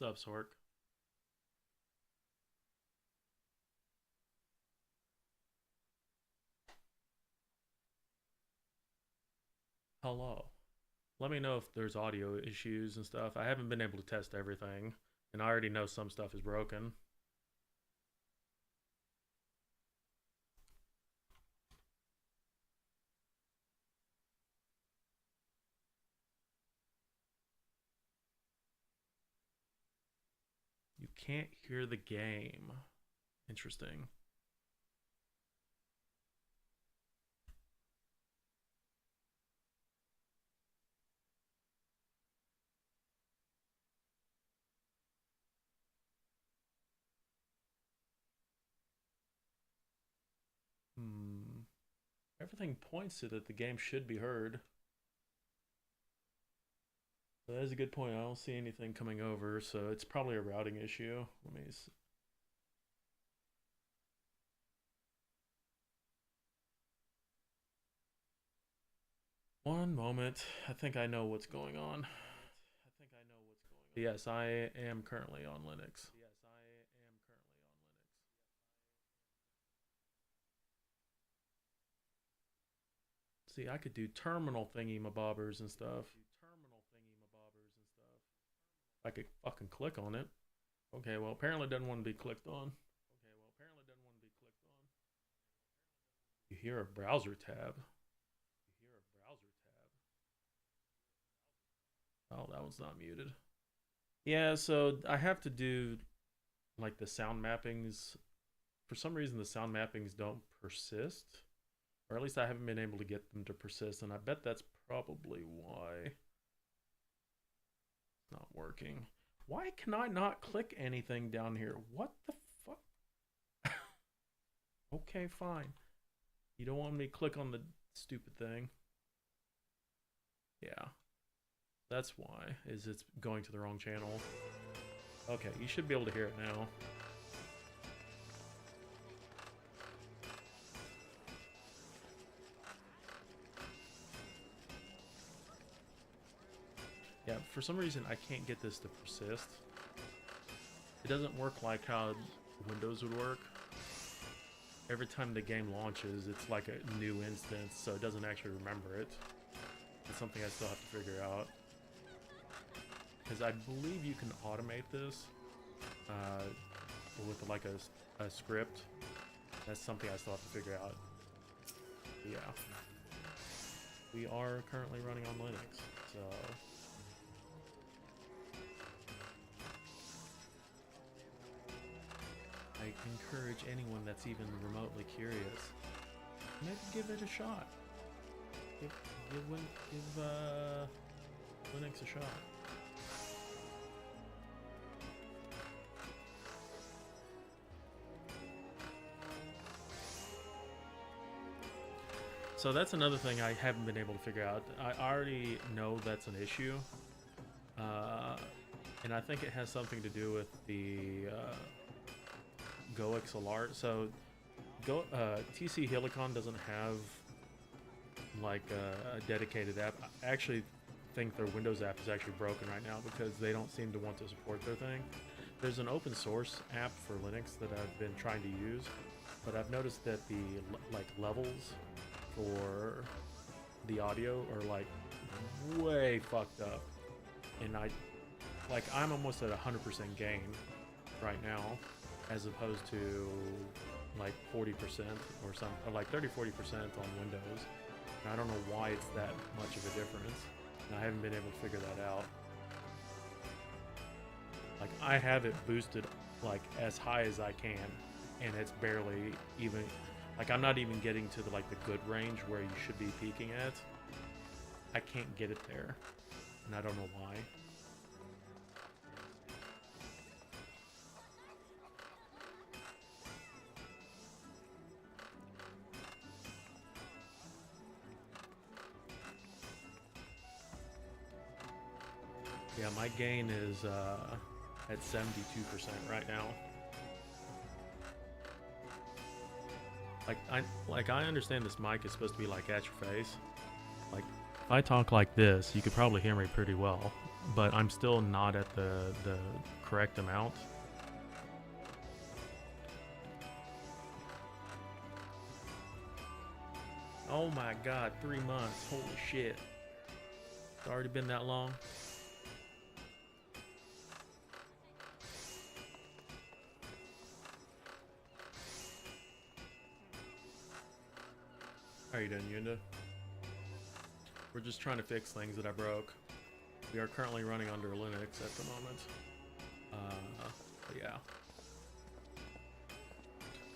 What's up, Sork? Hello. Let me know if there's audio issues and stuff. I haven't been able to test everything, and I already know some stuff is broken. You can't hear the game. Interesting. Hmm. Everything points to that the game should be heard. But that is a good point. I don't see anything coming over, so it's probably a routing issue. Let me see. One moment. I think I know what's going on. Yes, I am currently on Linux. See, I could do terminal thingy mabobbers and stuff. I could fucking click on it. Okay, well, apparently it doesn't want to be clicked on. You hear a browser tab. Oh, that one's not muted. Yeah, so I have to do like the sound mappings. For some reason, the sound mappings don't persist, or at least I haven't been able to get them to persist, and I bet that's probably why it's not working. Why can I not click anything down here? What the fuck? Okay, fine. You don't want me to click on the stupid thing. Yeah, that's why. Is it's going to the wrong channel. Okay, you should be able to hear it now. Yeah, for some reason I can't get this to persist. It doesn't work like how Windows would work. Every time the game launches, it's like a new instance, so it doesn't actually remember it. It's something I still have to figure out. Because I believe you can automate this uh, with like a script. That's something I still have to figure out. But yeah, we are currently running on Linux, so I encourage anyone that's even remotely curious, maybe give it a shot. Give give Linux a shot. So that's another thing I haven't been able to figure out. I already know that's an issue, uh, and I think it has something to do with the GoXLR. So TC Helicon doesn't have like a dedicated app. I actually think their Windows app is actually broken right now because they don't seem to want to support their thing. There's an open source app for Linux that I've been trying to use, but I've noticed that the like levels for the audio are like way fucked up, and I'm almost at 100% gain right now, as opposed to like 40% or something, or like 30-40% on Windows. And I don't know why it's that much of a difference, and I haven't been able to figure that out. Like I have it boosted like as high as I can, and it's barely even like I'm not even getting to the good range where you should be peaking at. I can't get it there, and I don't know why. Yeah, my gain is at 72% right now. I understand this mic is supposed to be like at your face. Like if I talk like this, you could probably hear me pretty well, but I'm still not at the correct amount. Oh my god, 3 months. Holy shit. It's already been that long. How are you doing, Yunda? We're just trying to fix things that I broke. We are currently running under Linux at the moment. But yeah.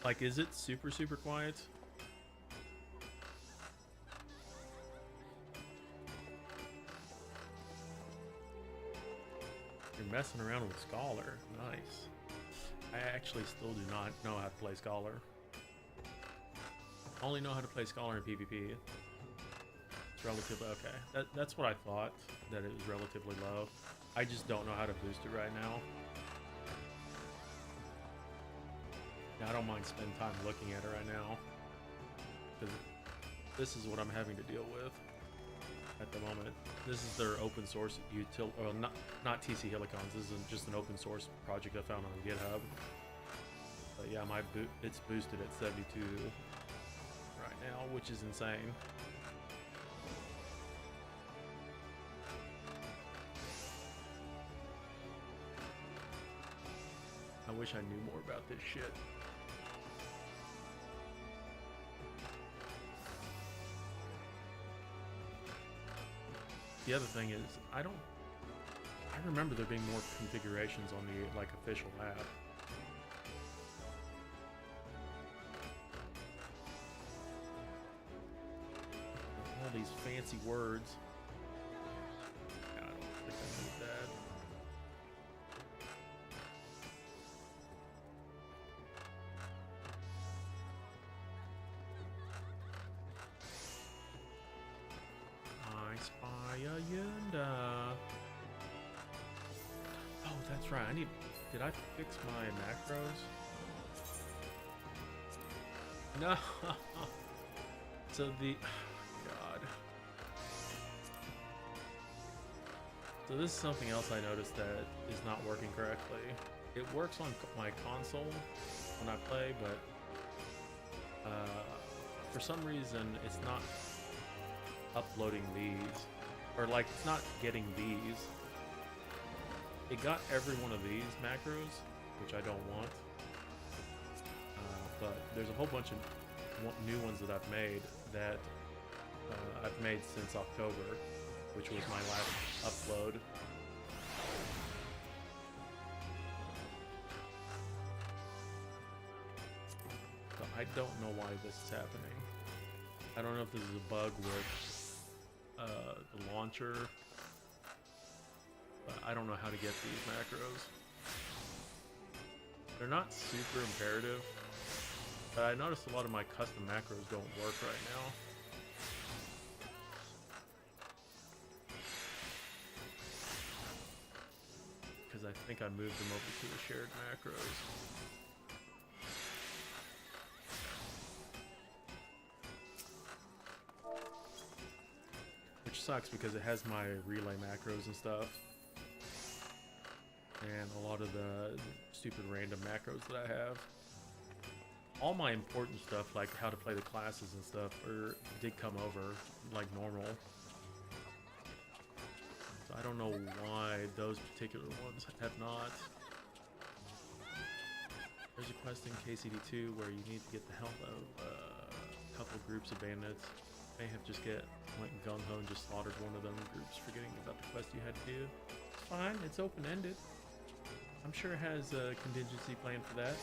Like, is it super, super quiet? You're messing around with Scholar. Nice. I actually still do not know how to play Scholar. Only know how to play Scholar in PvP. It's relatively okay. That's what I thought, that it was relatively low. I just don't know how to boost it right now. I don't mind spending time looking at it right now, because this is what I'm having to deal with at the moment. This is their open source util. Well, not TC Helicons. This is just an open source project I found on GitHub. But yeah, it's boosted at 72 right now, which is insane. I wish I knew more about this shit. The other thing is, I remember there being more configurations on the, like, official app. All these fancy words. I don't think I need that. I spy a Yunda. Oh, that's right. Did I fix my macros? No. So God. So this is something else I noticed that is not working correctly. It works on my console when I play, but for some reason it's not uploading these, or like it's not getting these. It got every one of these macros, which I don't want, but there's a whole bunch of new ones that I've made that I've made since October, which was my last upload. So I don't know why this is happening. I don't know if this is a bug with the launcher, but I don't know how to get these macros. They're not super imperative, but I noticed a lot of my custom macros don't work right now. Because I think I moved them over to the shared macros. Which sucks because it has my relay macros and stuff. And a lot of the stupid random macros that I have. All my important stuff, like how to play the classes and stuff, did come over like normal. So I don't know why those particular ones have not. There's a quest in KCD2 where you need to get the help of a couple groups of bandits. May have just went gung-ho and just slaughtered one of them groups, forgetting about the quest you had to do. It's fine, it's open-ended. I'm sure it has a contingency plan for that.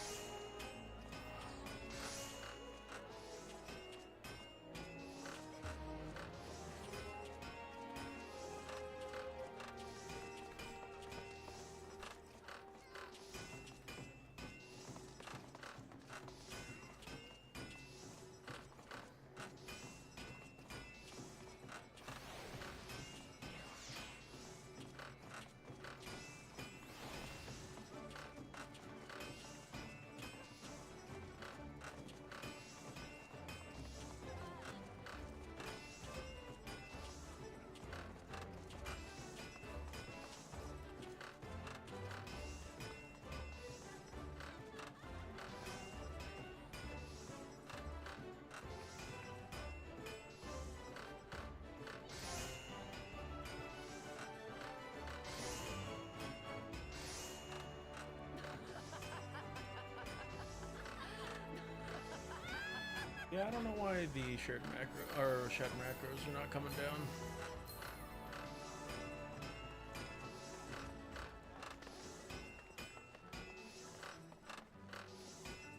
Yeah, I don't know why the shared macro or shared macros are not coming down.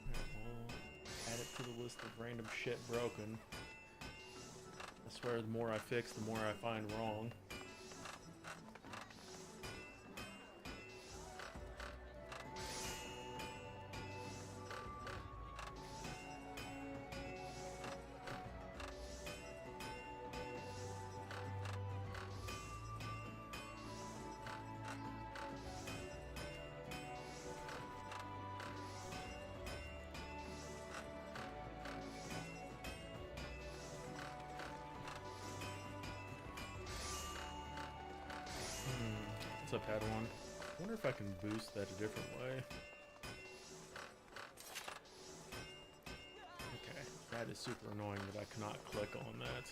We'll add it to the list of random shit broken. I swear, the more I fix, the more I find wrong. What's up, Padawan? I wonder if I can boost that a different way. Okay, that is super annoying that I cannot click on that.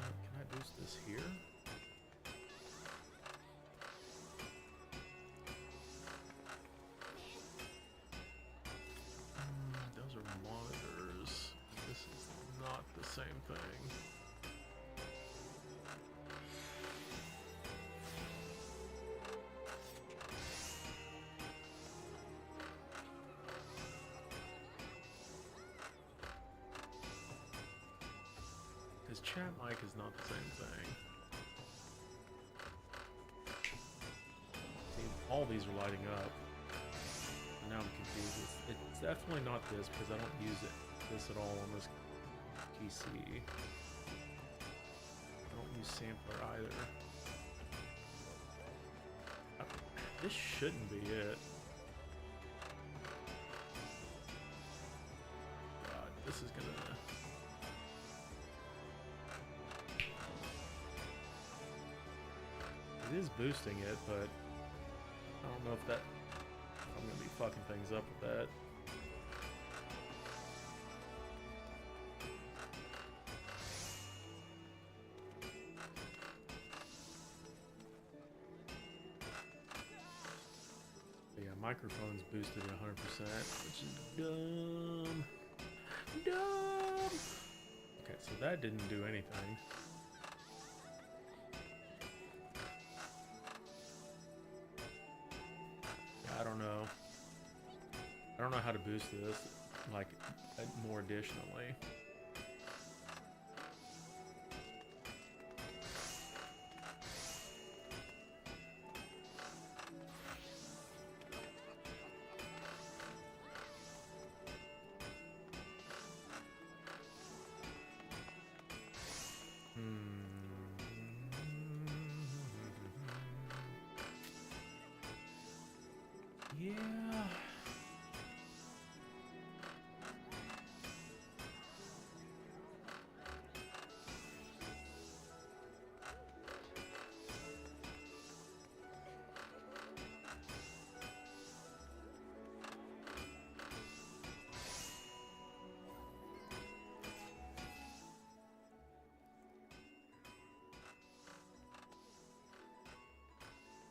Can I boost this here? Those are monitors. This is not the same thing. Because chat mic is not the same thing. See, all these are lighting up. And now I'm confused. It's definitely not this because I don't use this at all on this PC. I don't use sampler either. This shouldn't be it. God, this is gonna... It is boosting it, but I don't know if I'm gonna be fucking things up with that. But yeah, microphone's boosted at 100%, which is dumb. Dumb! Okay, so that didn't do anything. I don't know how to boost this, like, more additionally. Yeah.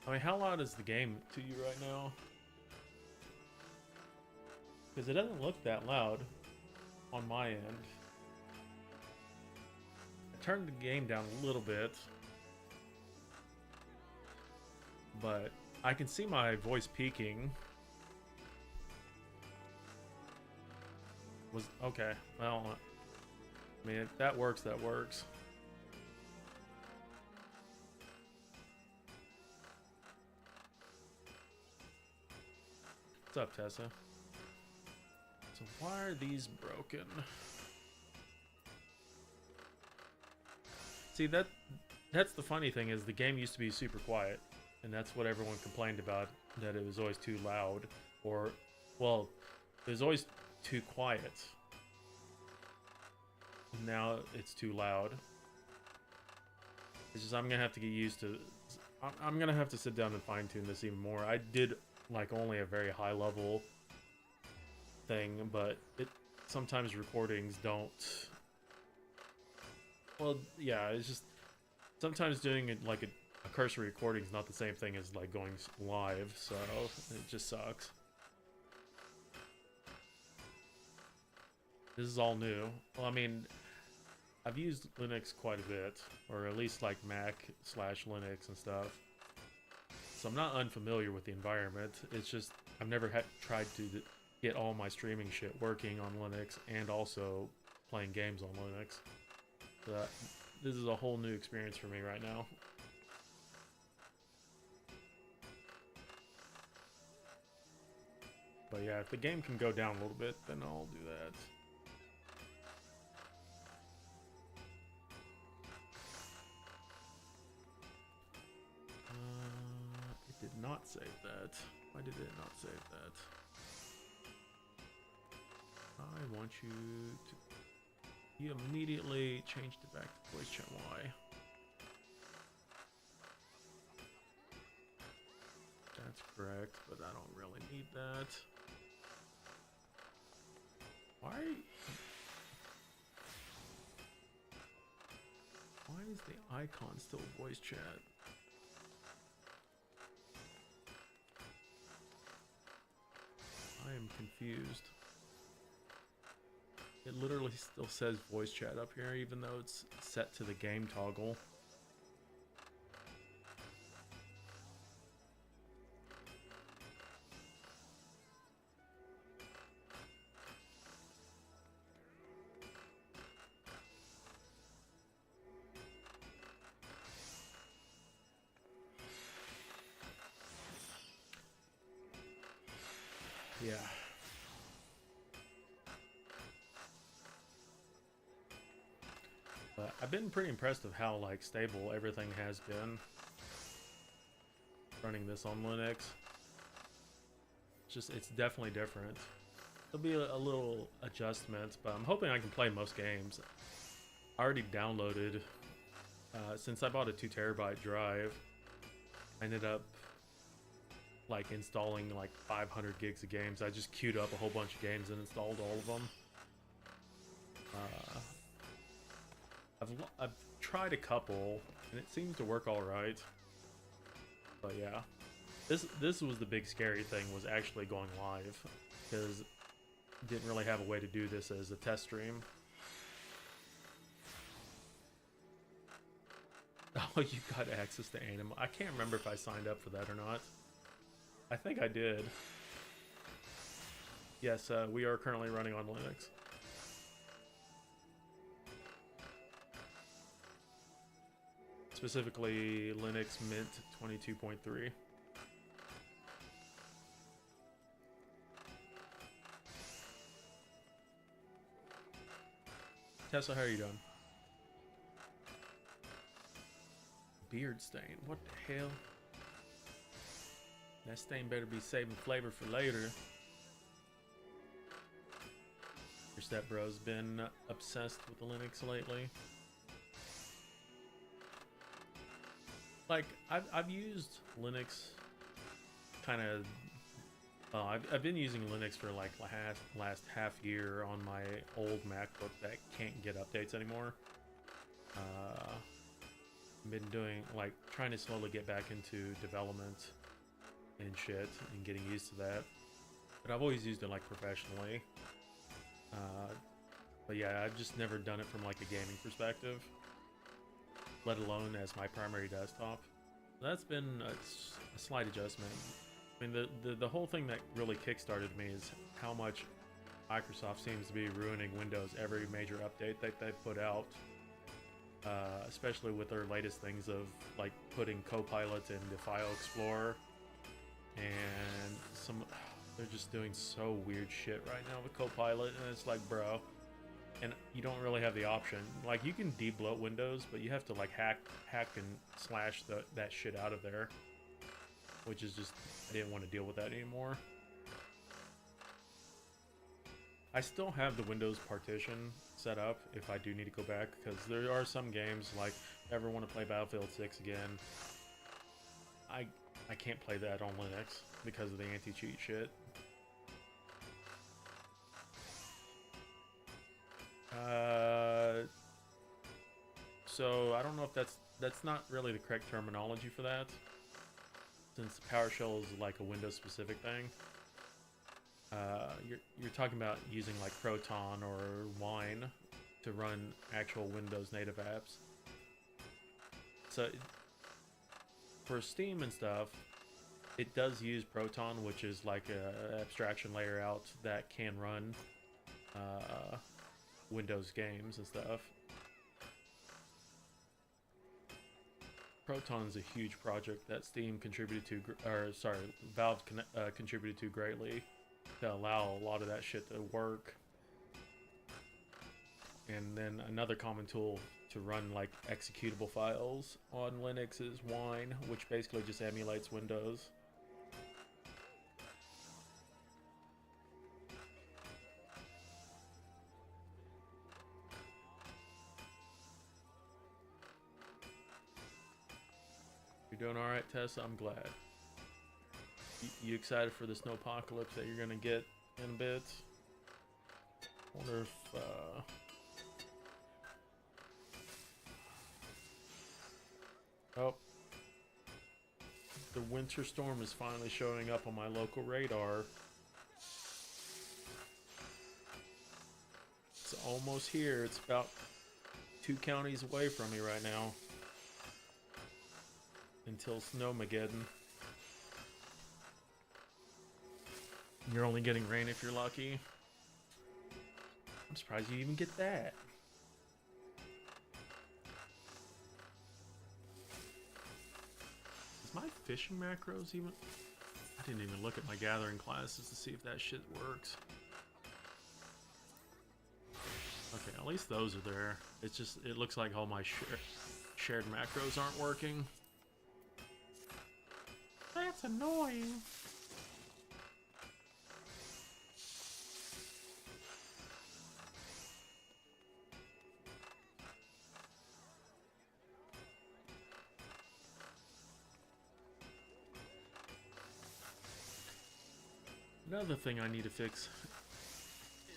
I mean, how loud is the game to you right now? Because it doesn't look that loud on my end. I turned the game down a little bit, but I can see my voice peaking. Was okay. Well, I mean, if that works, that works. What's up, Tessa? So why are these broken? See, that's the funny thing is the game used to be super quiet, and that's what everyone complained about, that it was always too loud, or, well, it was always too quiet. Now it's too loud. It's just I'm gonna have to get used to. I'm gonna have to sit down and fine tune this even more. I did like only a very high level thing, but sometimes recordings don't. Well, yeah, it's just sometimes doing it like a cursory recording is not the same thing as like going live, so it just sucks. This is all new. Well, I mean, I've used Linux quite a bit, or at least like Mac slash Linux and stuff. So I'm not unfamiliar with the environment. It's just I've never tried to get all my streaming shit working on Linux and also playing games on Linux. So this is a whole new experience for me right now. But yeah, if the game can go down a little bit, then I'll do that. It did not save that. Why did it not save that? I want you to... You immediately changed it back to voice chat. Why? That's correct, but I don't really need that. Why is the icon still voice chat? I am confused. It literally still says voice chat up here, even though it's set to the game toggle. Yeah. But I've been pretty impressed of how like stable everything has been running this on Linux. It's definitely different. There'll be a little adjustment, but I'm hoping I can play most games. I already downloaded, since I bought a 2 terabyte drive, I ended up like installing like 500 gigs of games. I just queued up a whole bunch of games and installed all of them. I've tried a couple and it seems to work all right. But yeah, this was the big scary thing, was actually going live, because didn't really have a way to do this as a test stream. Oh, you got access to Animal. I can't remember if I signed up for that or not. I think I did. Yes, we are currently running on Linux. Specifically, Linux Mint 22.3. Tessa, how are you doing? Beard stain. What the hell? That stain better be saving flavor for later. Your stepbro's been obsessed with the Linux lately. Like, I've used Linux kind of... I've been using Linux for like last half year on my old MacBook that can't get updates anymore. I've been doing, like, trying to slowly get back into development and shit and getting used to that. But I've always used it like professionally. But yeah, I've just never done it from like a gaming perspective, let alone as my primary desktop. That's been a slight adjustment. I mean, the whole thing that really kickstarted me is how much Microsoft seems to be ruining Windows every major update that they put out. Especially with their latest things of like putting Copilot into File Explorer, and they're just doing so weird shit right now with Copilot, and it's like, bro, and you don't really have the option. Like, you can debloat Windows, but you have to like hack and slash that shit out of there, which is just, I didn't want to deal with that anymore. I still have the Windows partition set up if I do need to go back, because there are some games, like, if I ever want to play Battlefield 6 again, I can't play that on Linux because of the anti-cheat shit. So I don't know if that's not really the correct terminology for that, since PowerShell is like a Windows specific thing. You're talking about using like Proton or Wine to run actual Windows native apps. So for Steam and stuff, it does use Proton, which is like a abstraction layer out that can run Windows games and stuff. Proton is a huge project that Steam contributed to, or sorry, Valve contributed to greatly to allow a lot of that shit to work. And then another common tool to run like executable files on Linux is Wine, which basically just emulates Windows. You're doing alright, Tessa? I'm glad. You excited for the snowpocalypse that you're gonna get in a bit? Wonder if oh, the winter storm is finally showing up on my local radar. It's almost here. It's about 2 counties away from me right now. Until Snowmageddon. You're only getting rain if you're lucky. I'm surprised you even get that. Is my fishing macros even... I didn't even look at my gathering classes to see if that shit works. Okay, at least those are there. It's just, it looks like all my shared macros aren't working. That's annoying. Another thing I need to fix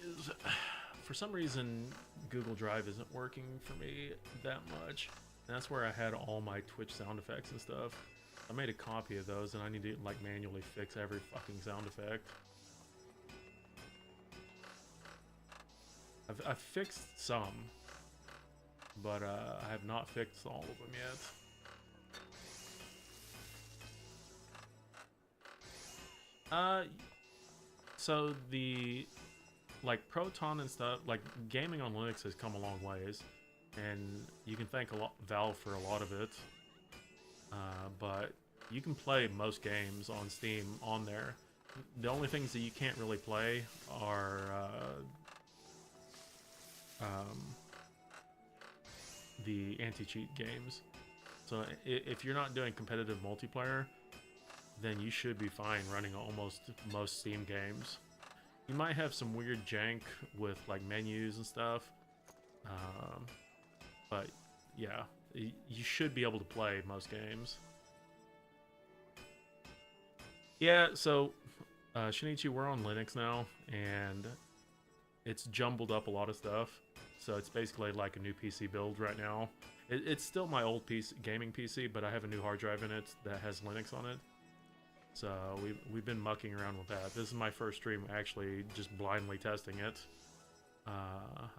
is, for some reason, Google Drive isn't working for me that much. And that's where I had all my Twitch sound effects and stuff. I made a copy of those, and I need to like manually fix every fucking sound effect. I've fixed some, but I have not fixed all of them yet. So the like Proton and stuff, like gaming on Linux has come a long ways, and you can thank Valve for a lot of it. But you can play most games on Steam on there. The only things that you can't really play are the anti-cheat games. So if you're not doing competitive multiplayer, then you should be fine running almost most Steam games. You might have some weird jank with like menus and stuff, but yeah, you should be able to play most games. Yeah, so Shinichi, we're on Linux now, and it's jumbled up a lot of stuff. So it's basically like a new PC build right now. It's still my old gaming PC, but I have a new hard drive in it that has Linux on it. So we've been mucking around with that. This is my first stream actually just blindly testing it.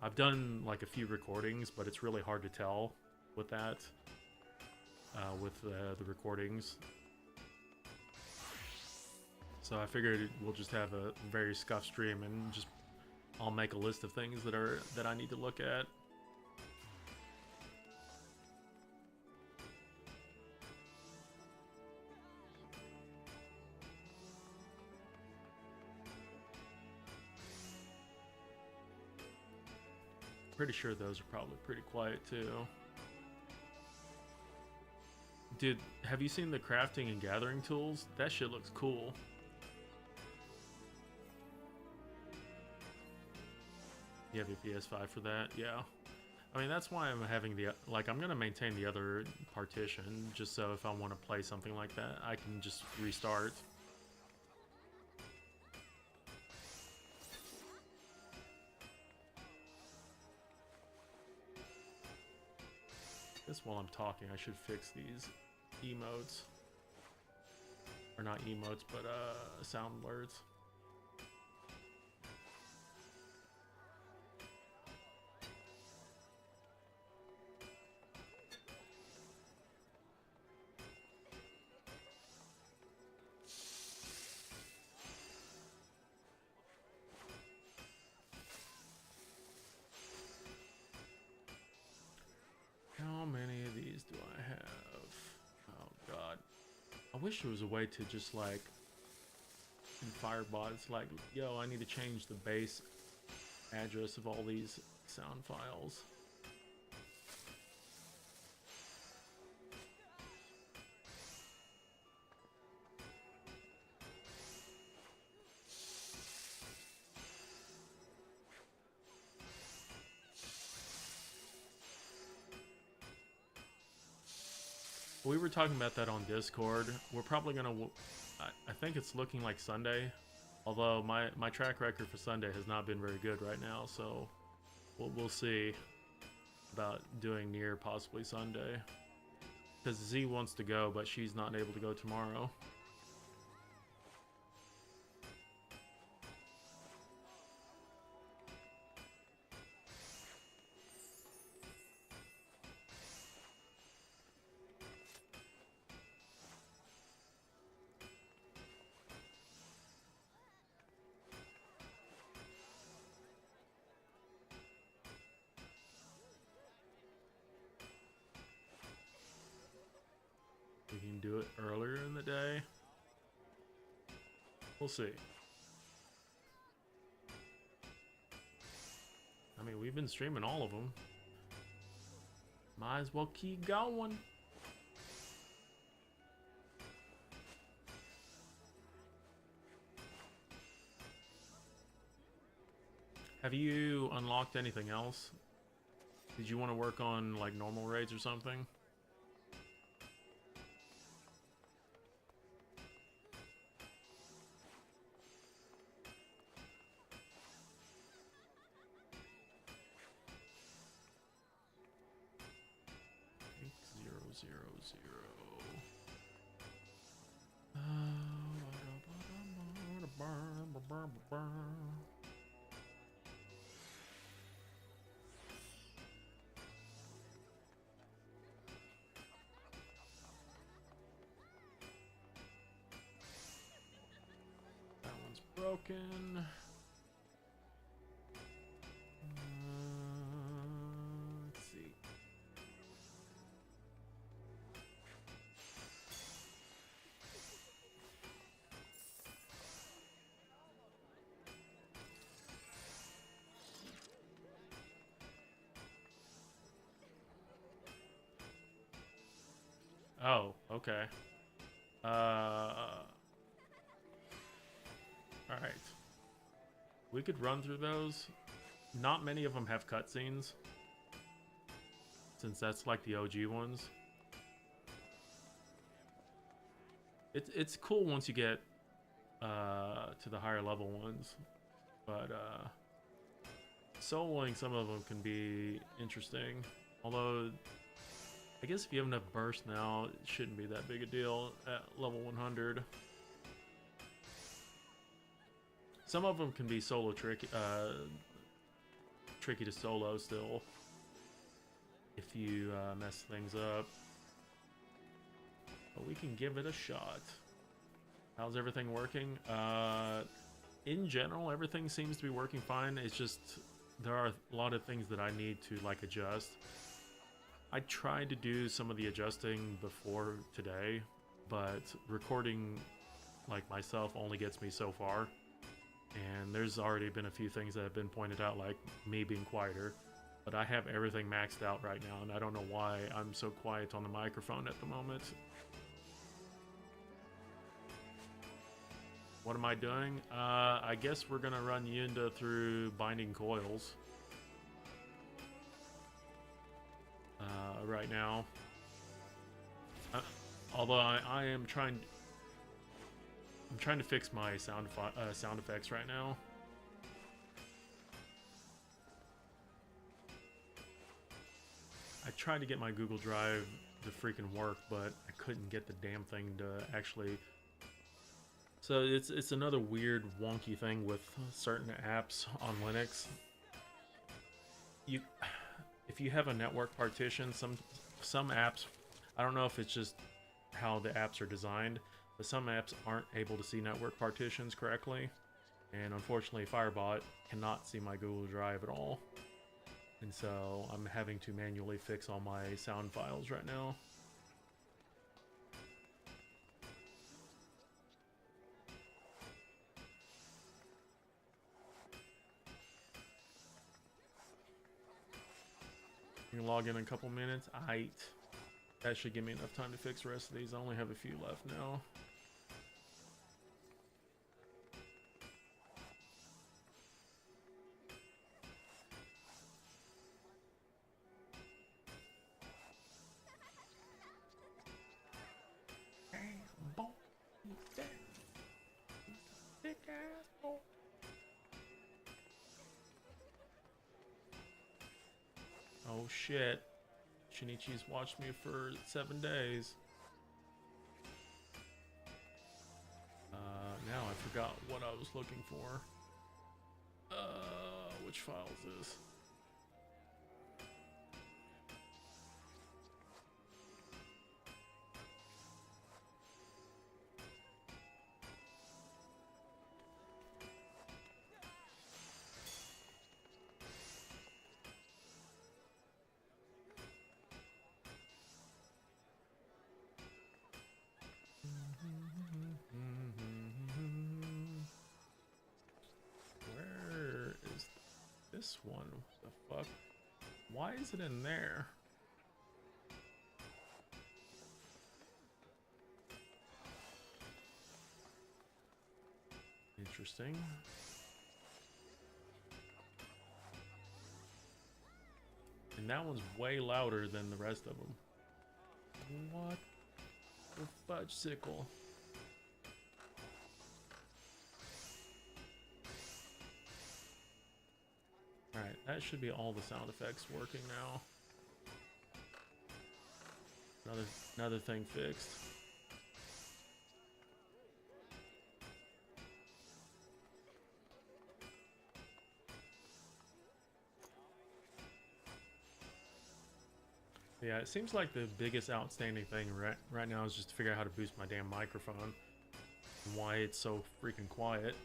I've done like a few recordings, but it's really hard to tell with that, with the recordings. So I figured we'll just have a very scuffed stream, and just I'll make a list of things that I need to look at. Pretty sure those are probably pretty quiet too. Dude, have you seen the crafting and gathering tools? That shit looks cool. You have your PS5 for that? Yeah. I mean, that's why I'm having the, like, I'm gonna maintain the other partition, just so if I want to play something like that, I can just restart. I guess while I'm talking, I should fix these emotes. Or not emotes, but sound alerts. wish there was a way to just like in Firebot, it's like, yo, I need to change the base address of all these sound files. We were talking about that on Discord. We're probably gonna. I think it's looking like Sunday, although my track record for Sunday has not been very good right now. So we'll see about doing near possibly Sunday, because Z wants to go, but she's not able to go tomorrow. We can do it earlier in the day. We'll see. I mean, we've been streaming all of them. Might as well keep going. Have you unlocked anything else? Did you want to work on like normal raids or something? That one's broken. Let's see. Oh, okay. Alright. We could run through those. Not many of them have cutscenes, since that's like the OG ones. It's cool once you get to the higher level ones, but soloing some of them can be interesting. Although, I guess if you have enough burst now, it shouldn't be that big a deal at level 100. Some of them can be solo tricky to solo still, if you mess things up. But we can give it a shot. How's everything working? In general, everything seems to be working fine. It's just there are a lot of things that I need to like adjust. I tried to do some of the adjusting before today, but recording like myself only gets me so far. And there's already been a few things that have been pointed out, like me being quieter. But I have everything maxed out right now, and I don't know why I'm so quiet on the microphone at the moment. What am I doing? I guess we're gonna run Yunda through Binding Coils. Right now. Although I am trying... I'm trying to fix my sound effects right now. I tried to get my Google Drive to freaking work, but I couldn't get the damn thing to actually... So it's another weird, wonky thing with certain apps on Linux. If you have a network partition, some apps, I don't know if it's just how the apps are designed, but some apps aren't able to see network partitions correctly. And unfortunately, Firebot cannot see my Google Drive at all. And so I'm having to manually fix all my sound files right now. You can log in a couple minutes. That should give me enough time to fix the rest of these. I only have a few left now. Oh shit. Shinichi's watched me for 7 days. Now I forgot what I was looking for. Which file is this? Where is this one? What the fuck? Why is it in there? Interesting. And that one's way louder than the rest of them. What the fudge sickle? Alright, that should be all the sound effects working now. Another thing fixed. Yeah, it seems like the biggest outstanding thing right now is just to figure out how to boost my damn microphone and why it's so freaking quiet.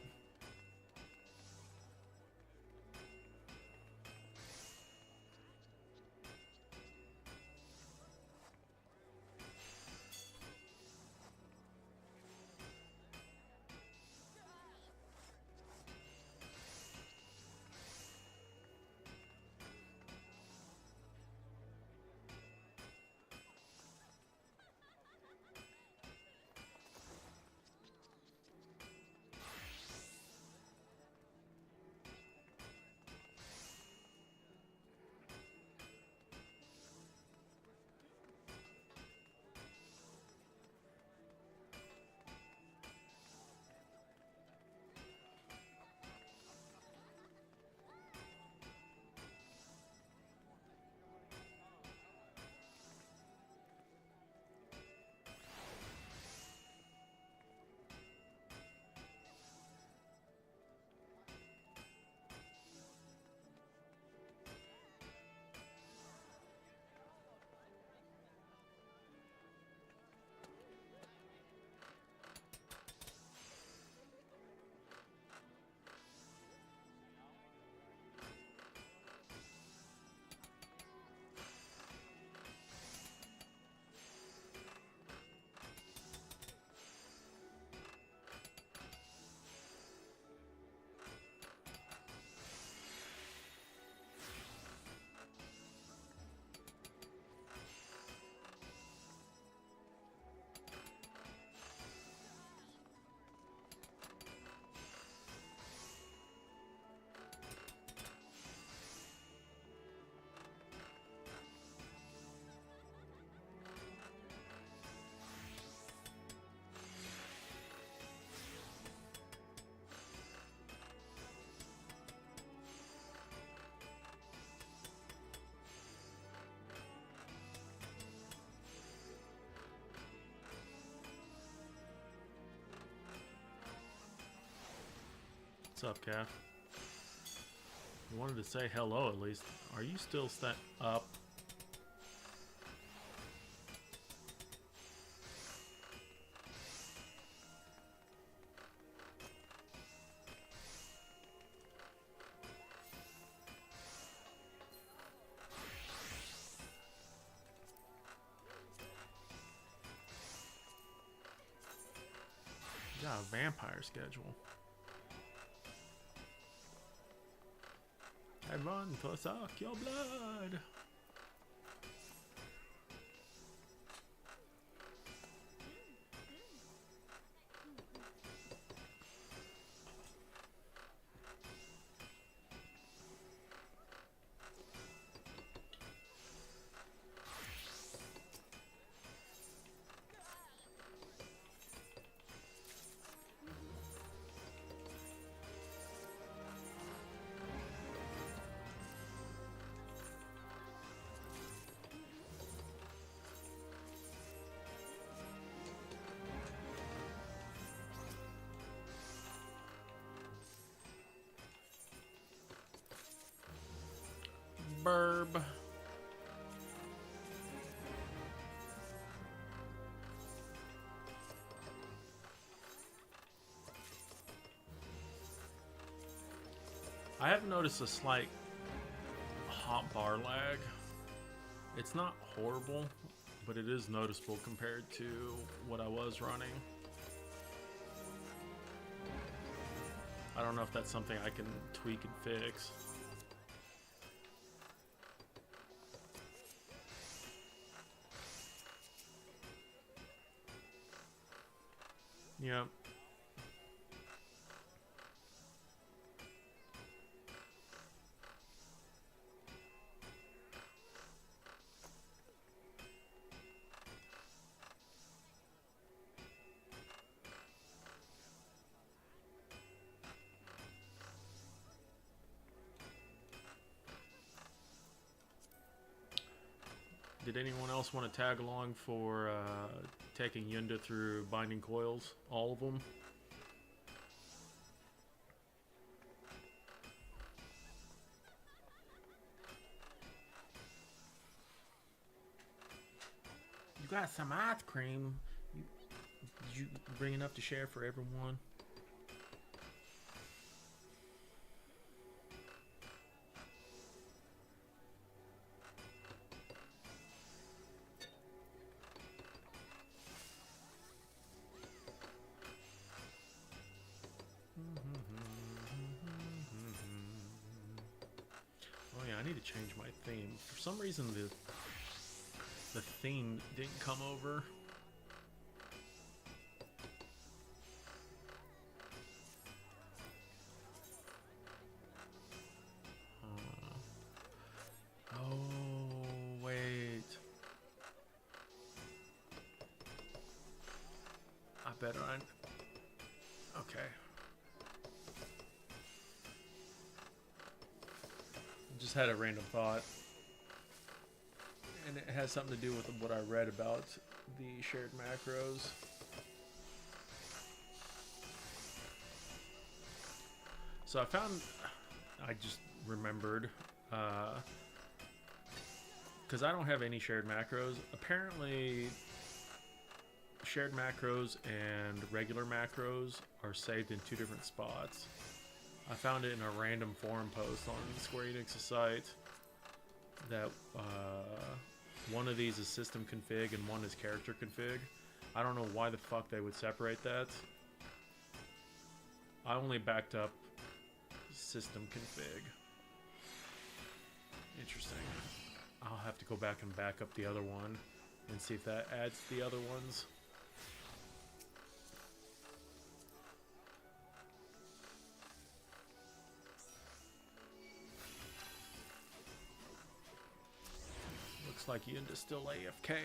What's up, Calf? You wanted to say hello at least. Are you still up? You got a vampire schedule. I run for suck your blood. burb. I have noticed a slight hotbar lag. It's not horrible, but it is noticeable compared to what I was running. I don't know if that's something I can tweak and fix. Yep. Did anyone else want to tag along for taking Yunda through binding coils? All of them? You got some ice cream. Did you bring enough to share for everyone? Oh yeah, I need to change my theme. For some reason the theme didn't come over. Oh wait. I better okay. Just had a random thought, and it has something to do with what I read about the shared macros. So I just remembered, because I don't have any shared macros. Apparently, shared macros and regular macros are saved in two different spots. I found it in a random forum post on Square Enix's site that one of these is system config and one is character config. I don't know why the fuck they would separate that. I only backed up system config. Interesting. I'll have to go back and back up the other one and see if that adds the other ones. Looks like Yunda's still AFK.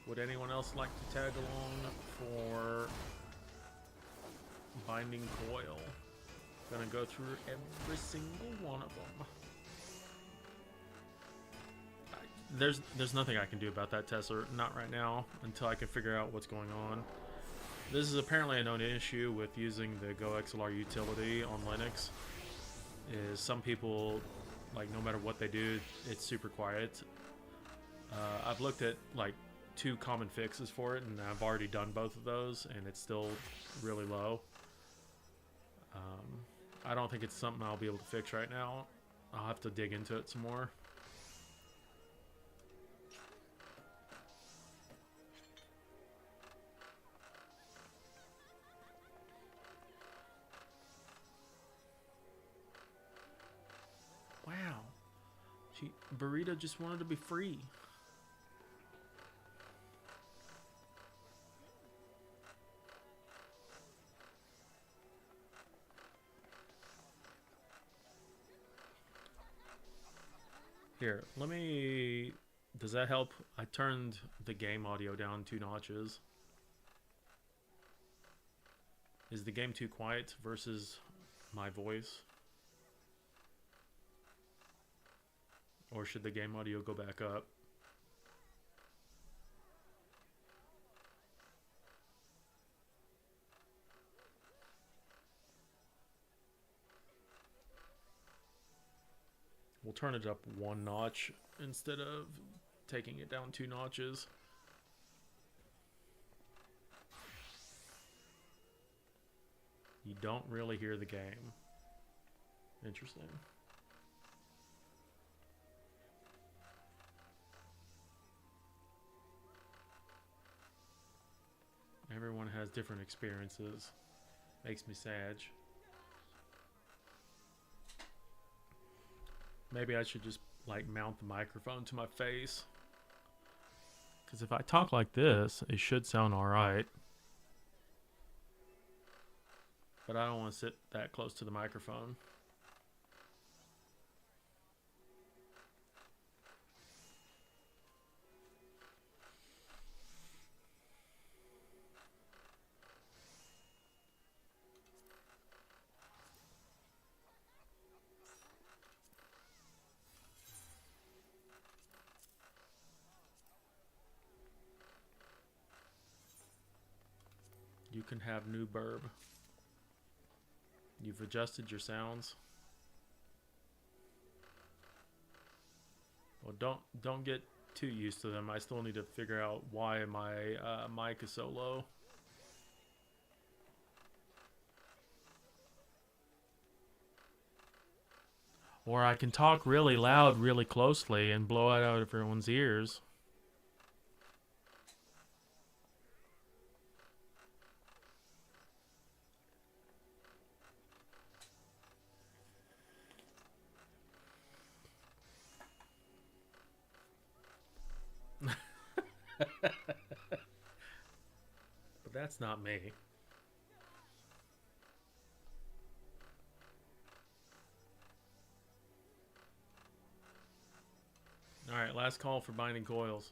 Would anyone else like to tag along for binding coil? Gonna go through every single one of them. There's nothing I can do about that, Tesla. Not right now, until I can figure out what's going on. This is apparently a known issue with using the GoXLR utility on Linux. Is some people, like, no matter what they do, it's super quiet. I've looked at like 2 common fixes for it, and I've already done both of those, and it's still really low. I don't think it's something I'll be able to fix right now. I'll have to dig into it some more. Wow. Burrito just wanted to be free. Here, let me... Does that help? I turned the game audio down 2 notches. Is the game too quiet versus my voice? Or should the game audio go back up? we'll turn it up 1 notch instead of taking it down 2 notches. You don't really hear the game. Interesting. Everyone has different experiences. Makes me sad. Maybe I should just like mount the microphone to my face. Because if I talk like this, it should sound alright. But I don't want to sit that close to the microphone. You can have new burb. You've adjusted your sounds. Well, don't get too used to them. I still need to figure out why my mic is so low. Or I can talk really loud, really closely, and blow it out of everyone's ears. But that's not me. Alright, last call for binding coils.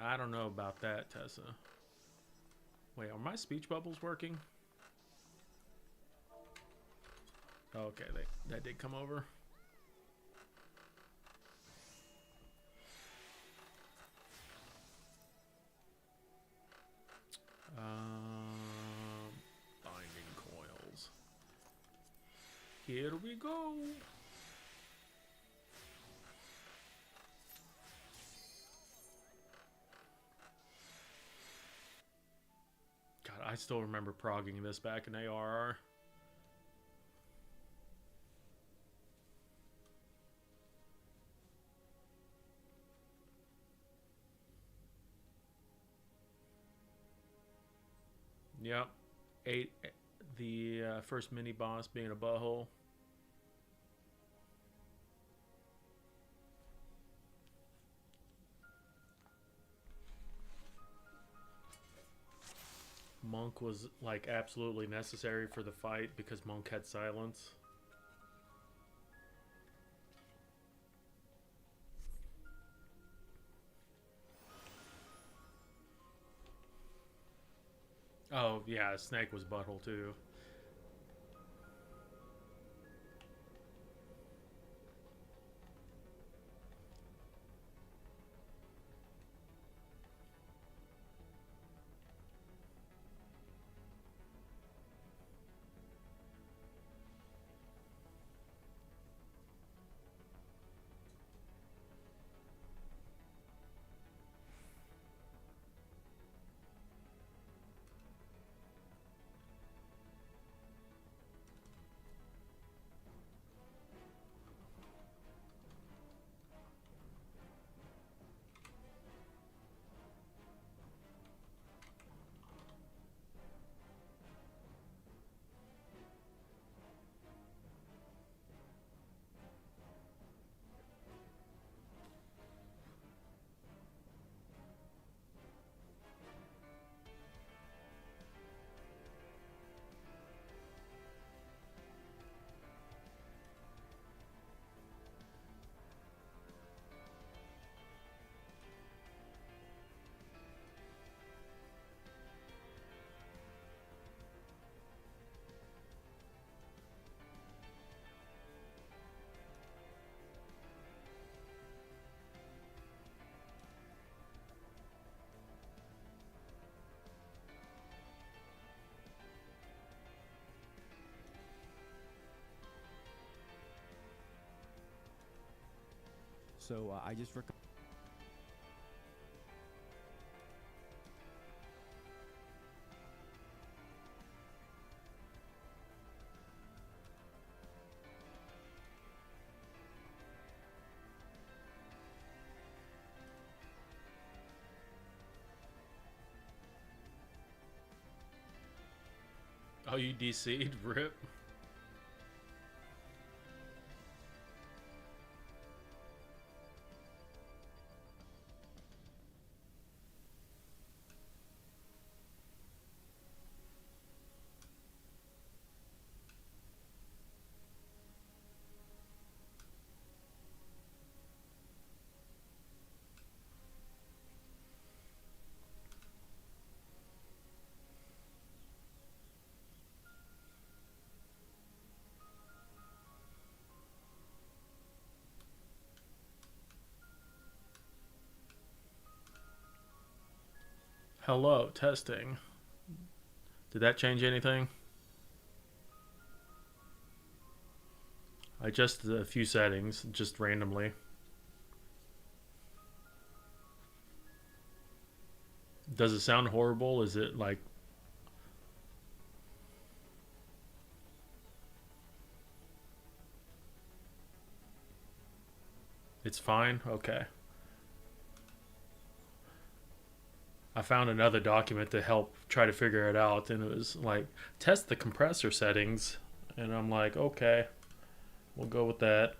I don't know about that, Tessa. Wait, are my speech bubbles working? Okay, that did come over. Binding coils. Here we go. God, I still remember progging this back in ARR. Yep. The first mini boss being a butthole. Monk was like absolutely necessary for the fight because Monk had silence. Oh yeah, Snake was butthole too. So I just recommend. Oh, you DC'd? Rip. Hello, testing. Did that change anything? I adjusted a few settings, just randomly. Does it sound horrible? Is it like... It's fine? Okay. I found another document to help try to figure it out, and it was like, test the compressor settings. And I'm like, okay, we'll go with that.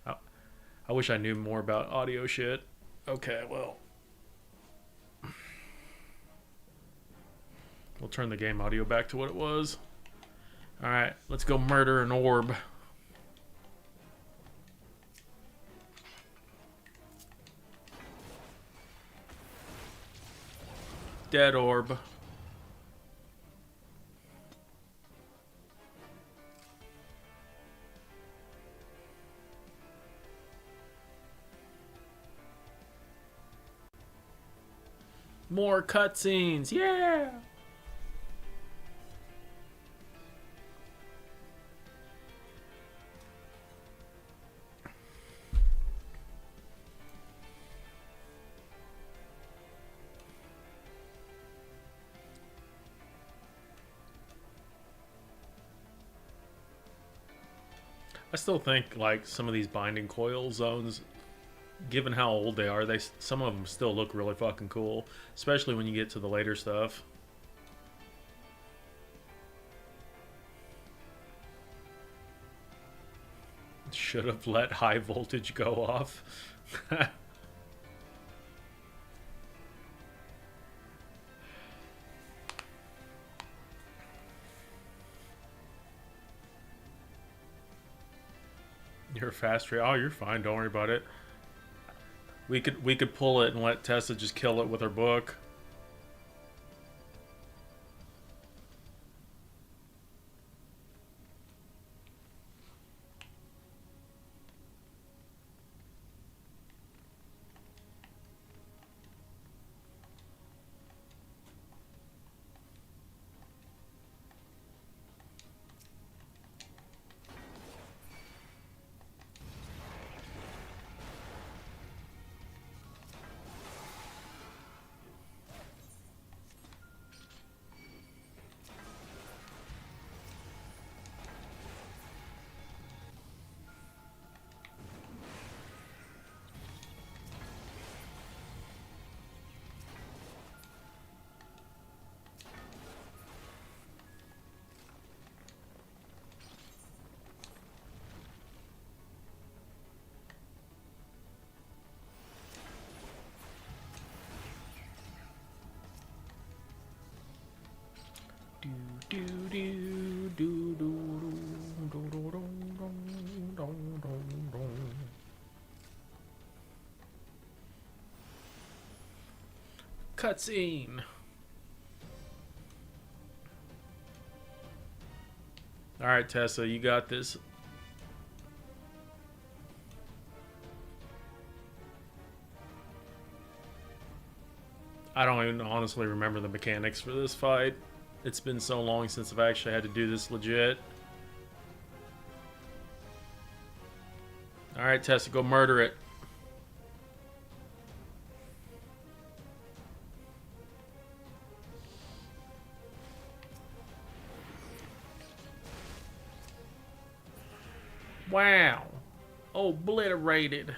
I wish I knew more about audio shit. Okay, well, we'll turn the game audio back to what it was. Alright, let's go murder an orb. Dead orb. More cutscenes, yeah! I still think like some of these binding coil zones, given how old they are, some of them still look really fucking cool, especially when you get to the later stuff. Should have let high voltage go off. You're fast. Oh, you're fine. Don't worry about it. We could pull it and let Tessa just kill it with her book. Cutscene. All right, Tessa, you got this. I don't even honestly remember the mechanics for this fight. It's been so long since I've actually had to do this legit. All right, Tessa, go murder it. Wow. Obliterated.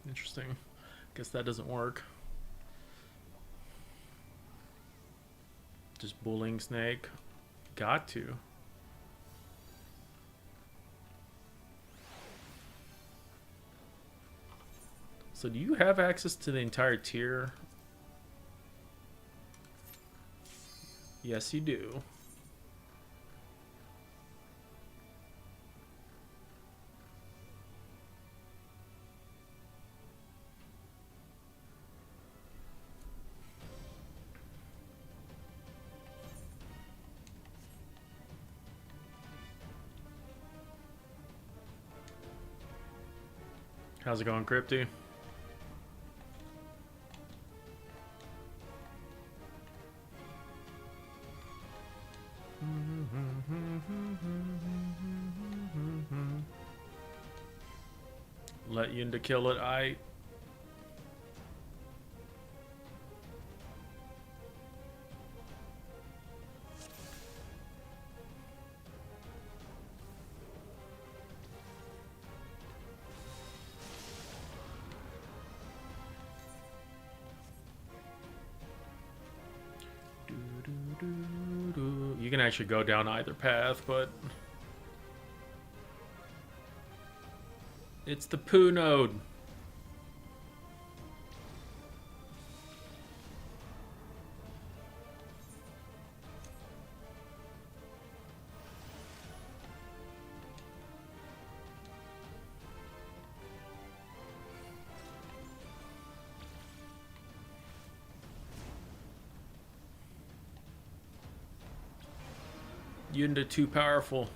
Interesting. Guess that doesn't work. Just bullying snake. Got to. So do you have access to the entire tier? Yes, you do. How's it going, Crypty? Let Yunda kill it. You can actually go down either path, but it's the poo node. Yunda too powerful.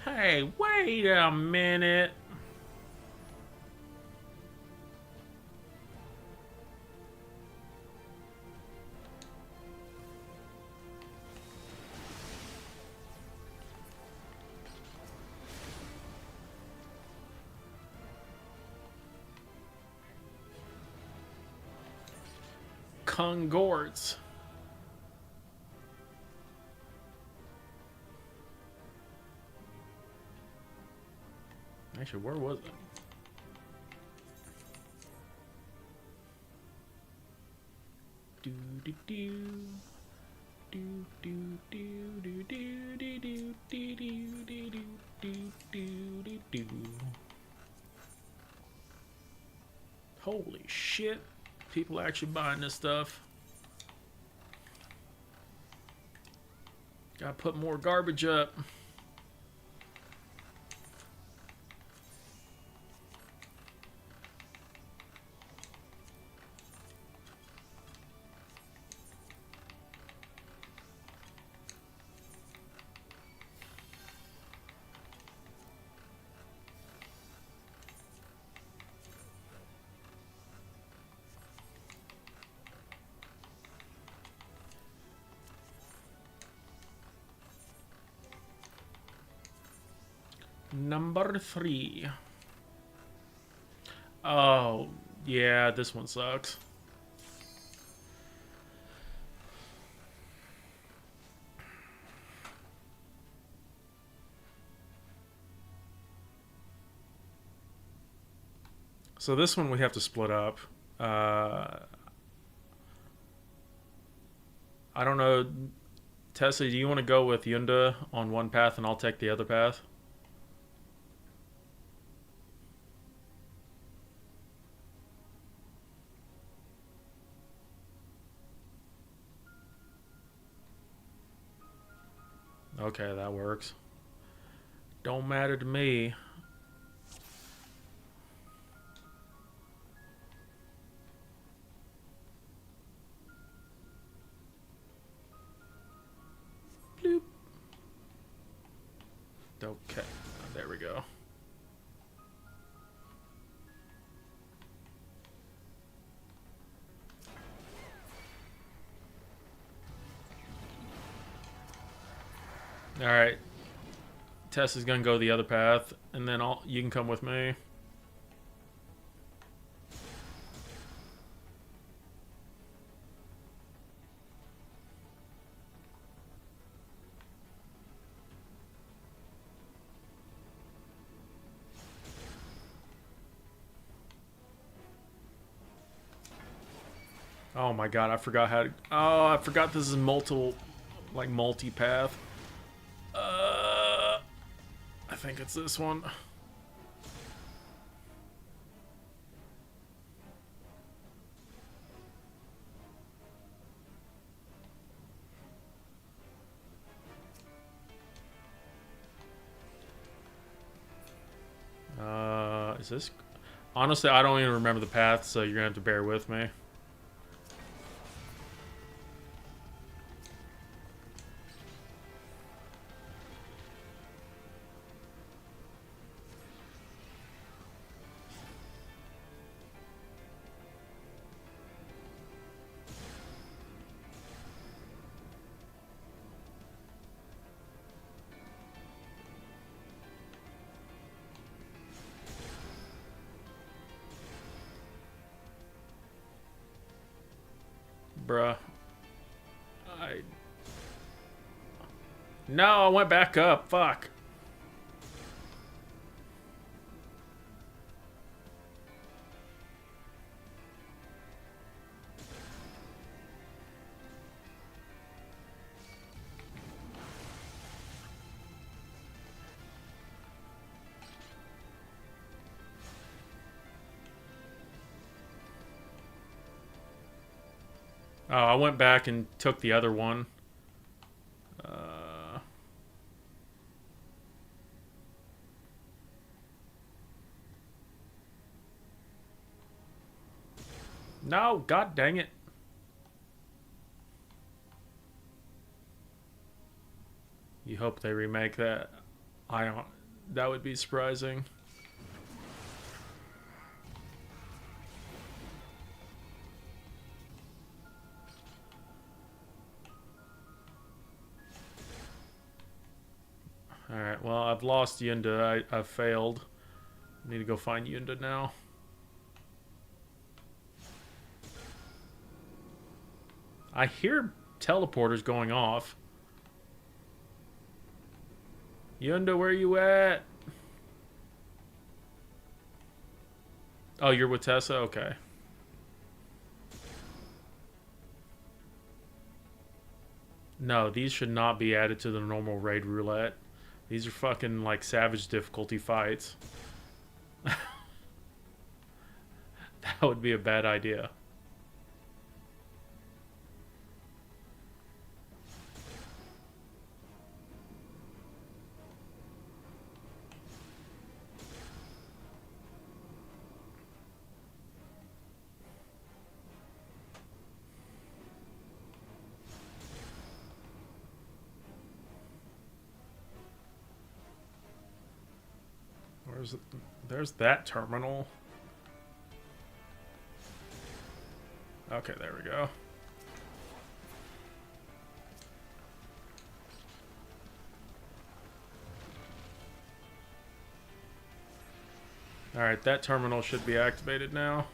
Hey, wait a minute. Congorts. Actually, where was it? Do do do do do do do do do do do do do do. Holy shit. People actually buying this stuff. Gotta put more garbage up. Number 3. Oh, yeah, this one sucks. So this one we have to split up. I don't know. Tessa, do you want to go with Yunda on one path and I'll take the other path? Okay, that works. Don't matter to me. Bloop. Okay, there we go. All right, Tess is gonna go the other path, and then you can come with me. Oh my god, I forgot how to... Oh, I forgot this is multi-path. I think it's this one. Is this... Honestly, I don't even remember the path, so you're gonna have to bear with me. Bruh. No, I went back up. Fuck. Oh, I went back and took the other one. No, god dang it. You hope they remake that. I don't... That would be surprising. Alright, well, I've lost Yunda. I've failed. I need to go find Yunda now. I hear teleporters going off. Yunda, where you at? Oh, you're with Tessa? Okay. No, these should not be added to the normal raid roulette. These are fucking, like, savage difficulty fights. That would be a bad idea. There's that terminal. Okay, there we go. Alright, that terminal should be activated now.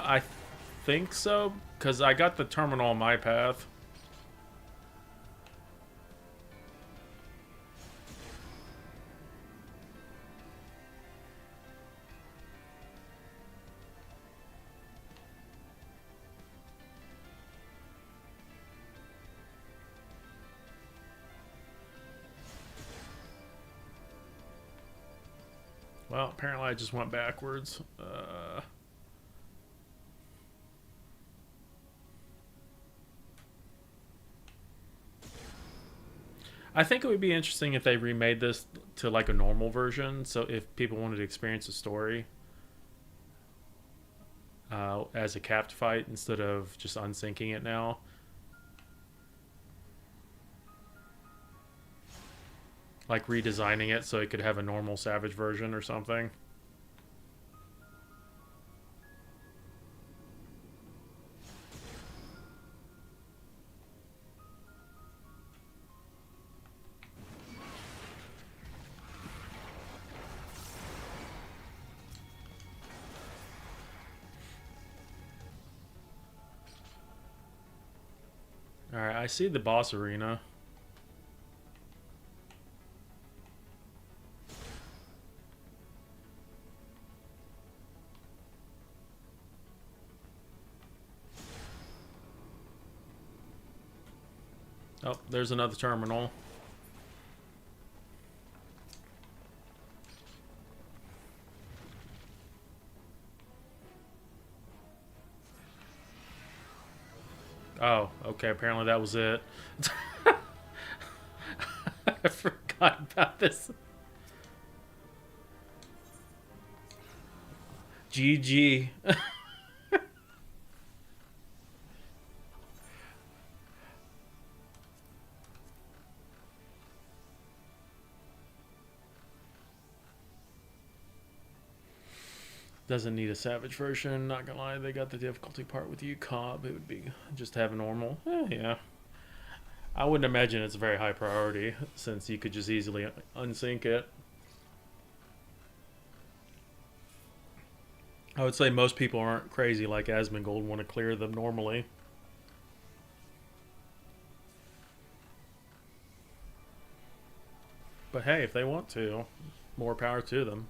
I think so, because I got the terminal on my path. Well, apparently I just went backwards. I think it would be interesting if they remade this to like a normal version. So if people wanted to experience the story as a capped fight instead of just unsyncing it now. Like redesigning it so it could have a normal Savage version or something. Alright, I see the boss arena. Oh, there's another terminal. Oh, okay, apparently that was it. I forgot about this. GG. Doesn't need a Savage version, not gonna lie, they got the difficulty part with you, Cobb. It would be just have normal. Yeah. I wouldn't imagine it's a very high priority since you could just easily unsync it. I would say most people aren't crazy like Asmongold, want to clear them normally. But hey, if they want to, more power to them.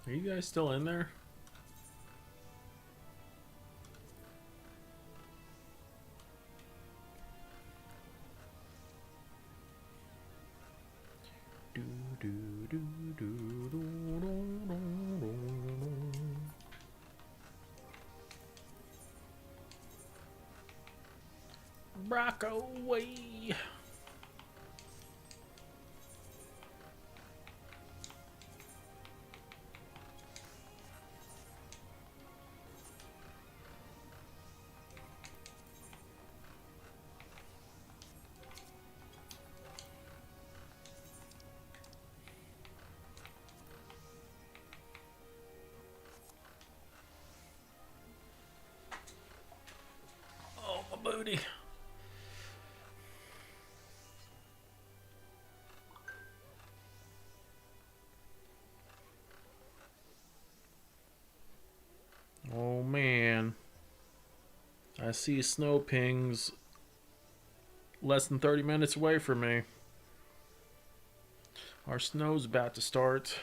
Are you guys still in there? Rock away. Oh, my booty. Oh man. I see snow pings less than 30 minutes away from me. Our snow's about to start.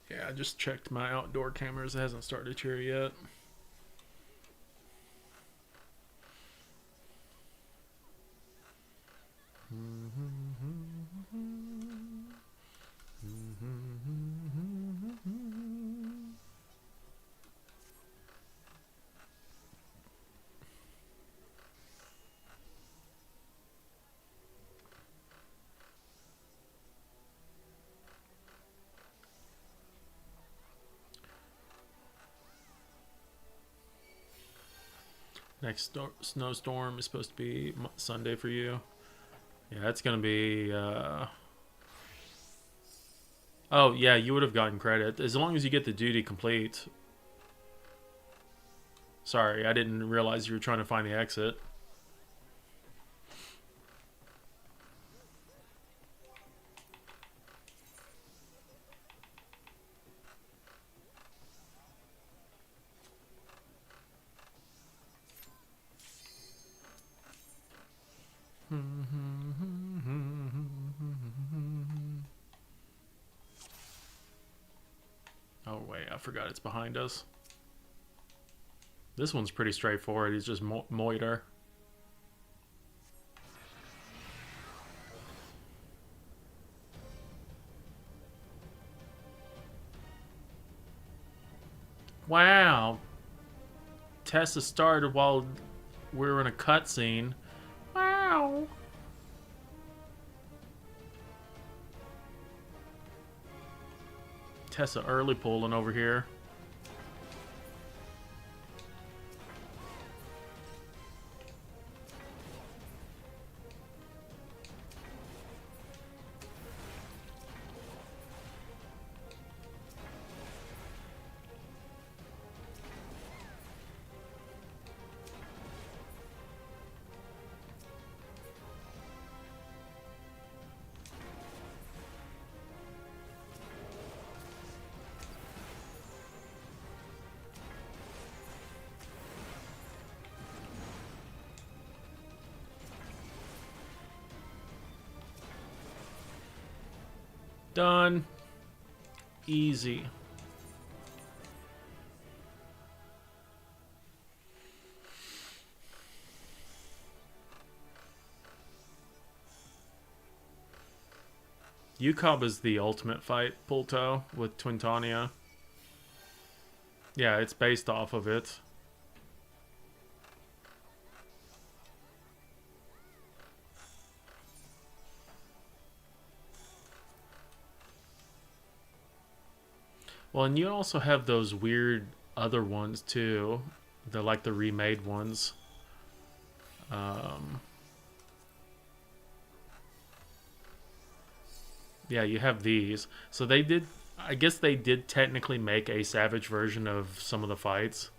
Yeah, I just checked my outdoor cameras. It hasn't started here yet. Next snowstorm is supposed to be Sunday for you. Yeah, it's gonna be Oh, yeah, you would have gotten credit. As long as you get the duty complete. Sorry, I didn't realize you were trying to find the exit. Oh, wait, I forgot it's behind us. This one's pretty straightforward. He's just Moiter. Wow. Tessa started while we were in a cutscene. Wow. Tessa early pulling over here. Done. Easy. UCOB is the ultimate fight, Pulto, with Twintania. Yeah, it's based off of it. Well, and you also have those weird other ones too. They're like the remade ones. Yeah, you have these. So they did, I guess they did technically make a Savage version of some of the fights.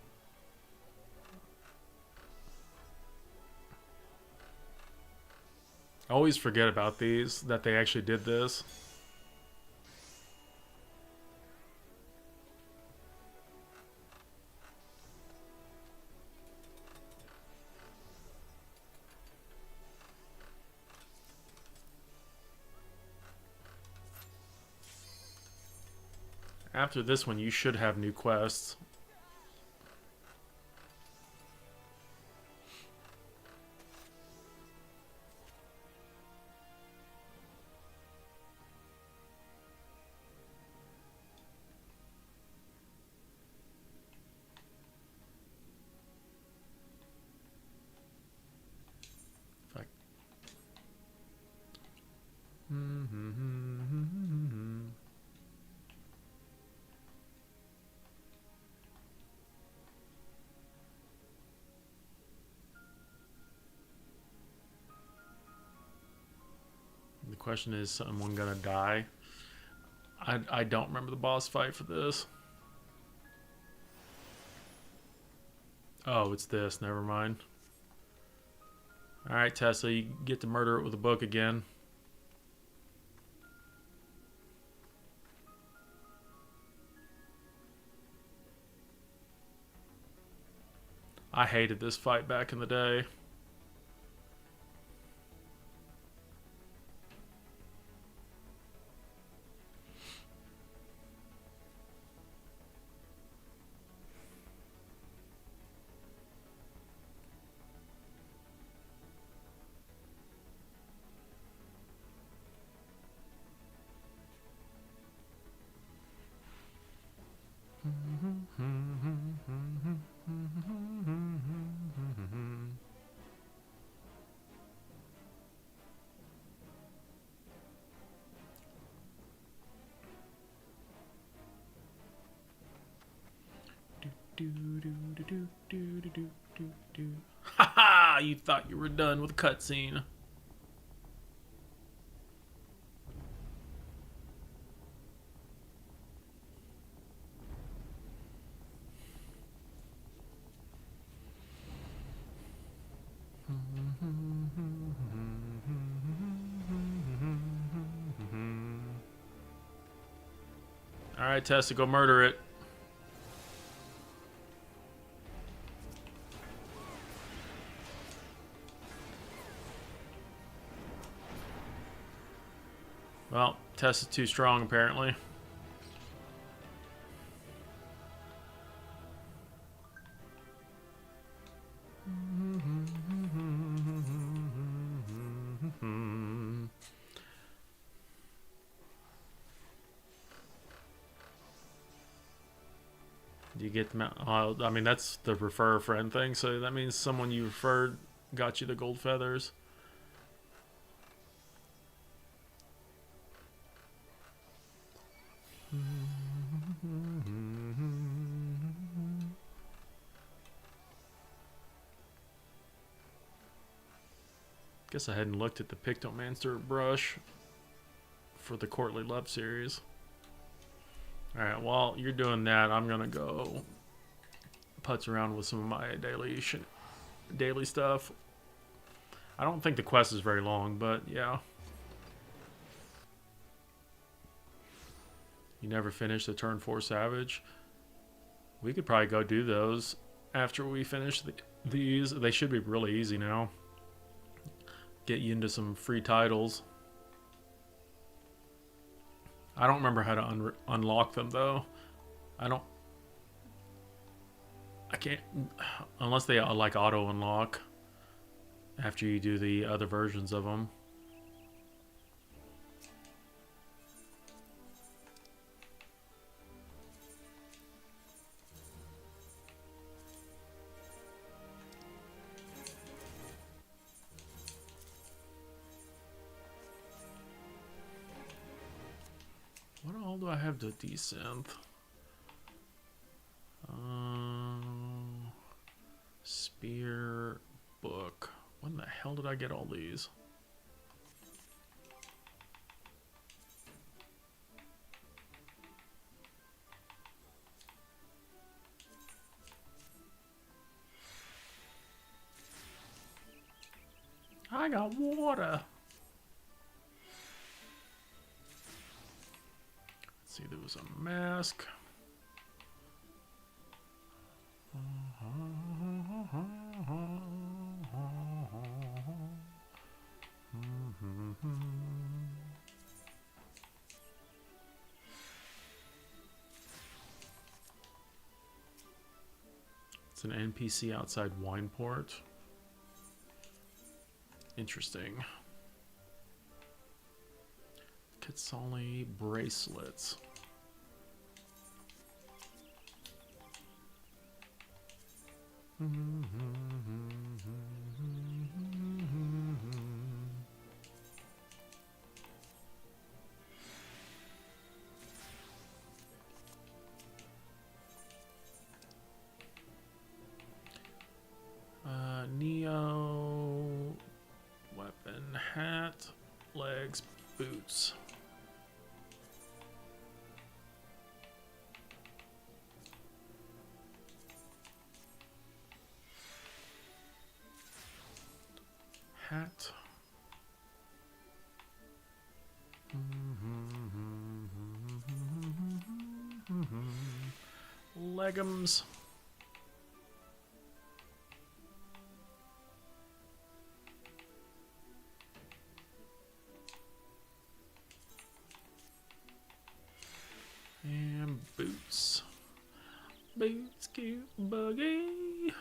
I always forget about these, that they actually did this. After this one, you should have new quests. The question is, someone gonna die? I don't remember the boss fight for this. Oh, it's this. Never mind. Alright, Tessa, you get to murder it with a book again. I hated this fight back in the day. Haha! You thought you were done with the cutscene. Alright, Tessa, go murder it. Well, Tess is too strong, apparently. Do you get them out? I mean, that's the refer a friend thing, so that means someone you referred got you the gold feathers. Guess I hadn't looked at the Pictomancer brush for the Courtly Love series. Alright, while you're doing that, I'm gonna go putz around with some of my daily stuff. I don't think the quest is very long, but yeah. You never finished the turn 4 Savage? We could probably go do those after we finish these. They should be really easy now. Get you into some free titles. I don't remember how to unlock them though. I can't, unless they like auto unlock after you do the other versions of them. What all do I have to desynth? Spear book. When the hell did I get all these? I got water. Let's see, there was a mask. It's an NPC outside Wineport. Interesting. Kitsali bracelets. Neo weapon, hat, legs, boots. Hat. Leggings. And boots. Boots, cute buggy.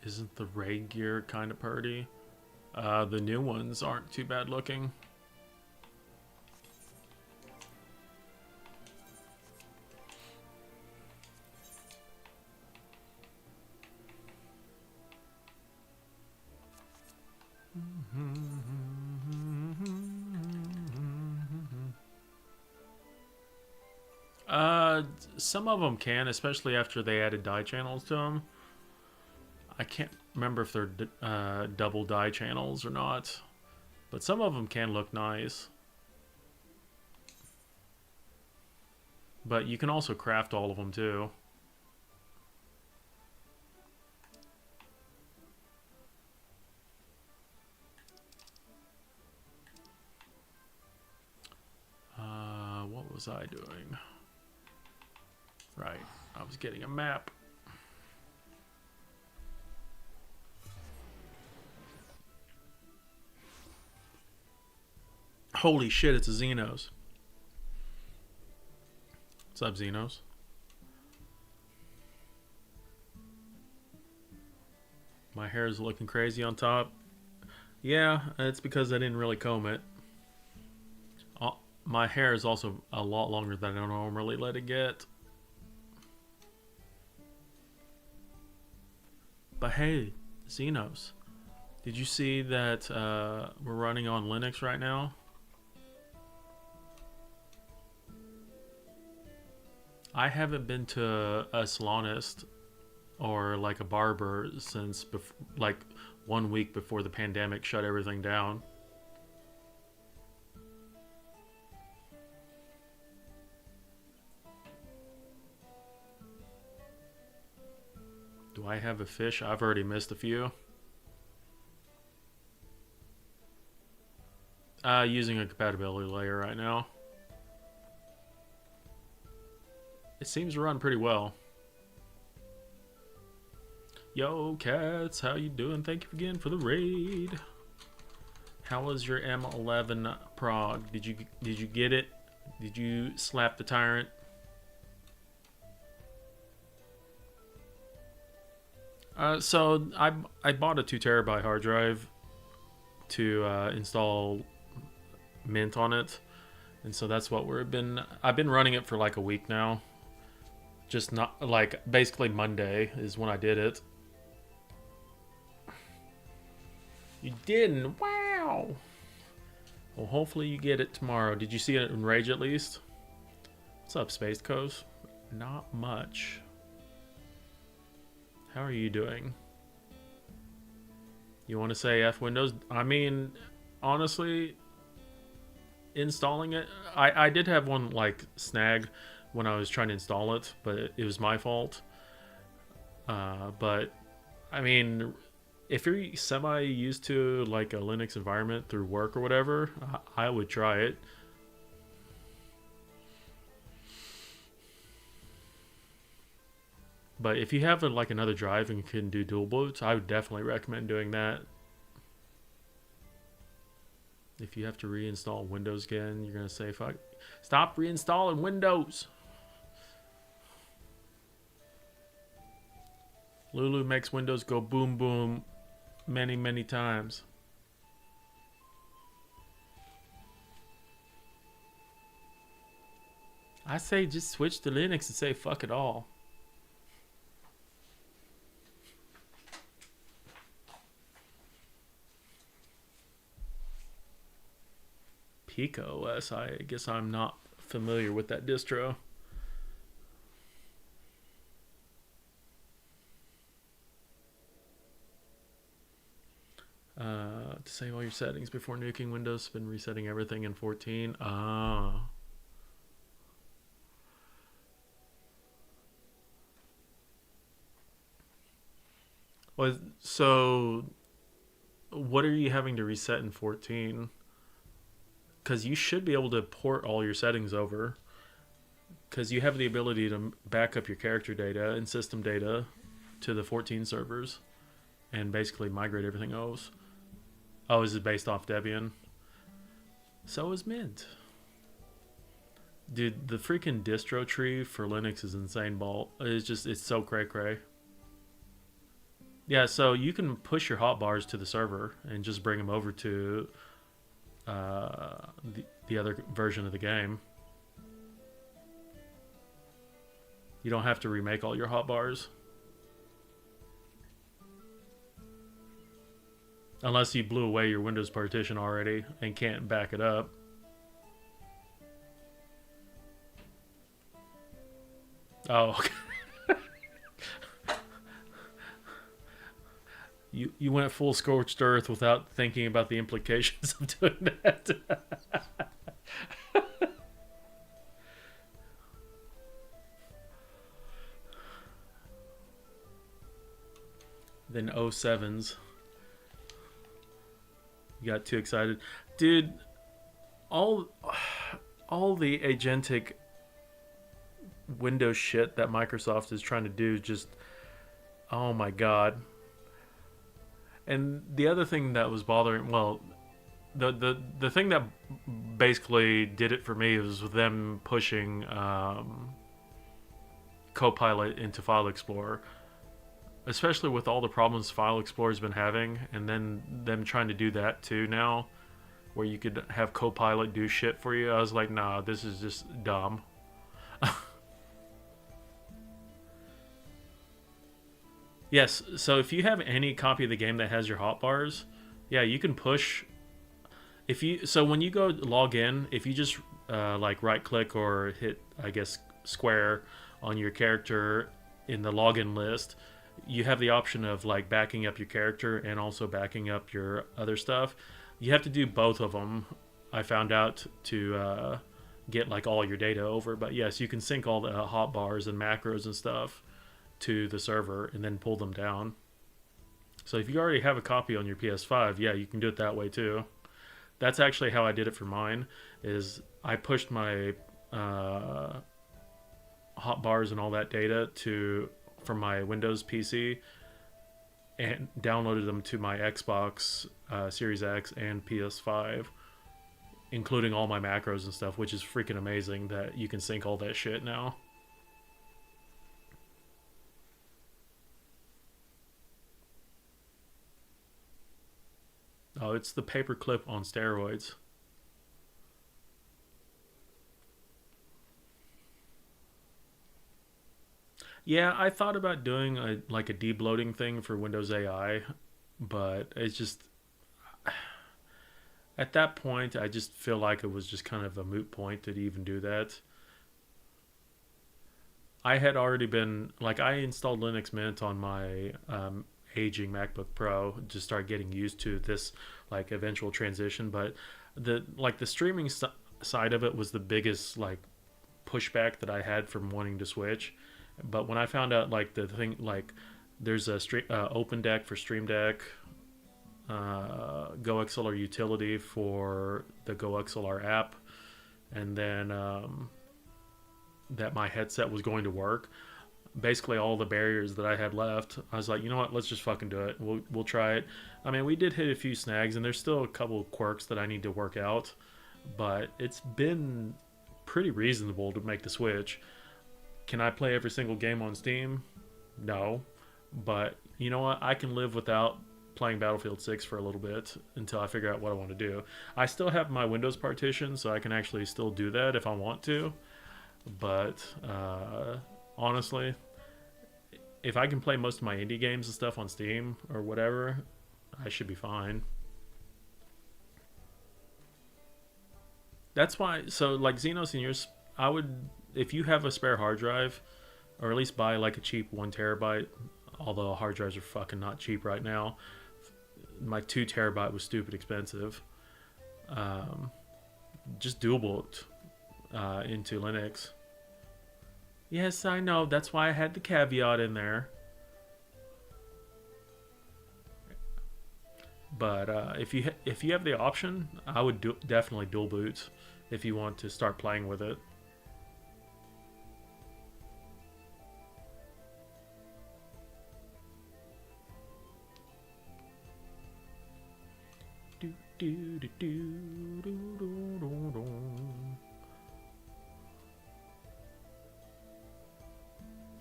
Isn't the raid gear kind of pretty? The new ones aren't too bad looking. Some of them can, especially after they added dye channels to them. I can't remember if they're double dye channels or not, but some of them can look nice. But you can also craft all of them too. What was I doing? Right, I was getting a map. Holy shit, it's a Xenos. What's up, Xenos? My hair is looking crazy on top. Yeah, it's because I didn't really comb it. My hair is also a lot longer than I normally let it get. But hey, Xenos, did you see that we're running on Linux right now? I haven't been to a salonist or like a barber since like 1 week before the pandemic shut everything down. Do I have a fish? I've already missed a few. Using a compatibility layer right now. It seems to run pretty well. Yo, cats, how you doing? Thank you again for the raid. How was your M11 prog? Did you get it? Did you slap the tyrant? So I bought a 2 terabyte hard drive to install Mint on it, and so that's what I've been running it for like a week now. Just not like basically Monday is when I did it. You didn't? Wow. Well, hopefully you get it tomorrow. Did you see it in Rage at least? What's up, Space Coast? Not much. How are you doing? You want to say F Windows? I mean, honestly, installing it, I did have one like snag when I was trying to install it, but it was my fault. But I mean, if you're semi used to like a Linux environment through work or whatever, I would try it. But if you have like another drive and you can do dual boots, I would definitely recommend doing that. If you have to reinstall Windows again, you're gonna say, "Fuck, stop reinstalling Windows." Lulu makes Windows go boom boom many, many times. I say just switch to Linux and say fuck it all. Pico OS, I guess I'm not familiar with that distro. Save all your settings before nuking Windows. Been resetting everything in 14. Ah. Well, so what are you having to reset in 14? Because you should be able to port all your settings over. Because you have the ability to back up your character data and system data to the 14 servers and basically migrate everything else. Oh, is it based off Debian? So is Mint. Dude, the freaking distro tree for Linux is insane ball. It's so cray-cray. Yeah, so you can push your hotbars to the server and just bring them over to the other version of the game. You don't have to remake all your hotbars. Unless you blew away your Windows partition already and can't back it up. Oh, okay. You went full scorched earth without thinking about the implications of doing that. than '07s. You got too excited, dude. All all the agentic Windows shit that Microsoft is trying to do, just oh my god. And the other thing that was bothering, well, the thing that basically did it for me was them pushing Copilot into File Explorer, especially with all the problems File Explorer's been having, and then them trying to do that too now, where you could have Copilot do shit for you. I was like, nah, this is just dumb. Yes, so if you have any copy of the game that has your hotbars, yeah, you can push. If you so when you go log in, if you just like right click or hit, I guess, square on your character in the login list, you have the option of like backing up your character and also backing up your other stuff. You have to do both of them. I found out to get like all your data over, but yes, you can sync all the hotbars and macros and stuff to the server and then pull them down. So if you already have a copy on your PS5, yeah, you can do it that way too. That's actually how I did it for mine. Is I pushed my hotbars and all that data to from my Windows PC and downloaded them to my Xbox Series X and PS5, including all my macros and stuff, which is freaking amazing that you can sync all that shit now. Oh, it's the paperclip on steroids. Yeah, I thought about doing like a debloating thing for Windows AI, but it's just at that point I just feel like it was just kind of a moot point to even do that. I had already been like I installed Linux Mint on my aging MacBook Pro to start getting used to this like eventual transition, but the streaming side of it was the biggest like pushback that I had from wanting to switch. But when I found out like the thing like there's a Open Deck for Stream Deck, GoXLR utility for the GoXLR app, and then that my headset was going to work. Basically, all the barriers that I had left, I was like, you know what, let's just fucking do it. We'll try it. I mean, we did hit a few snags, and there's still a couple of quirks that I need to work out, but it's been pretty reasonable to make the switch. Can I play every single game on Steam? No, but you know what? I can live without playing Battlefield 6 for a little bit until I figure out what I want to do. I still have my Windows partition, so I can actually still do that if I want to. But honestly, if I can play most of my indie games and stuff on Steam or whatever, I should be fine. That's why, so like Xenos in yours, I would, if you have a spare hard drive, or at least buy like a cheap 1 terabyte, although hard drives are fucking not cheap right now. My 2 terabyte was stupid expensive. Um, just dual boot into Linux. Yes, I know. That's why I had the caveat in there. But if you have the option, I would definitely dual boot if you want to start playing with it.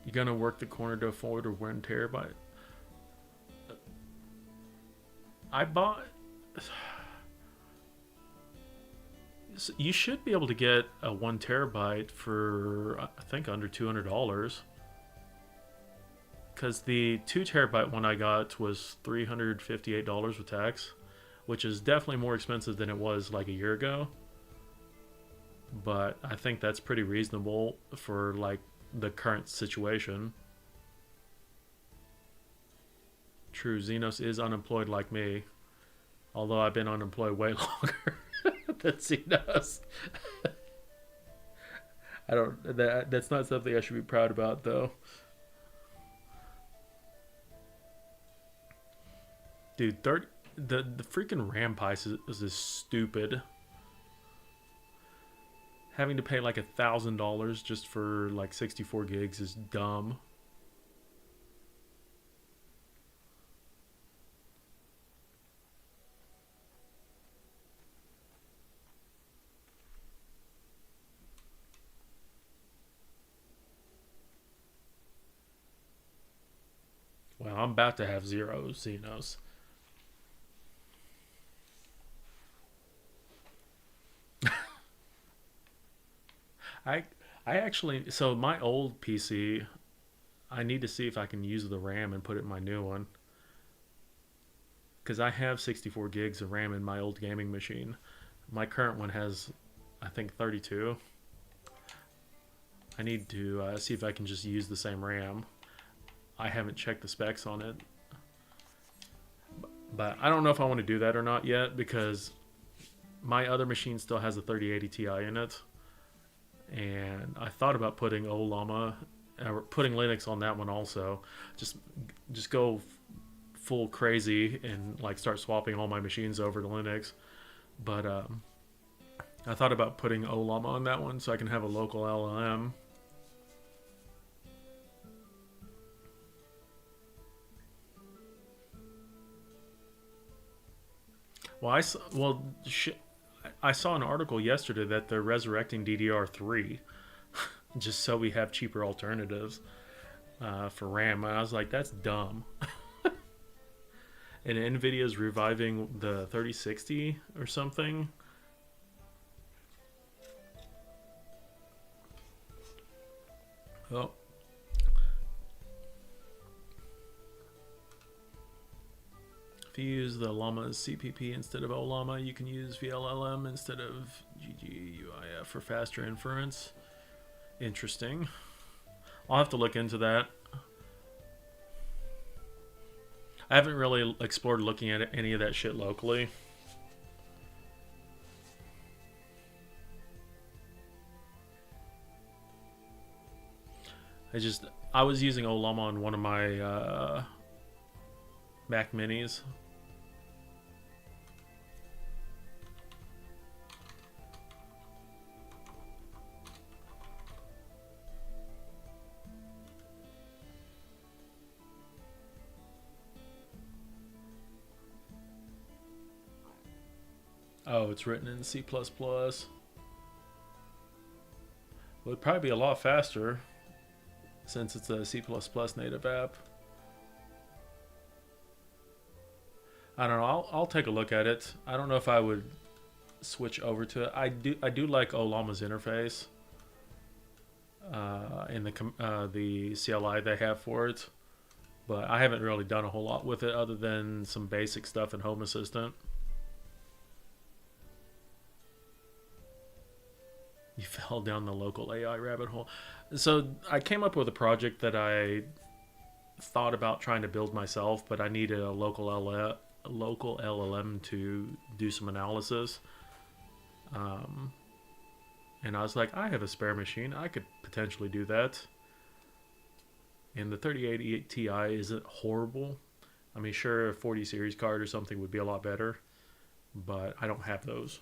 You gonna work the corner to afford a 1 terabyte? I bought. You should be able to get a 1 terabyte for I think under $200. Because the 2 terabyte one I got was $358 with tax, which is definitely more expensive than it was like a year ago. But I think that's pretty reasonable for like the current situation. True, Xenos is unemployed like me, although I've been unemployed way longer than Xenos. I don't. That's not something I should be proud about, though. Dude, the freaking RAM price is stupid. Having to pay like $1,000 just for like 64 gigs is dumb. Well, I'm about to have 0 Xenos. I I actually, so my old PC, I need to see if I can use the RAM and put it in my new one because I have 64 gigs of RAM in my old gaming machine. My current one has, I think, 32. I need to see if I can just use the same RAM. I haven't checked the specs on it, but I don't know if I want to do that or not yet because my other machine still has a 3080 Ti in it, and I thought about putting Olama or putting Linux on that one also. Just go full crazy and like start swapping all my machines over to Linux. But I thought about putting Olama on that one so I can have a local LLM. Well, I saw an article yesterday that they're resurrecting DDR3 just so we have cheaper alternatives for RAM. And I was like, that's dumb. And Nvidia's reviving the 3060 or something. Oh. If you use the Llama's CPP instead of Olama, you can use VLLM instead of GGUIF for faster inference. Interesting. I'll have to look into that. I haven't really explored looking at any of that shit locally. I was using Olama on one of my Mac Minis. Oh, it's written in C++. Well, it'd probably be a lot faster since it's a C++ native app. I don't know. I'll take a look at it. I don't know if I would switch over to it. I do like Olama's interface and the CLI they have for it, but I haven't really done a whole lot with it other than some basic stuff in Home Assistant. You fell down the local AI rabbit hole. So I came up with a project that I thought about trying to build myself, but I needed a local LLM to do some analysis. And I was like, I have a spare machine. I could potentially do that. And the 3080 Ti isn't horrible. I mean, sure, a 40 series card or something would be a lot better, but I don't have those.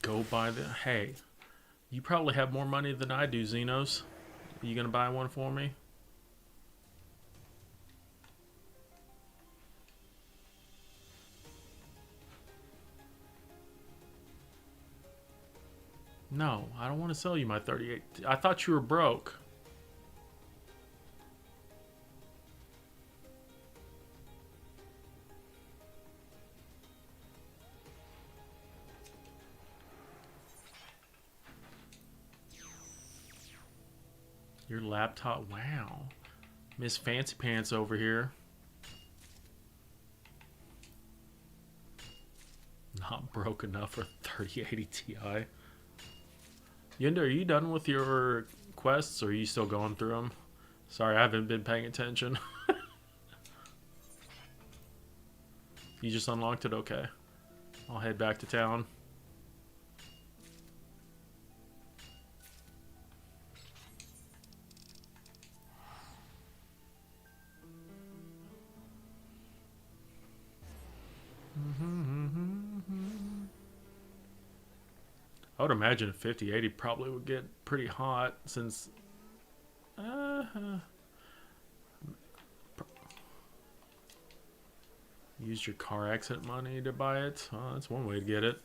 Go buy the. Hey, you probably have more money than I do, Xenos. Are you gonna buy one for me? No, I don't want to sell you my 38. I thought you were broke. Your laptop, wow. Miss Fancy Pants over here. Not broke enough for 3080 Ti. Yinda, are you done with your quests or are you still going through them? Sorry, I haven't been paying attention. You just unlocked it? Okay. I'll head back to town. I would imagine 5080 probably would get pretty hot since use your car exit money to buy it. Oh, that's one way to get it.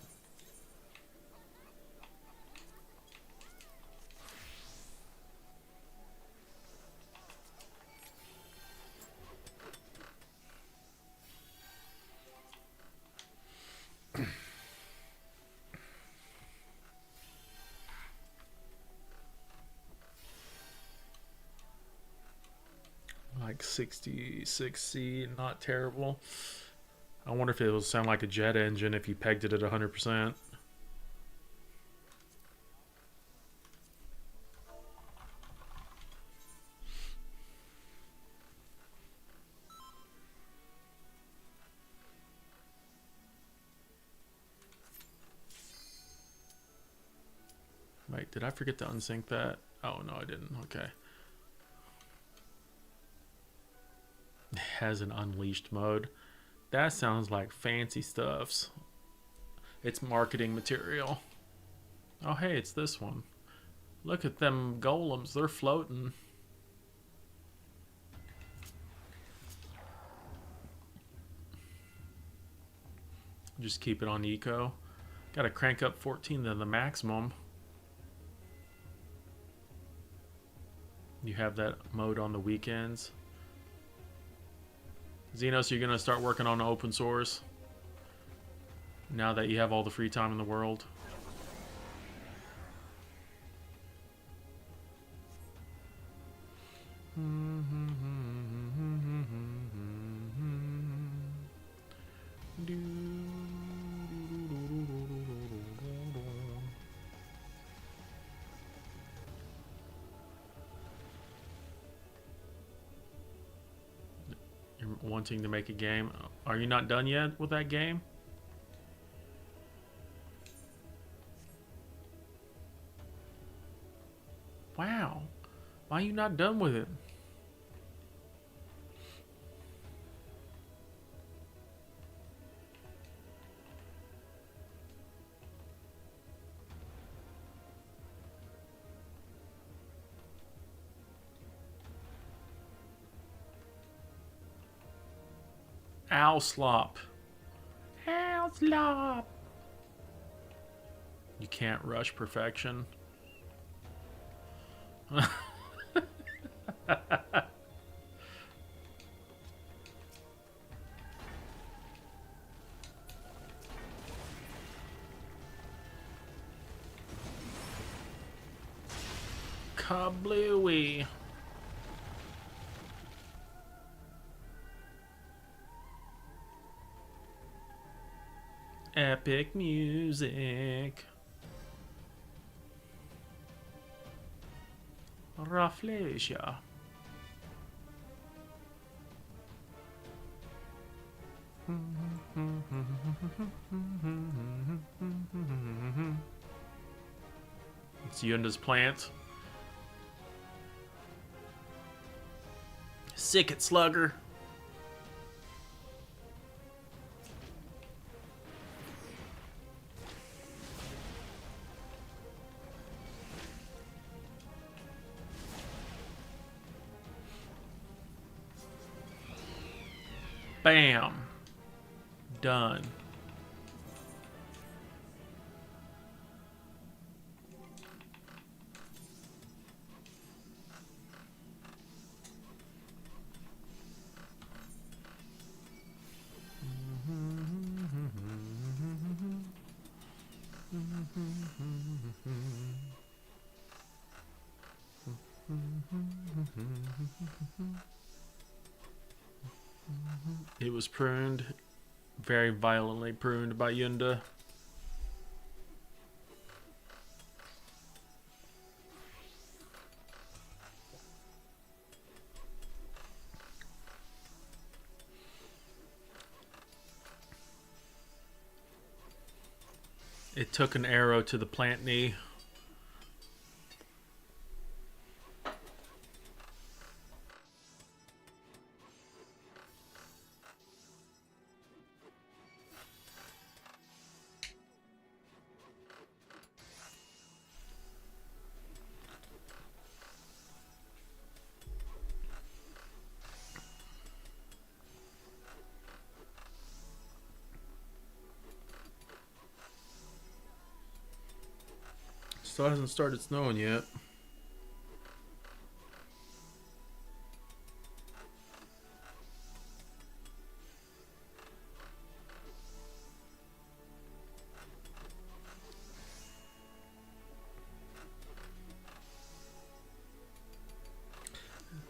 Like 66C, not terrible. I wonder if it will sound like a jet engine if you pegged it at 100%. Wait, did I forget to unsync that? Oh, no, I didn't. Okay. It has an unleashed mode. That sounds like fancy stuffs. It's marketing material. Oh, hey, it's this one. Look at them golems. They're floating. Just keep it on eco. Gotta crank up 14 to the maximum. You have that mode on the weekends. Xenos, you're gonna start working on open source now that you have all the free time in the world. Wanting to make a game. Are you not done yet with that game? Wow. Why are you not done with it? Ow slop. Ow slop. You can't rush perfection. Kablooey. Epic music. Rafflesia. It's Yunda's plant. Sick it, slugger. Bam. Done. It was pruned, very violently pruned by Yunda. It took an arrow to the plant knee. Still hasn't started snowing yet.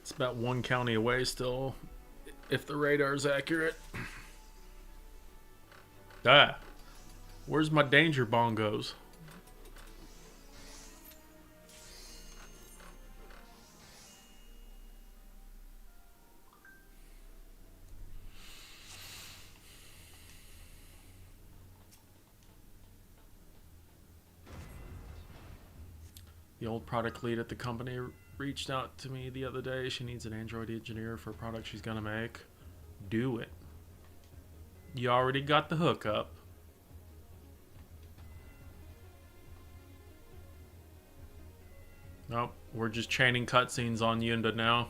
It's about one county away still, if the radar is accurate. Ah, where's my danger bongos? The old product lead at the company reached out to me the other day. She needs an Android engineer for a product she's gonna make. Do it. You already got the hookup. Nope, we're just chaining cutscenes on Yunda now.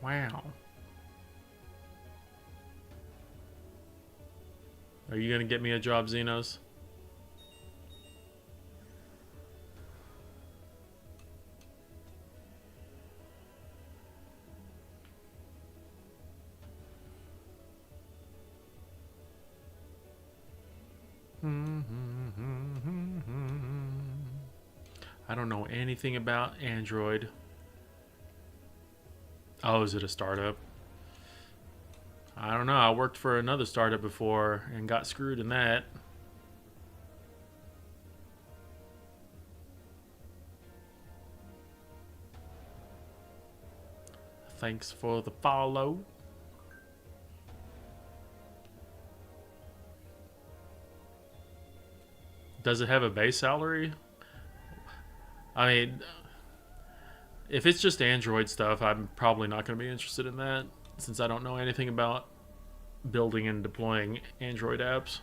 Wow. Are you gonna get me a job, Xenos? I don't know anything about Android. Oh, is it a startup? I don't know. I worked for another startup before and got screwed in that. Thanks for the follow. Does it have a base salary? I mean, if it's just Android stuff, I'm probably not going to be interested in that, since I don't know anything about building and deploying Android apps.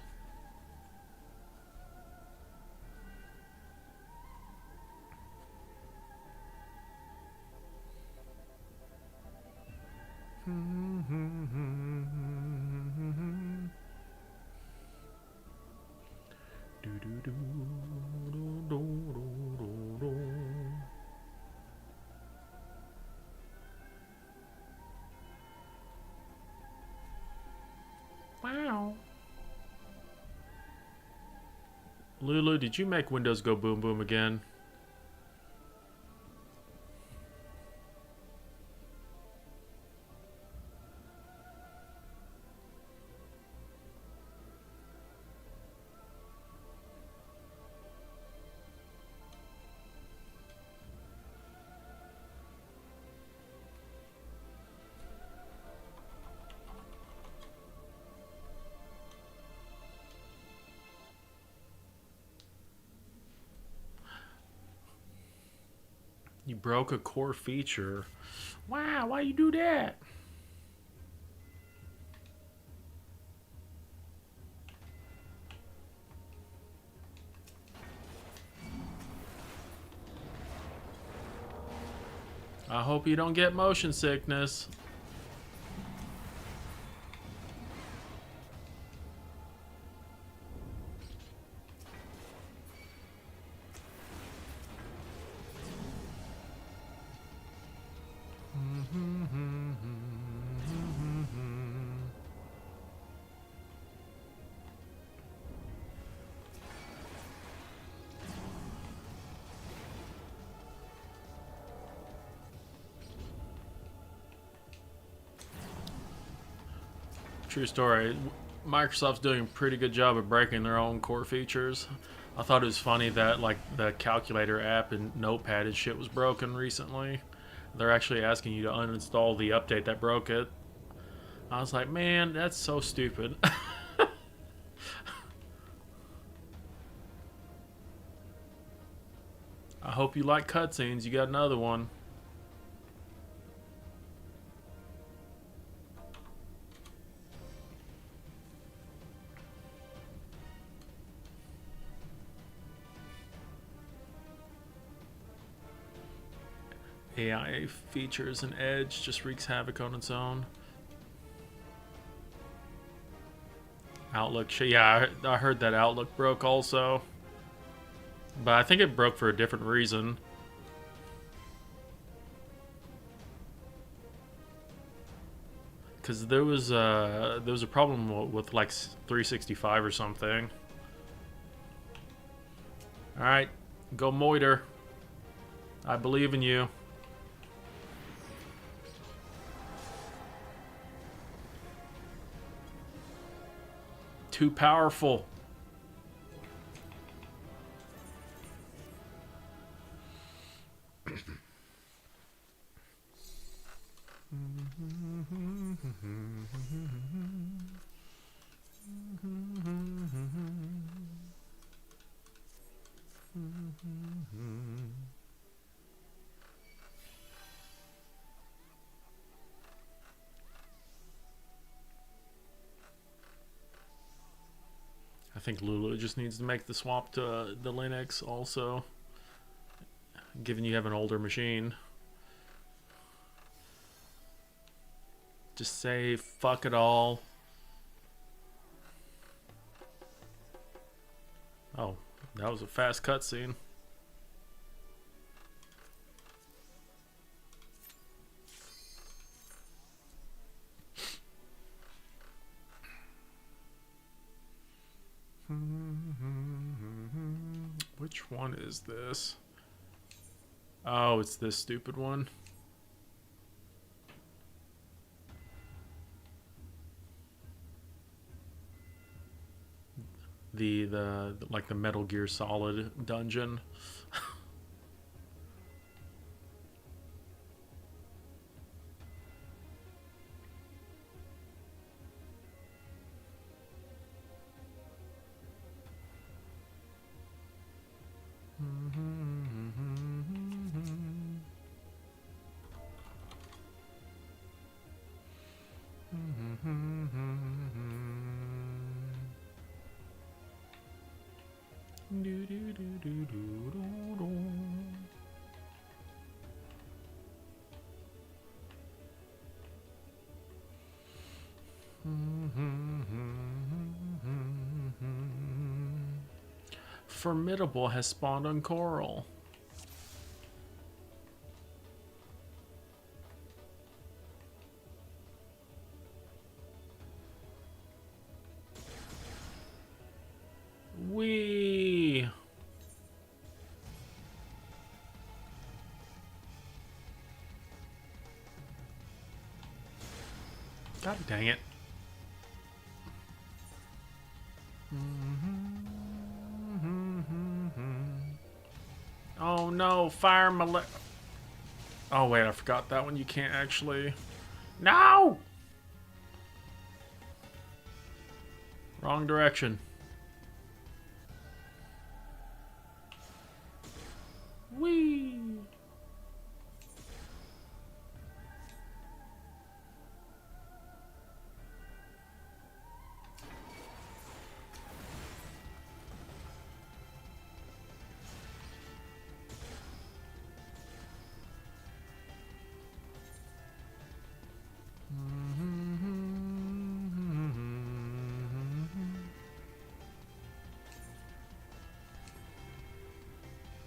Wow. Lulu, did you make Windows go boom boom again? You broke a core feature. Wow, why you do that? I hope you don't get motion sickness. True story. Microsoft's doing a pretty good job of breaking their own core features. I thought it was funny that like the calculator app and Notepad and shit was broken recently. They're actually asking you to uninstall the update that broke it. I was like, man, that's so stupid. I hope you like cutscenes. You got another one. AI features and Edge just wreaks havoc on its own. Outlook, yeah, I heard that Outlook broke also. But I think it broke for a different reason. Because there was a problem with like 365 or something. Alright, go Moiter. I believe in you. Too powerful. I think Lulu just needs to make the swap to the Linux also, given you have an older machine. Just say fuck it all. Oh, that was a fast cutscene. Which one is this? Oh, it's this stupid one. The like the Metal Gear Solid dungeon. Formidable has spawned on Coral. Wee. God dang it. Oh no, fire mole. Oh wait, I forgot that one. You can't actually. No! Wrong direction. Whee!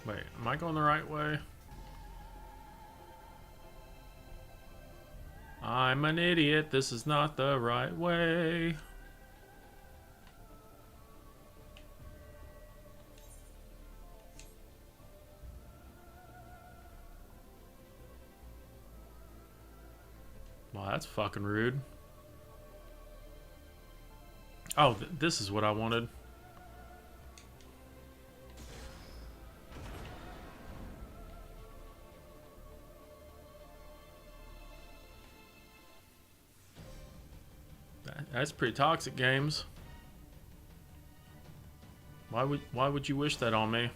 Wait, am I going the right way? I'm an idiot. This is not the right way. Well, that's fucking rude. Oh, this is what I wanted. That's pretty toxic, games. Why would you wish that on me?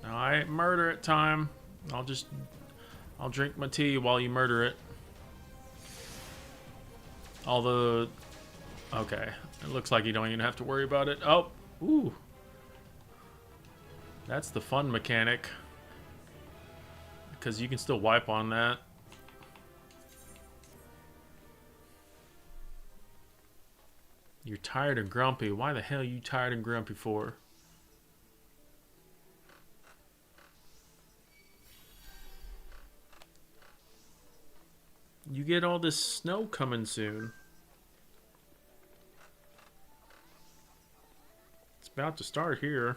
Alright, murder it time. I'll drink my tea while you murder it. Although, okay, it looks like you don't even have to worry about it. Oh, ooh. That's the fun mechanic. Because you can still wipe on that. You're tired and grumpy. Why the hell are you tired and grumpy for? You get all this snow coming soon. It's about to start here.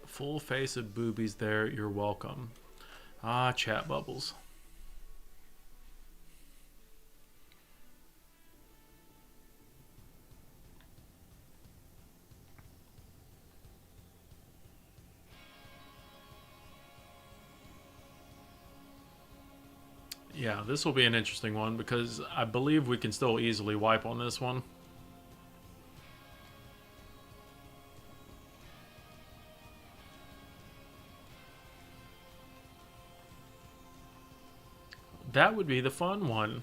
Full face of boobies there, you're welcome. Ah, chat bubbles. Yeah, this will be an interesting one because I believe we can still easily wipe on this one. That would be the fun one.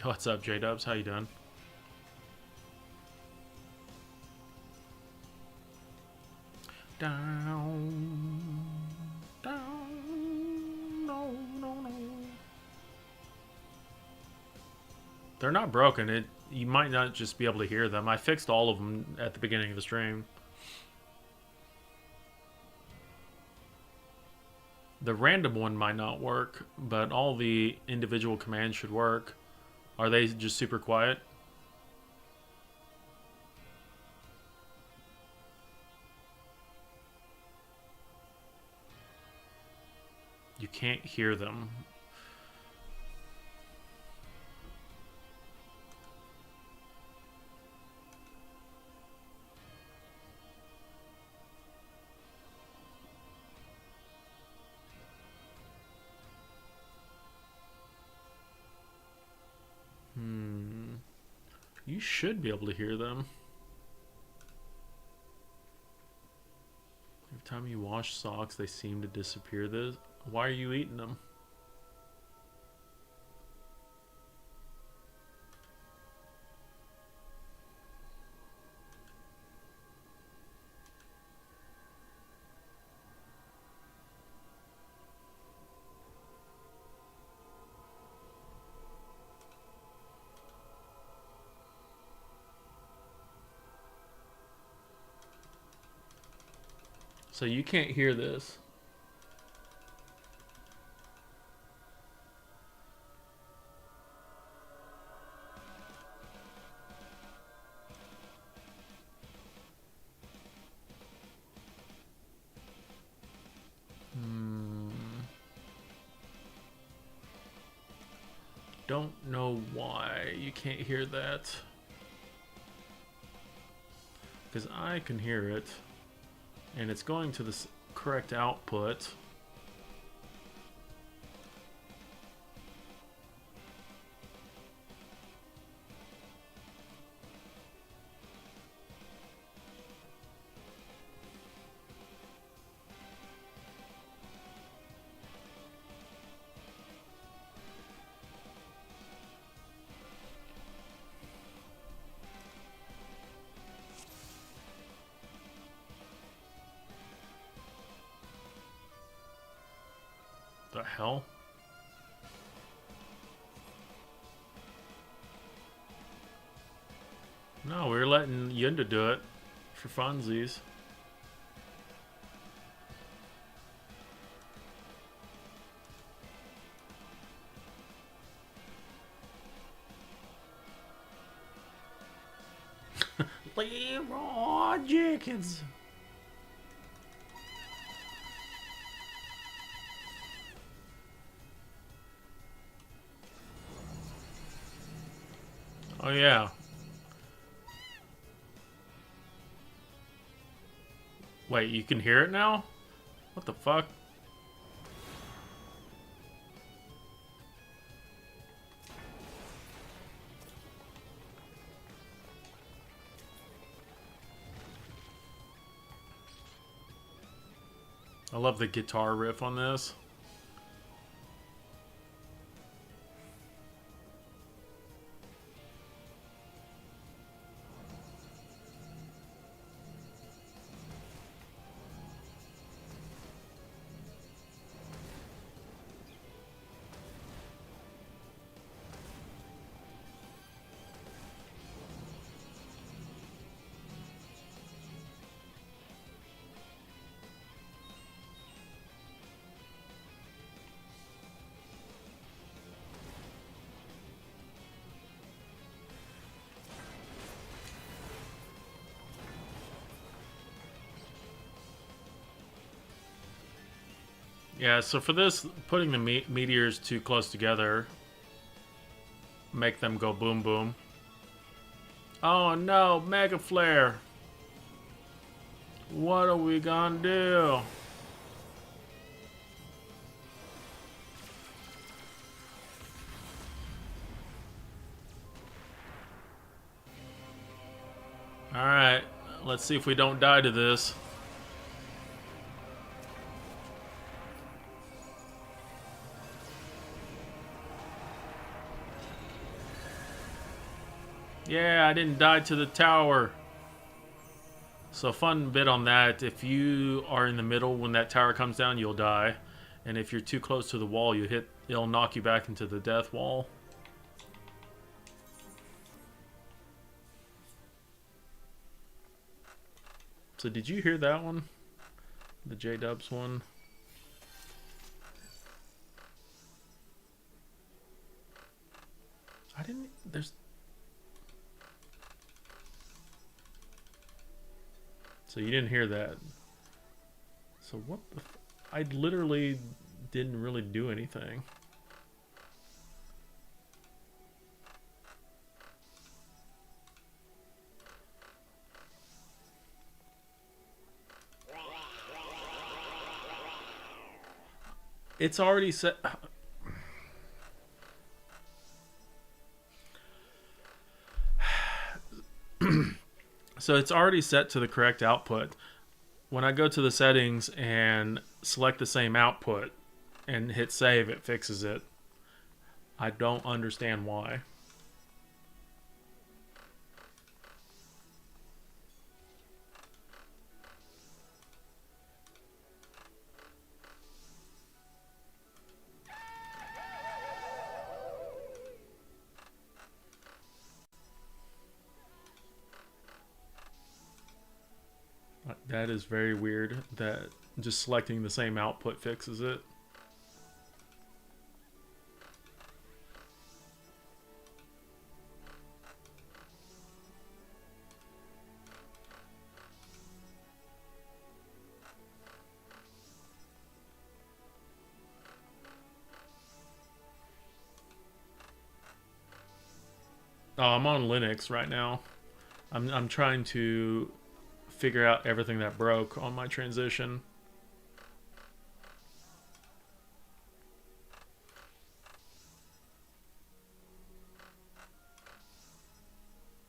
What's up, J-Dubs? How you doing? Down, no. They're not broken. You might not just be able to hear them. I fixed all of them at the beginning of the stream. The random one might not work, but all the individual commands should work. Are they just super quiet? You can't hear them. You should be able to hear them. Every time you wash socks, they seem to disappear. Why are you eating them? So you can't hear this. Don't know why you can't hear that. Because I can hear it. And it's going to the correct output. hell? No, we were letting Yunda do it for funsies. Leroy Jenkins. Oh yeah. Wait, you can hear it now? What the fuck? I love the guitar riff on this. Yeah, so for this, putting the meteors too close together make them go boom boom. Oh no, Mega Flare! What are we gonna do? Alright, let's see if we don't die to this. Yeah, I didn't die to the tower. So fun bit on that, if you are in the middle when that tower comes down, you'll die. And if you're too close to the wall, it'll knock you back into the death wall. So did you hear that one? The J-Dubs one? I didn't... There's... So you didn't hear that. So what the... I literally didn't really do anything. It's already set... So it's already set to the correct output. When I go to the settings and select the same output and hit save, it fixes it. I don't understand why. That is very weird that just selecting the same output fixes it. Oh, I'm on Linux right now. I'm trying to figure out everything that broke on my transition.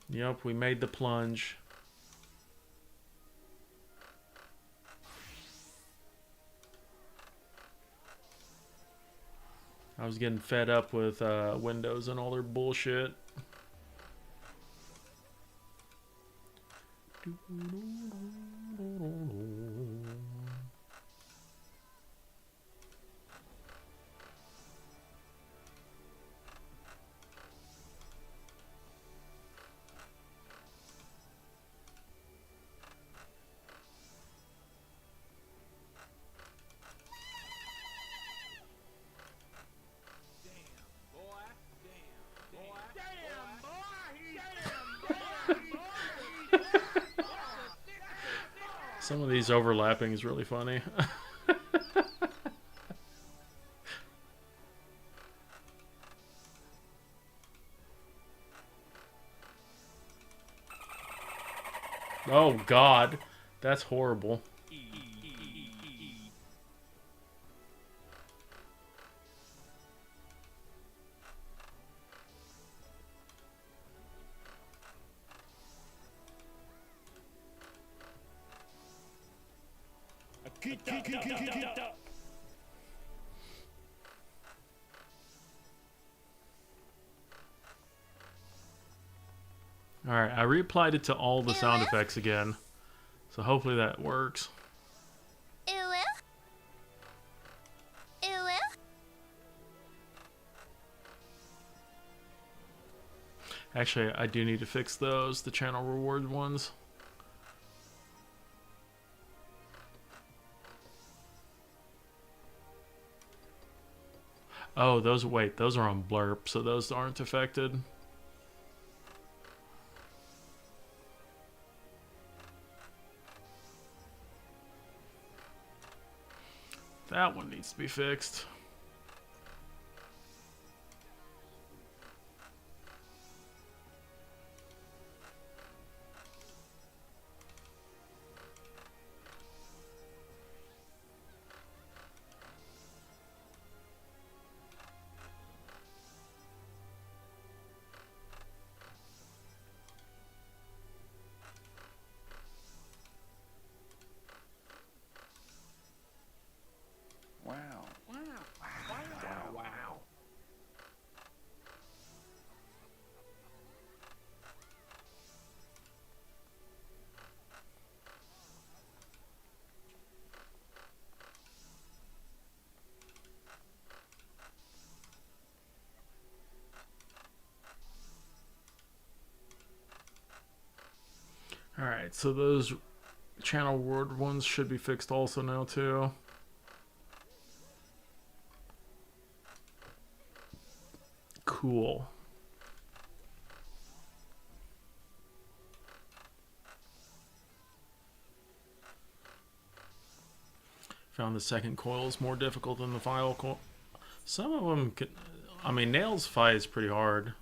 Yep, we made the plunge. I was getting fed up with Windows and all their bullshit. Some of these overlapping is really funny. Oh God, that's horrible. Alright, I reapplied it to all the sound effects again. So hopefully that works. Actually, I do need to fix those, the channel reward ones. Oh, those, wait, those are on blurp, so those aren't affected. That one needs to be fixed. Alright, so those channel reward ones should be fixed also now too. Cool. Found the second coil is more difficult than the final coil. Some of them can, I mean, Nail's fight is pretty hard.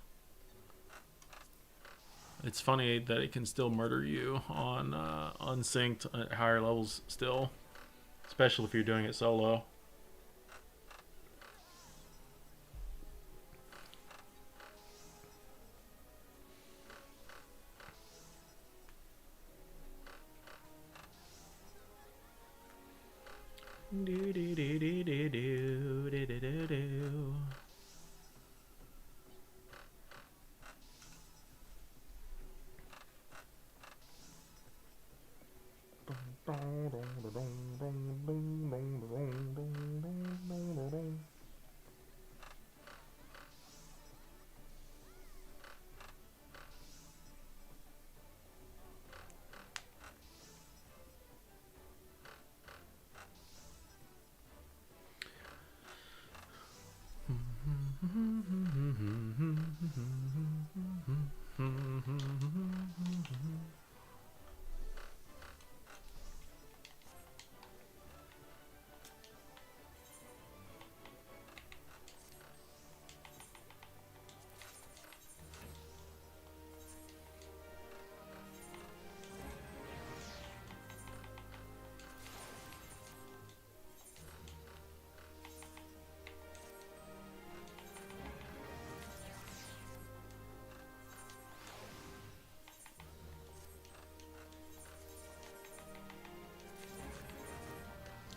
It's funny that it can still murder you on unsynced at higher levels still, especially if you're doing it solo.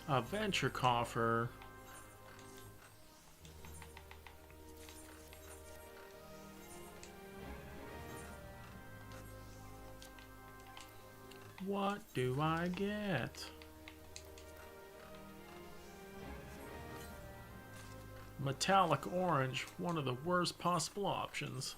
A venture coffer. What do I get? Metallic orange, one of the worst possible options.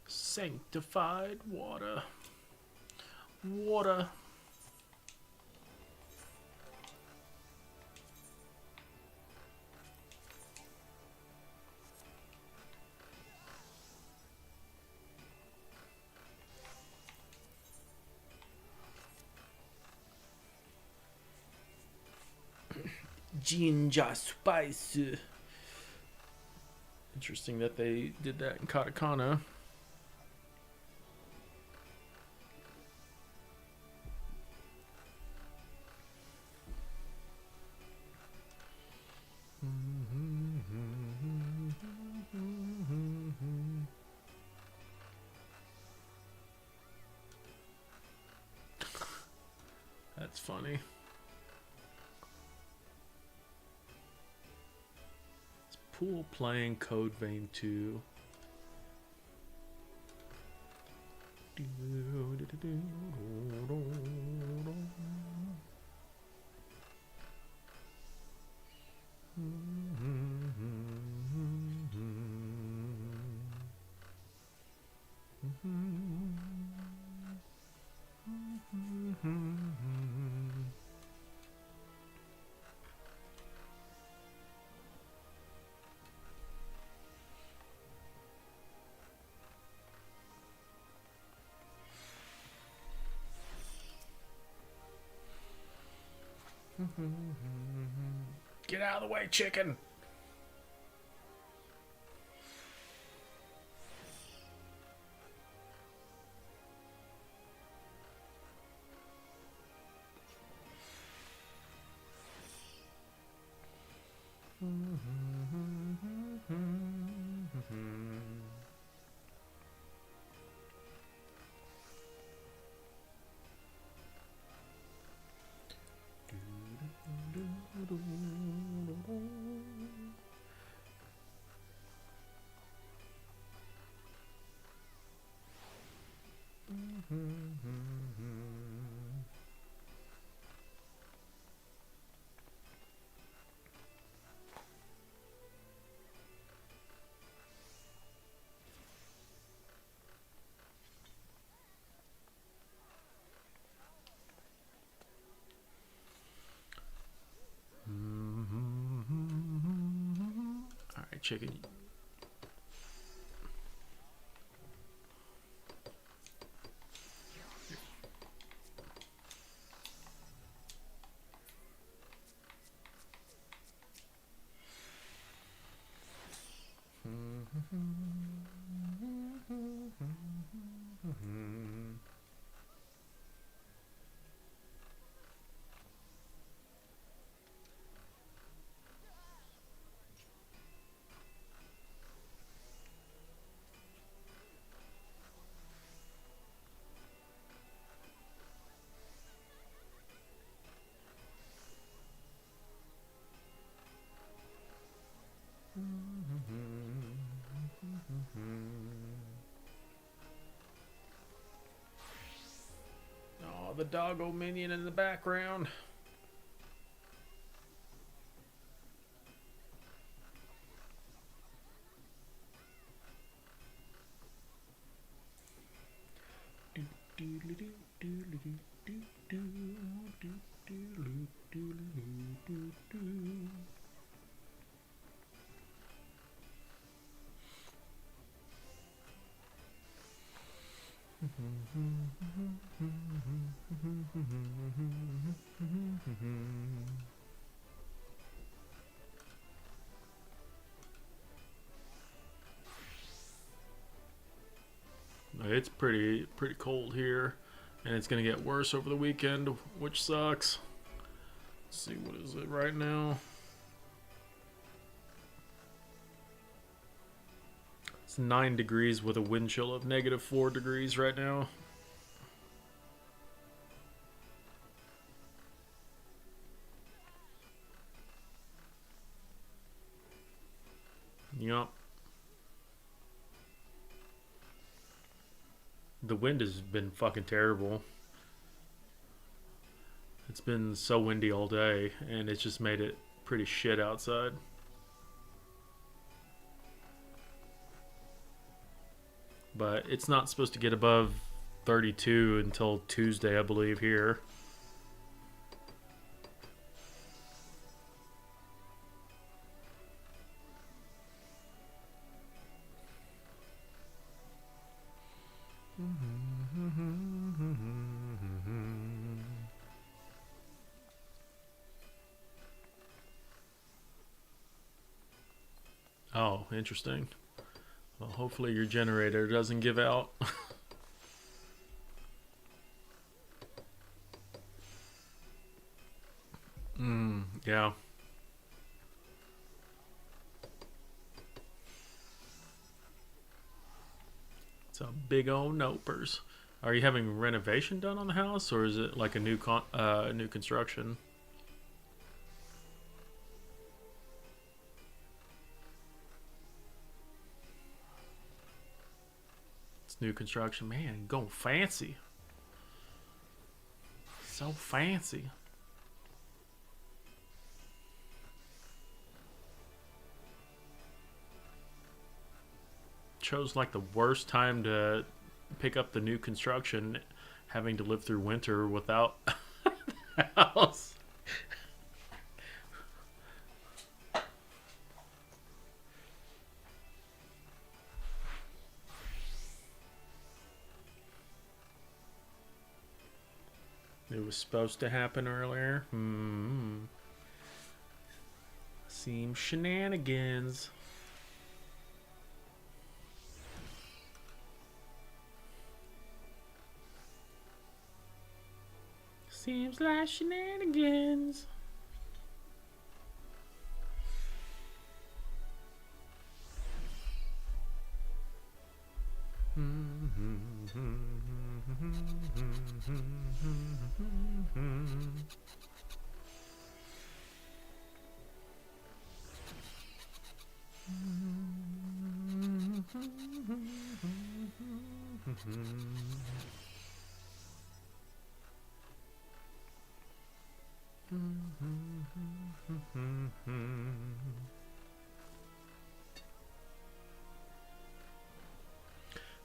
Sanctified water. Water. Ginger spice. Interesting that they did that in katakana. That's funny. It's Pool playing Code Vein 2. Get out of the way, chicken! Alright, chicken. Oh, the doggo minion in the background. It's pretty cold here, and it's gonna get worse over the weekend, which sucks. Let's see, what is it right now? It's 9 degrees with a wind chill of -4 degrees right now. Yup. The wind has been fucking terrible. It's been so windy all day, and it's just made it pretty shit outside. But it's not supposed to get above 32 until Tuesday, I believe, here. Oh, interesting. Well, hopefully your generator doesn't give out. Yeah. It's a big old nopers. Are you having renovation done on the house, or is it like a new construction? It's new construction. Man, going fancy. So fancy. Chose like the worst time to pick up the new construction, having to live through winter without the house. It was supposed to happen earlier. Seems shenanigans. Seems like shenanigans.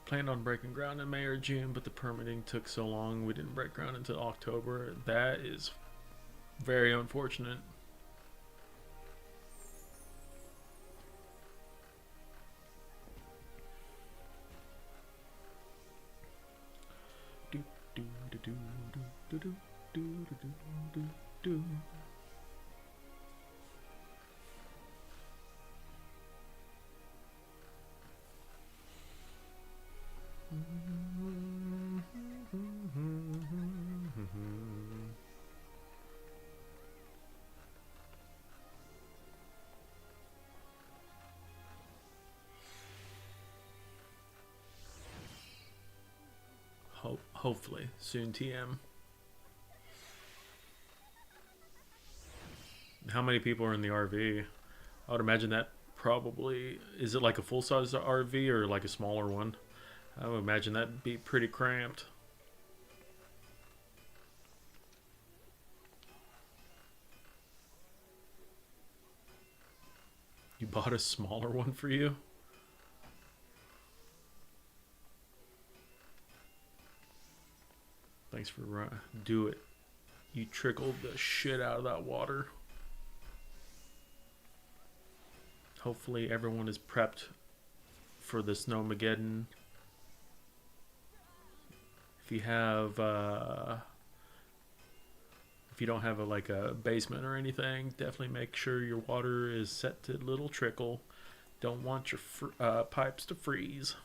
Planned on breaking ground in May or June, but the permitting took so long we didn't break ground until October. That is very unfortunate. Hopefully soon. TM. How many people are in the RV? I would imagine that probably is it like a full size RV or like a smaller one? I would imagine that'd be pretty cramped. You bought a smaller one for you? Thanks for do it. You trickled the shit out of that water. Hopefully everyone is prepped for the snowmageddon. If you have if you don't have like a basement or anything, definitely make sure your water is set to little trickle. Don't want your pipes to freeze.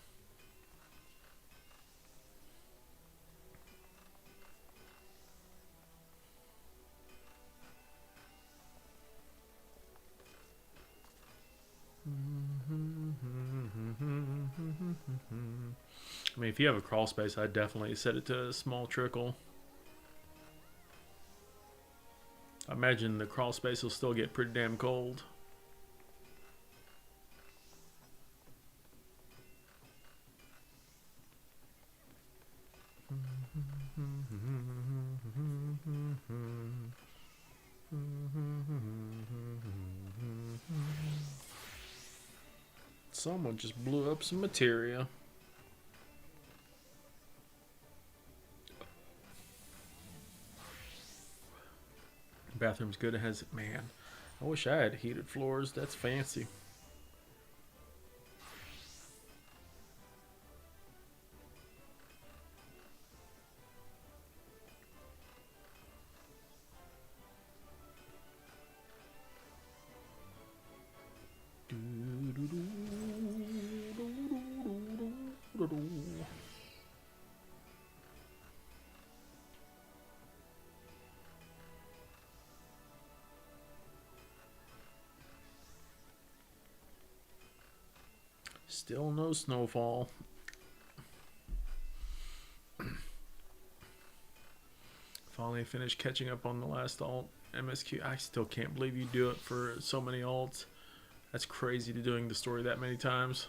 I mean, if you have a crawl space, I'd definitely set it to a small trickle. I imagine the crawl space will still get pretty damn cold. Someone just blew up some materia. Bathroom's good. It has, man, I wish I had heated floors. That's fancy. Still no snowfall. Finally finished catching up on the last alt MSQ. I still can't believe you do it for so many alts. That's crazy to doing the story that many times.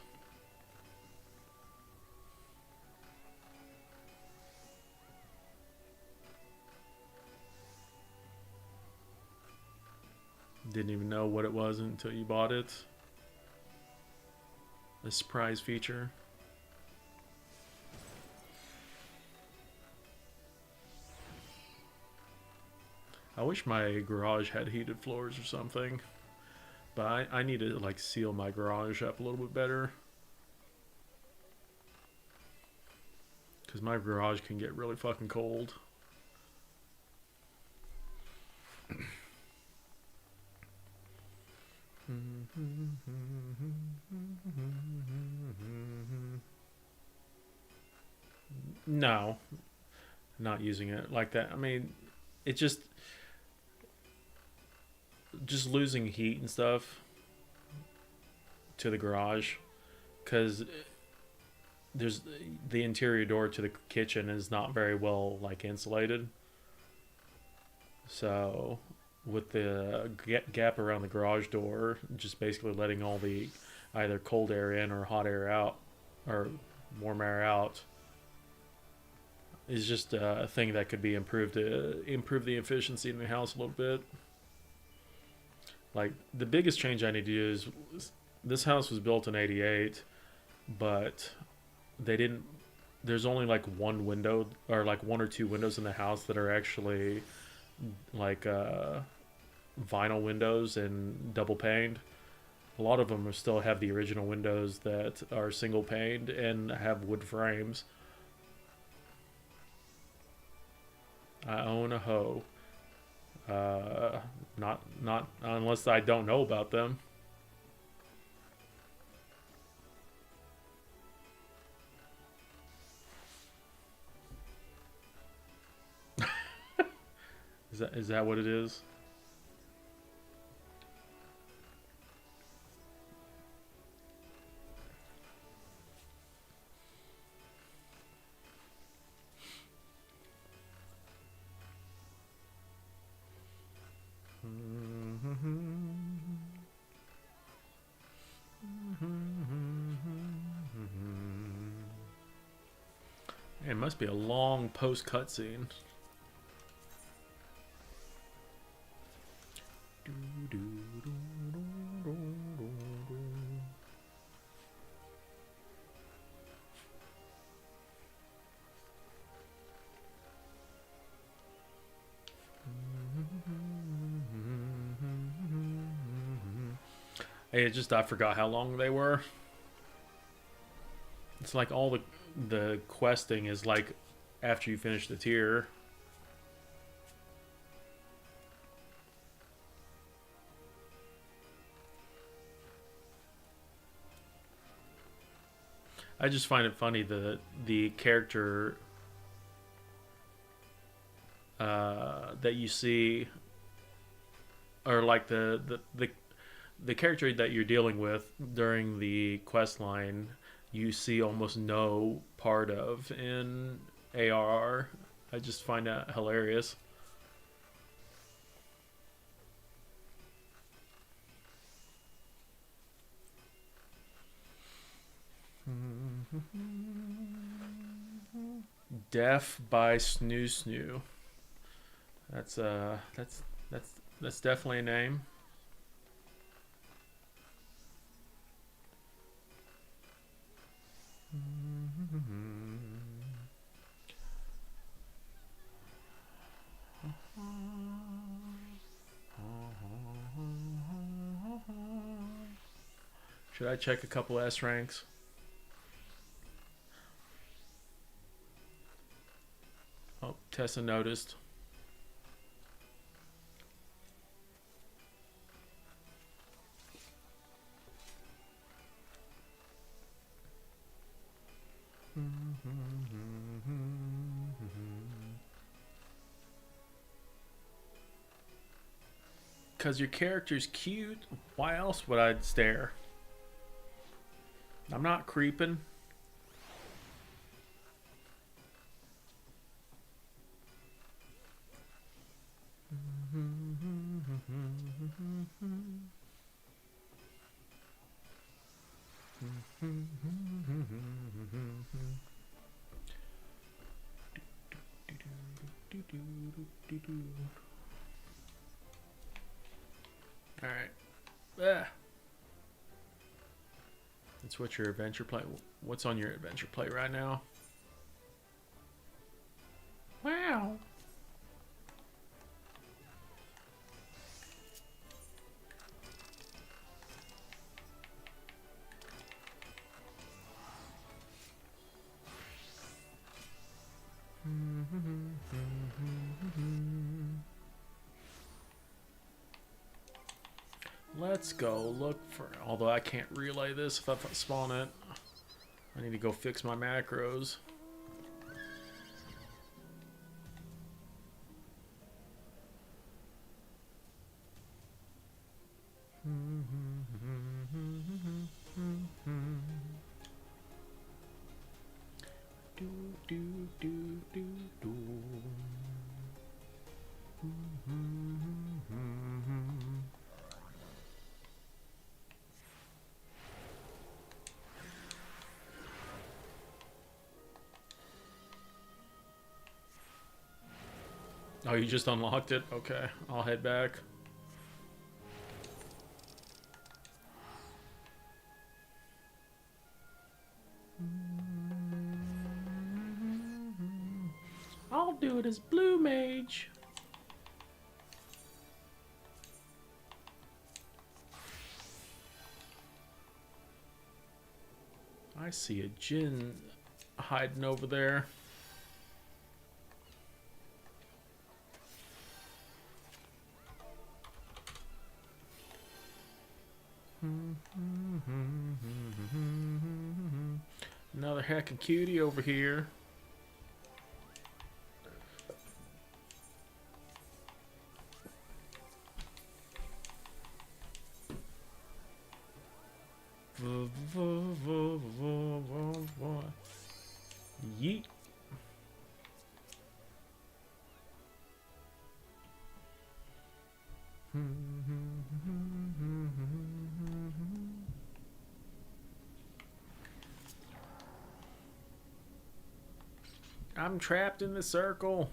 Didn't even know what it was until you bought it. A surprise feature. I wish my garage had heated floors or something. But I need to like seal my garage up a little bit better. Because my garage can get really fucking cold. No, not using it like that. I mean, it just losing heat and stuff to the garage, because there's the interior door to the kitchen is not very well like insulated. So with the gap around the garage door, just basically letting all the either cold air in or hot air out or warm air out is just a thing that could be improved to improve the efficiency in the house a little bit. Like the biggest change I need to do is this house was built in '88, but they didn't. There's only like one window or like one or two windows in the house that are actually like vinyl windows and double paned. A lot of them are still have the original windows that are single paned and have wood frames. I own a hoe. Not unless I don't know about them. Is that what it is? It must be a long post cutscene. It just I forgot how long they were. It's like all the questing is like after you finish the tier. I just find it funny the character that you see, or like the character that you're dealing with during the quest line, you see almost no part of in ARR. I just find that hilarious. Deaf by Snoo Snoo. That's definitely a name. Should I check a couple S ranks? Oh, Tessa noticed. Because your character's cute. Why else would I stare? I'm not creeping. All right. That's what your adventure play. What's on your adventure play right now? Wow. Let's go look for, although I can't relay this if I spawn it. I need to go fix my macros. Oh, you just unlocked it? Okay, I'll head back. I'll do it as Blue Mage. I see a Jinn hiding over there. Another heckin' cutie over here. Yeet. I'm trapped in the circle.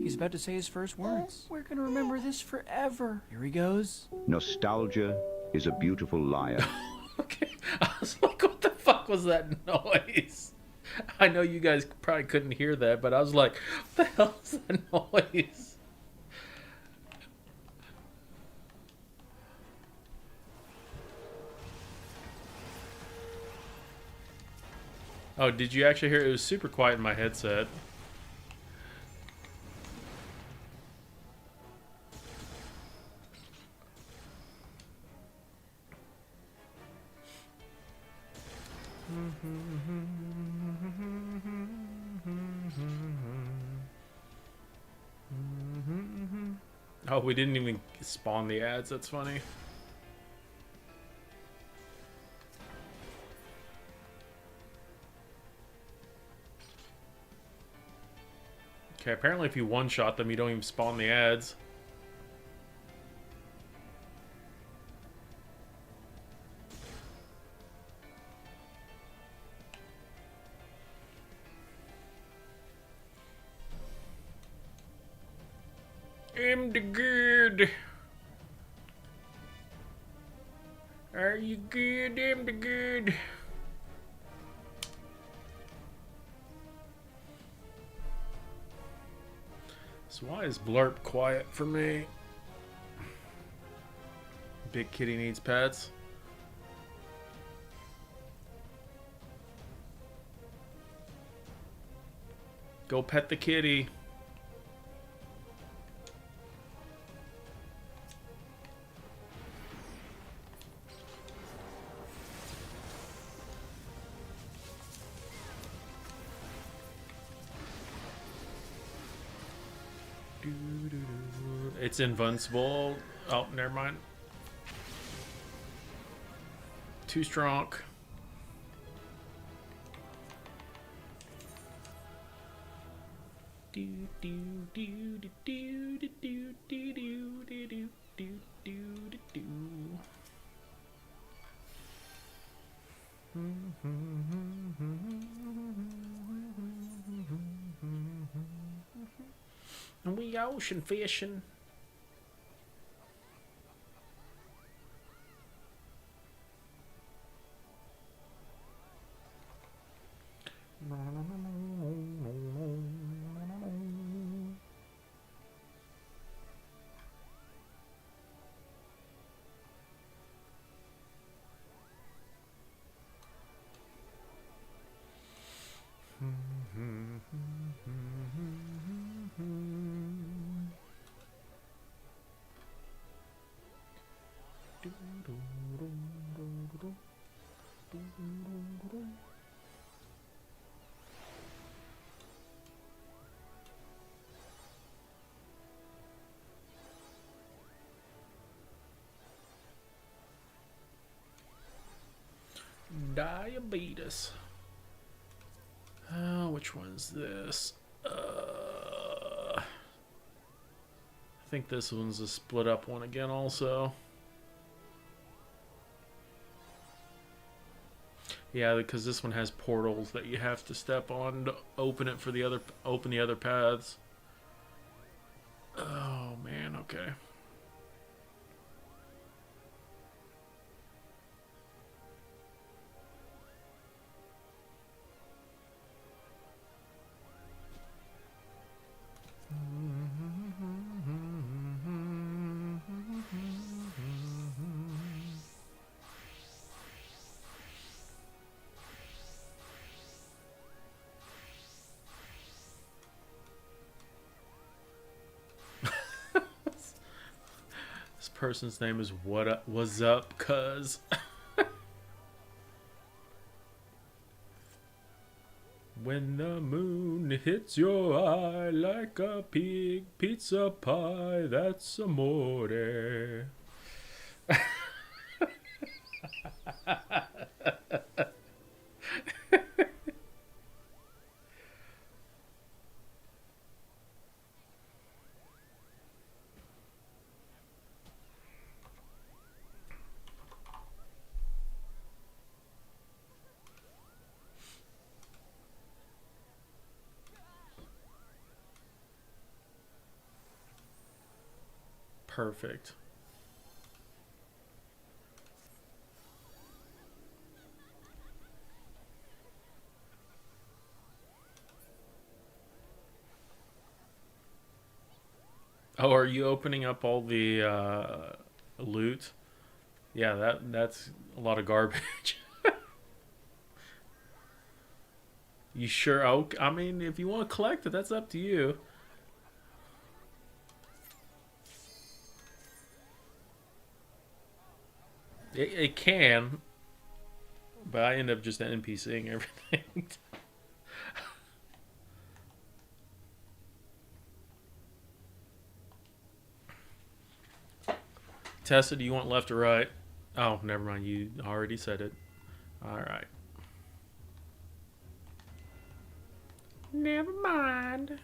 He's about to say his first words. Oh, we're gonna remember this forever. Here he goes. Nostalgia is a beautiful liar. Okay, I was like, what the fuck was that noise? I know you guys probably couldn't hear that, but I was like, what the hell is that noise? Oh, did you actually hear it? It was super quiet in my headset. Oh, we didn't even spawn the ads. That's funny. Okay, apparently if you one-shot them, you don't even spawn the ads. I'm the good. Are you good? I'm the good. So why is Blurp quiet for me? Big kitty needs pets. Go pet the kitty. It's invincible. Oh, never mind. Too strong. Do do do do do do do do do do do do do. And we ocean fishing. Diabetes. Which one's this? I think this one's a split up one again also. Yeah, because this one has portals that you have to step on to open it for the other, open the other paths. Oh man, okay. This person's name is What's Up, Cuz. When the moon hits your eye like a pig pizza pie, that's amore. Perfect. Oh, are you opening up all the loot? Yeah, that's a lot of garbage. You sure? Oh, I mean, if you want to collect it, that's up to you. It can, but I end up just NPCing everything. Tessa, do you want left or right? Oh, never mind. You already said it. All right. Never mind.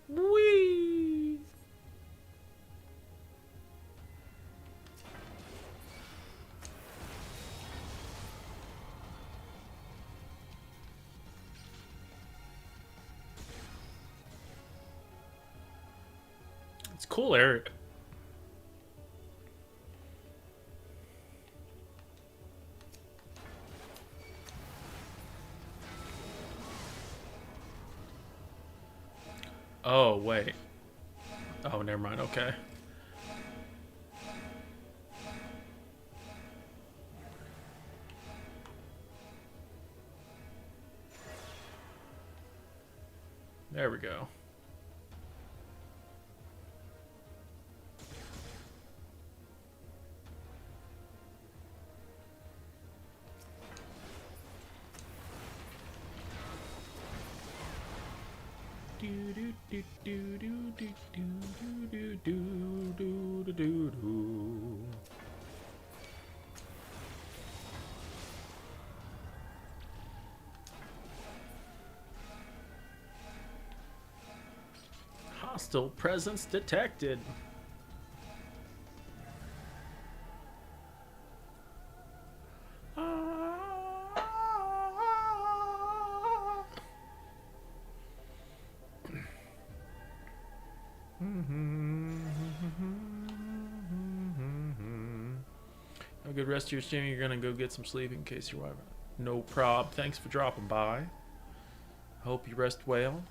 Whee! It's a cool area. Oh, wait. Oh, never mind. Okay. There we go. Hostile presence detected. Have a good rest of your stream. You're gonna go get some sleep in case you're wife. No prob. Thanks for dropping by. Hope you rest well.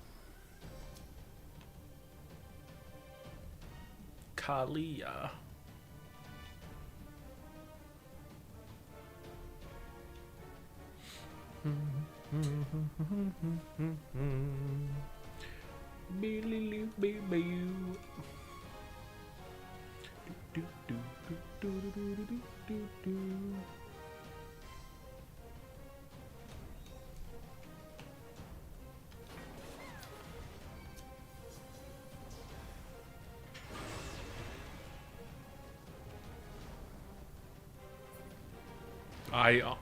Kalia.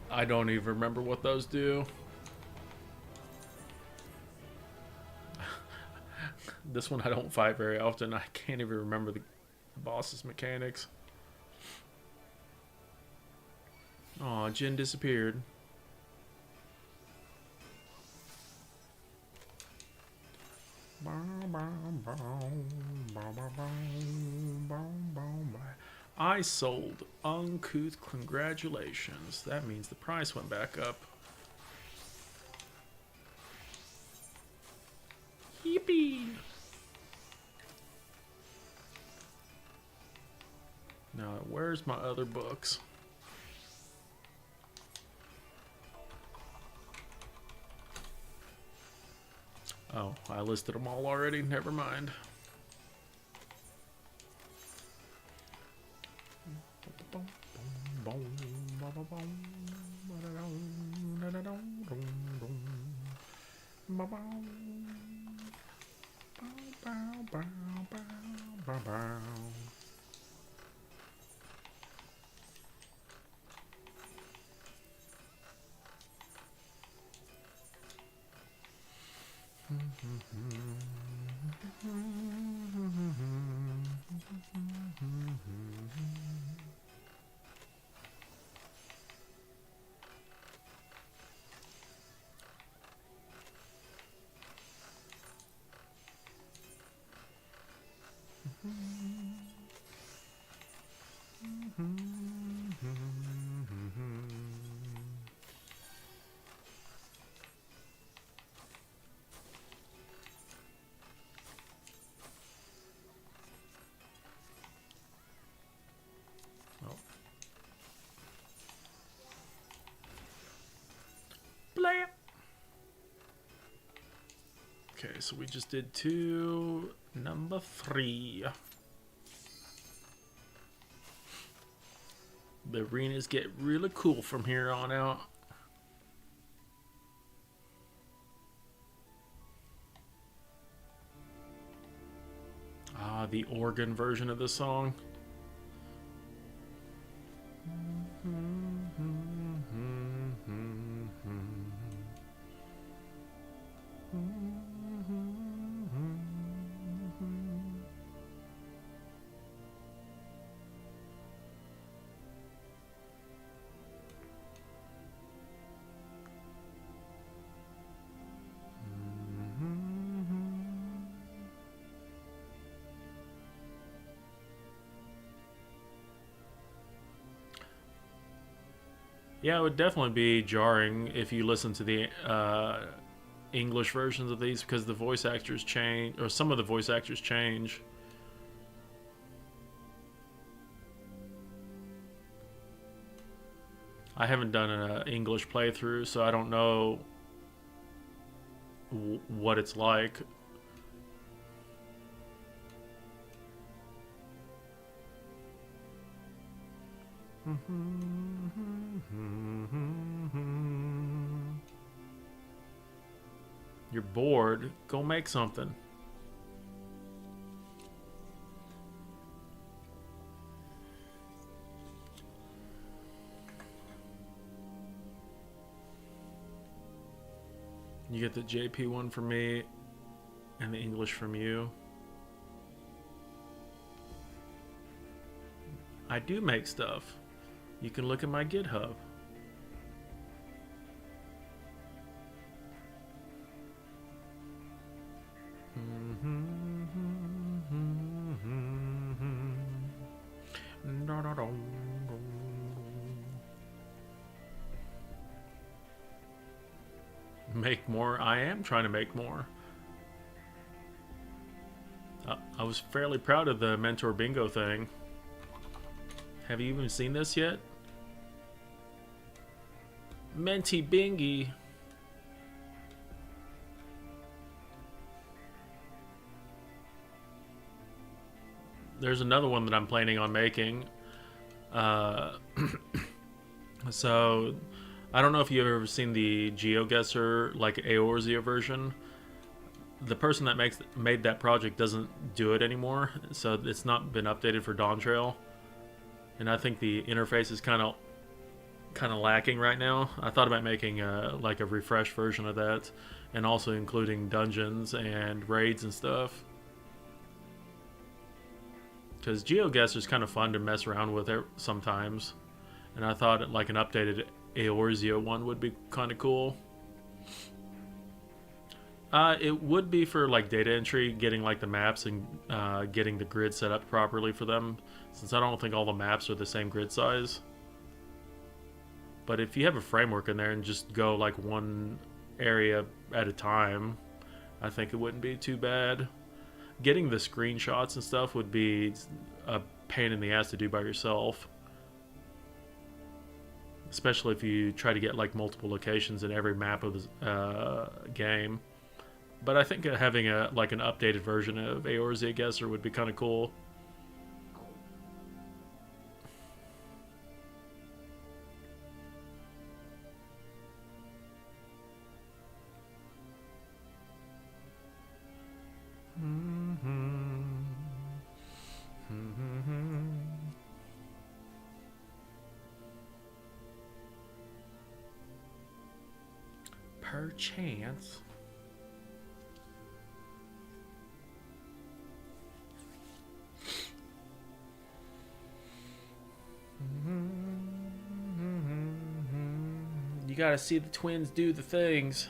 I don't even remember what those do. This one I don't fight very often. I can't even remember the boss's mechanics. Aw, Jin disappeared. I sold uncouth. Congratulations. That means the price went back up. Yippee! Now, where's my other books? Oh, I listed them all already. Never mind. Okay, so we just did 2, number 3. The arenas get really cool from here on out. The organ version of the song. Yeah, it would definitely be jarring if you listen to the English versions of these because the voice actors change, or some of the voice actors change. I haven't done an English playthrough, so I don't know what it's like. You're bored, go make something. You get the JP one from me and the English from you. I do make stuff. You can look at my GitHub. Make more. I am trying to make more. I was fairly proud of the mentor bingo thing. Have you even seen this yet? Menti bingy. There's another one that I'm planning on making. So I don't know if you've ever seen the GeoGuessr, like Eorzea version. The person that made that project doesn't do it anymore, so it's not been updated for Dawntrail. And I think the interface is kind of lacking right now. I thought about making like a refresh version of that, and also including dungeons and raids and stuff. Because GeoGuessr is kind of fun to mess around with it sometimes, and I thought like an updated Eorzea one would be kind of cool. It would be for like data entry, getting like the maps and getting the grid set up properly for them, since I don't think all the maps are the same grid size. But if you have a framework in there and just go like one area at a time, I think it wouldn't be too bad. Getting the screenshots and stuff would be a pain in the ass to do by yourself, especially if you try to get like multiple locations in every map of the game. But I think having an updated version of Eorzea Guesser would be kind of cool. Perchance. You gotta see the twins do the things.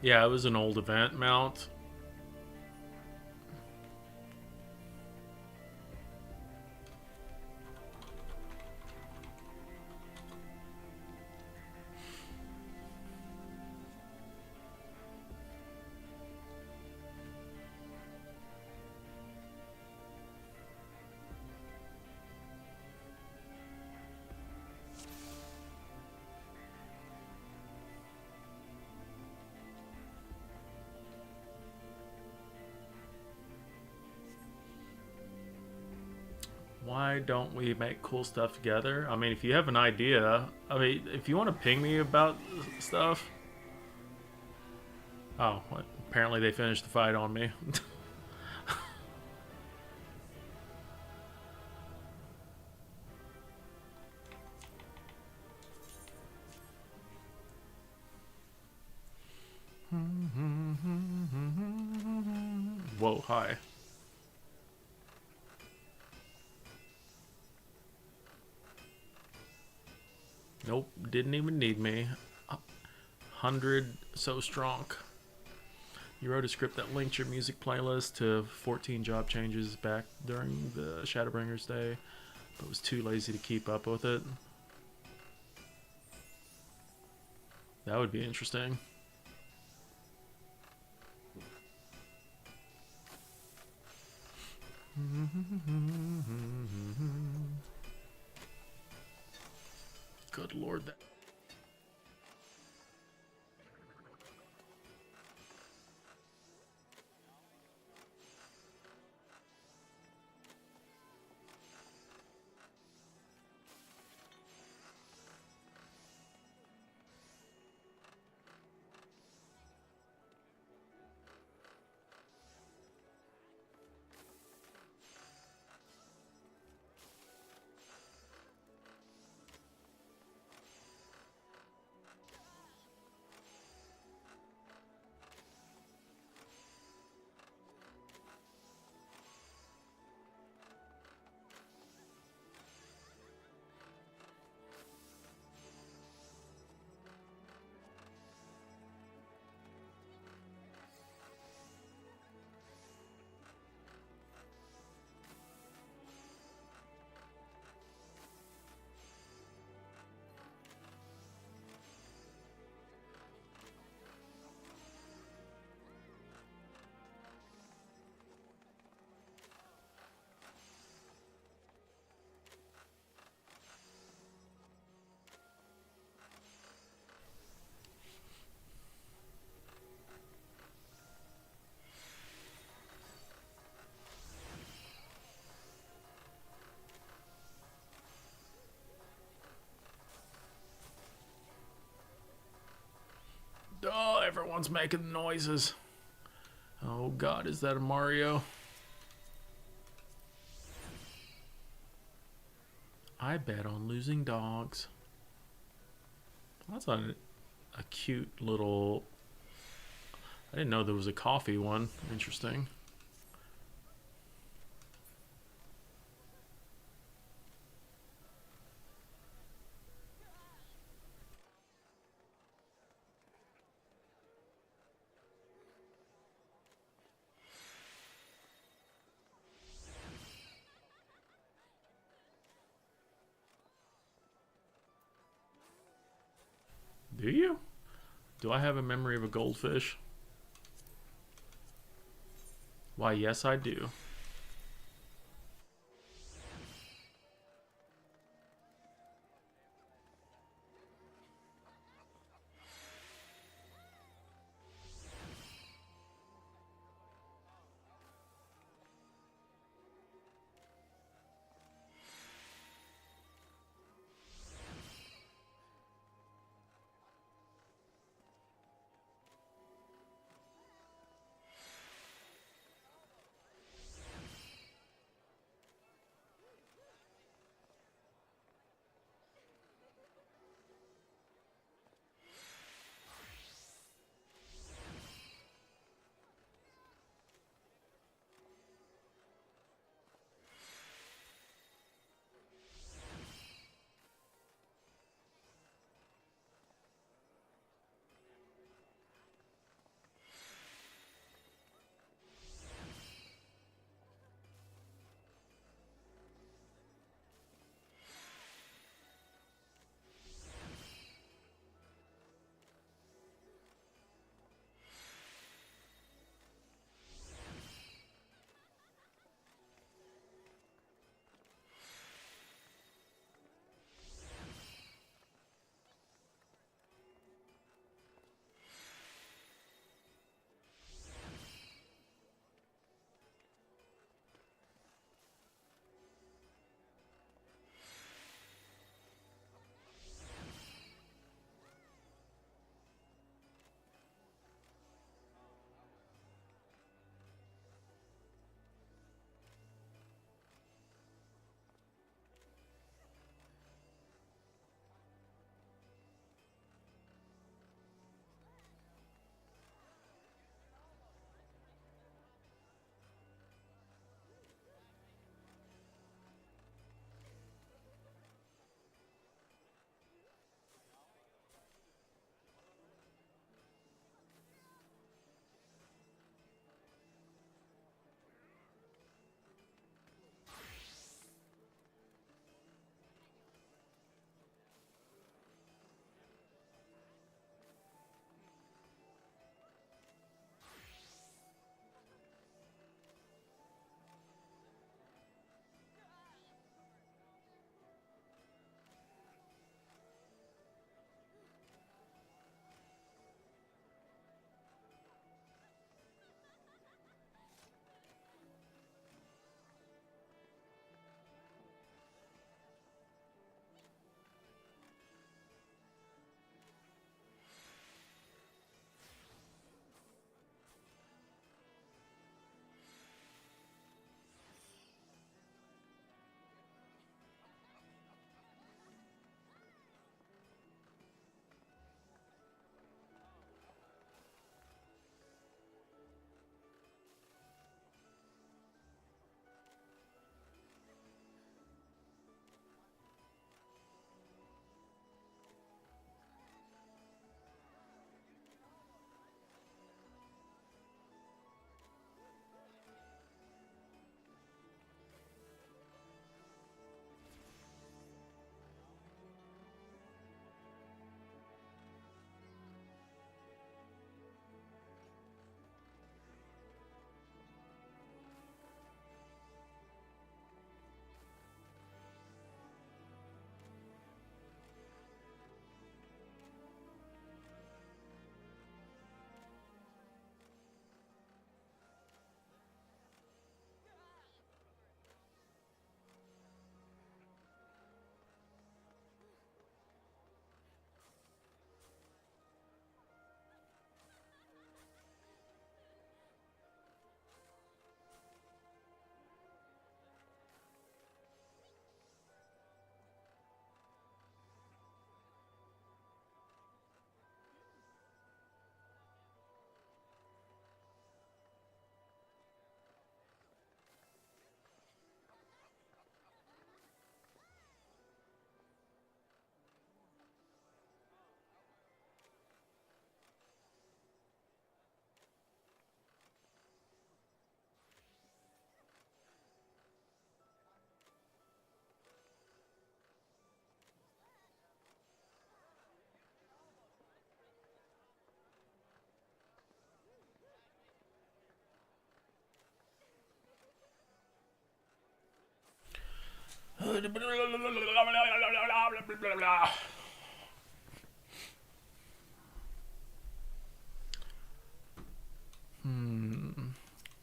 Yeah, it was an old event mount. Why don't we make cool stuff together? I mean, if you have an idea, I mean, if you want to ping me about stuff. Oh, what? Apparently they finished the fight on me. Whoa, hi. Nope, didn't even need me. 100 so strong. You wrote a script that linked your music playlist to 14 job changes back during the Shadowbringers day, but was too lazy to keep up with it. That would be interesting. Good lord, that. Oh, everyone's making noises. Oh god, is that a Mario? I bet on losing dogs. That's a cute little... I didn't know there was a coffee one. Interesting. Do you? Do I have a memory of a goldfish? Why, yes, I do.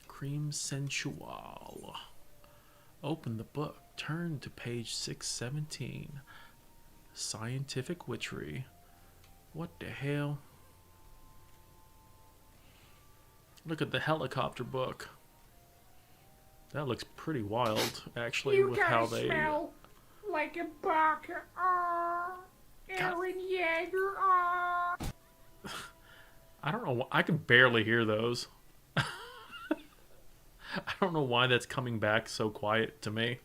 Cream sensual. Open the book. Turn to page 617. Scientific witchery. What the hell? Look at the helicopter book. That looks pretty wild, actually, You with guys how they. smell like a Baka. Aaron Yeager. I don't know. I can barely hear those. I don't know why that's coming back so quiet to me.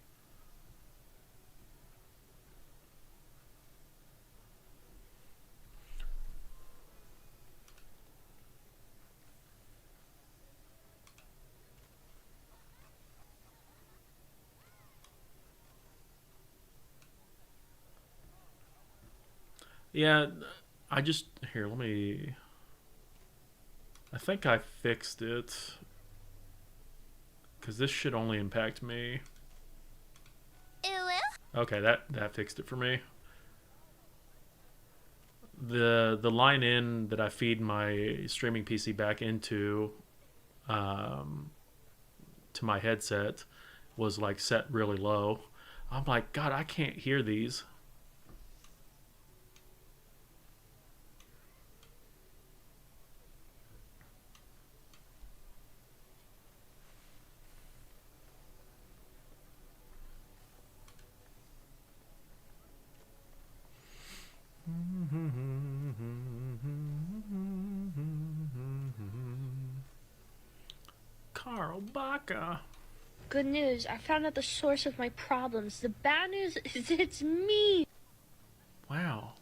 Yeah, I just here. Let me. I think I fixed it because this should only impact me. Okay, that fixed it for me. The line in that I feed my streaming PC back into, to my headset, was like set really low. I'm like, God, I can't hear these. Carl Baca. Good news, I found out the source of my problems. The bad news is it's me. Wow.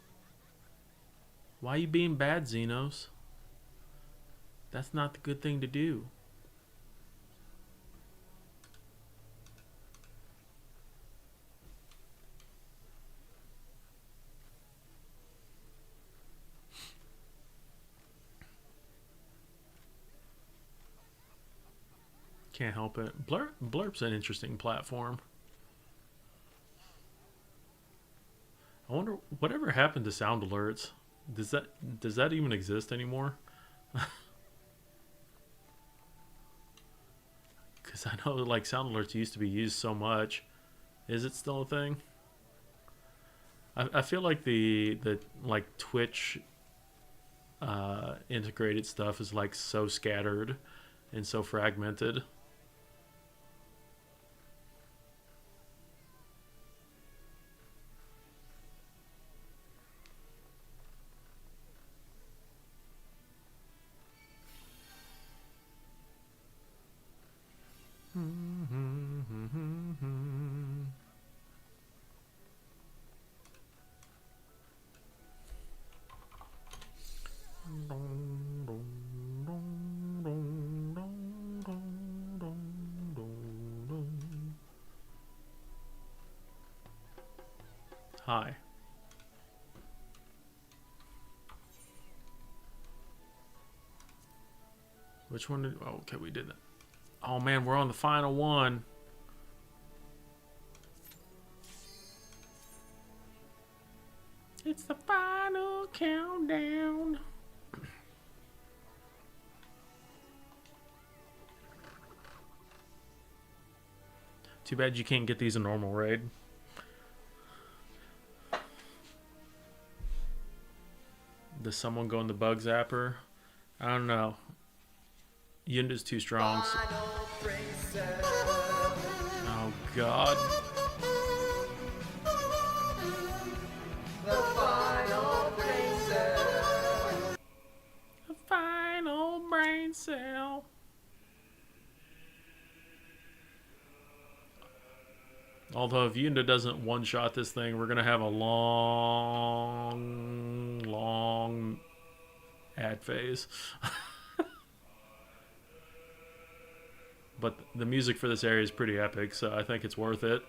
Why you being bad, Xenos? That's not the good thing to do. Can't help it. Blurp's an interesting platform. I wonder whatever happened to sound alerts. Does that even exist anymore? Because I know like sound alerts used to be used so much. Is it still a thing? I feel like the like Twitch integrated stuff is like so scattered and so fragmented. Hi. Which one did... Oh, okay, we did that. Oh, man, we're on the final one. It's the final countdown. Too bad you can't get these in normal raid. Does someone go in the bug zapper? I don't know. Yunda's too strong. So... Oh, God. The final brain cell. The final brain cell. Although if Yunda doesn't one-shot this thing, we're going to have a long ad phase. But the music for this area is pretty epic, so I think it's worth it.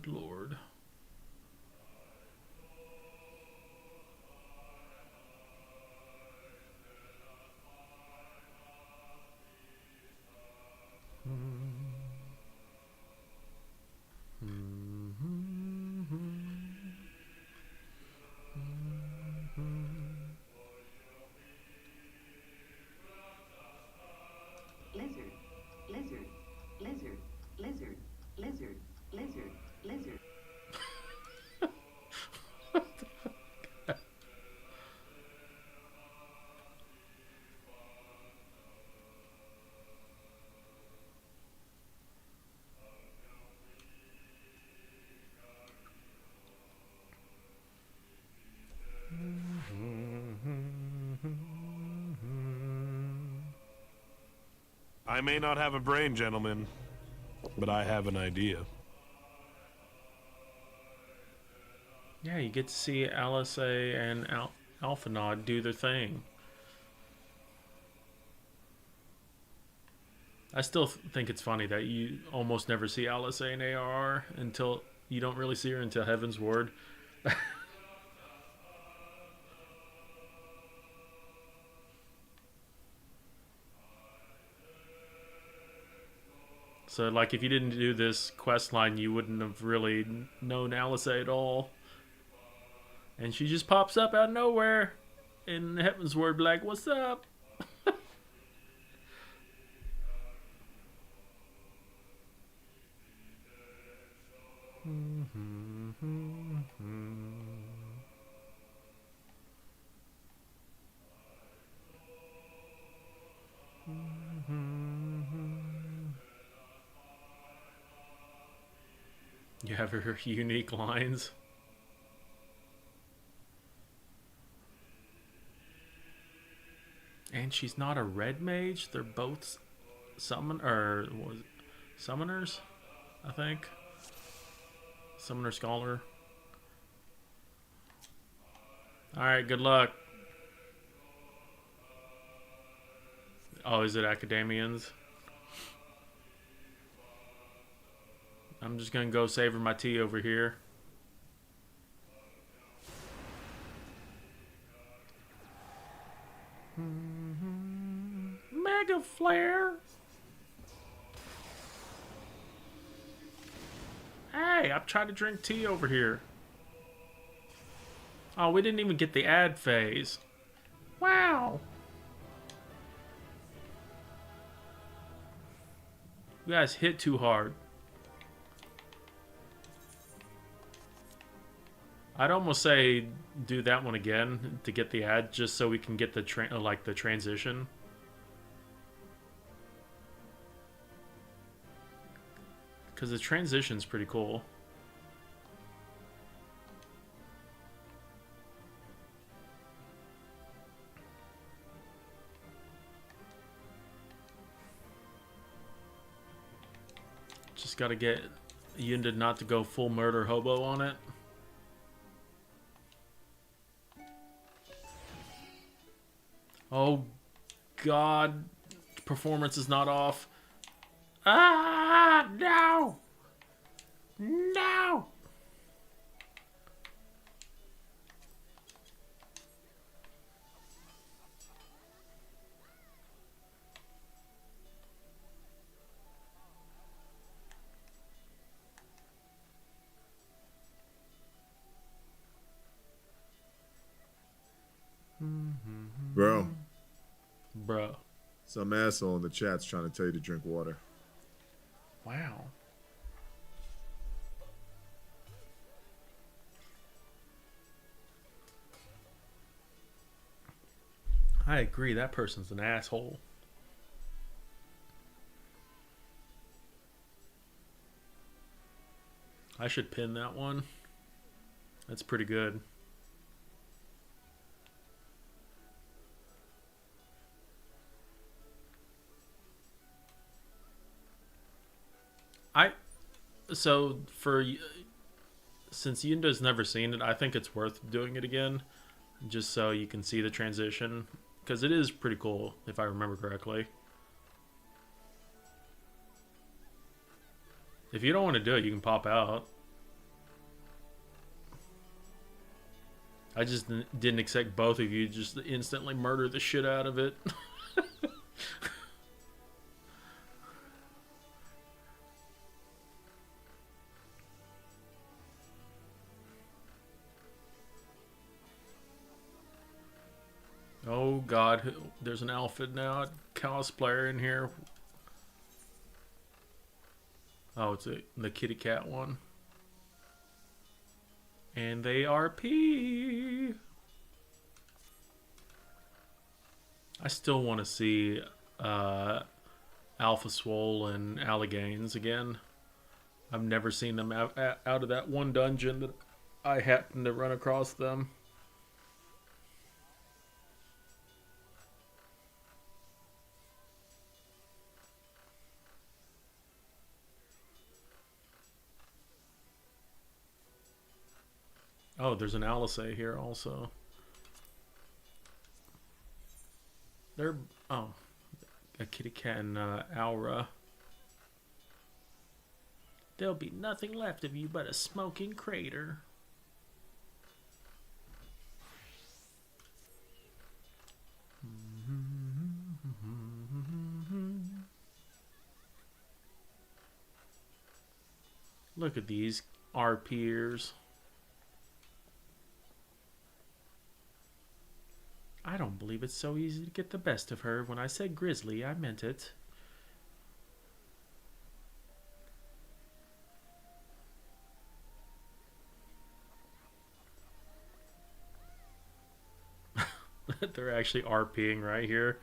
Good Lord. Lizard, lizard, lizard, lizard, lizard, lizard, lizard. I may not have a brain, gentlemen, but I have an idea. Yeah, you get to see LSA and Alphanaud do their thing. I still think it's funny that you almost never see LSA and ARR until you don't really see her until Heaven's Ward. So, like, if you didn't do this quest line, you wouldn't have really known Alisa at all. And she just pops up out of nowhere in Heaven's Word, like, what's up? You have her unique lines. And she's not a red mage. They're both summoners, I think. Summoner scholar. Alright, good luck. Oh, is it academians? I'm just gonna go savor my tea over here. Mega flare. Hey, I'm trying to drink tea over here. Oh, we didn't even get the ad phase. Wow. You guys hit too hard. I'd almost say do that one again to get the ad, just so we can get the the transition. Because the transition's pretty cool. Just gotta get Yunda not to go full murder hobo on it. Oh, God. Performance is not off. Ah, no! No! Bro, Bruh. some asshole in the chat's trying to tell you to drink water. Wow. I agree, that person's an asshole. I should pin that one. That's pretty good. Since Yunda's never seen it, I think it's worth doing it again, just so you can see the transition, because it is pretty cool, if I remember correctly. If you don't want to do it, you can pop out. I just didn't expect both of you just to instantly murder the shit out of it. Oh god, there's an outfit now, cosplayer in here. Oh, it's the kitty cat one. And they RP. I still want to see Alpha Swole and Allegains again. I've never seen them out of that one dungeon that I happened to run across them. Oh, there's an Alice here also. They're a kitty cat and Aura. There'll be nothing left of you but a smoking crater. Look at these RPers. I don't believe it's so easy to get the best of her. When I said grizzly, I meant it. They're actually RPing right here.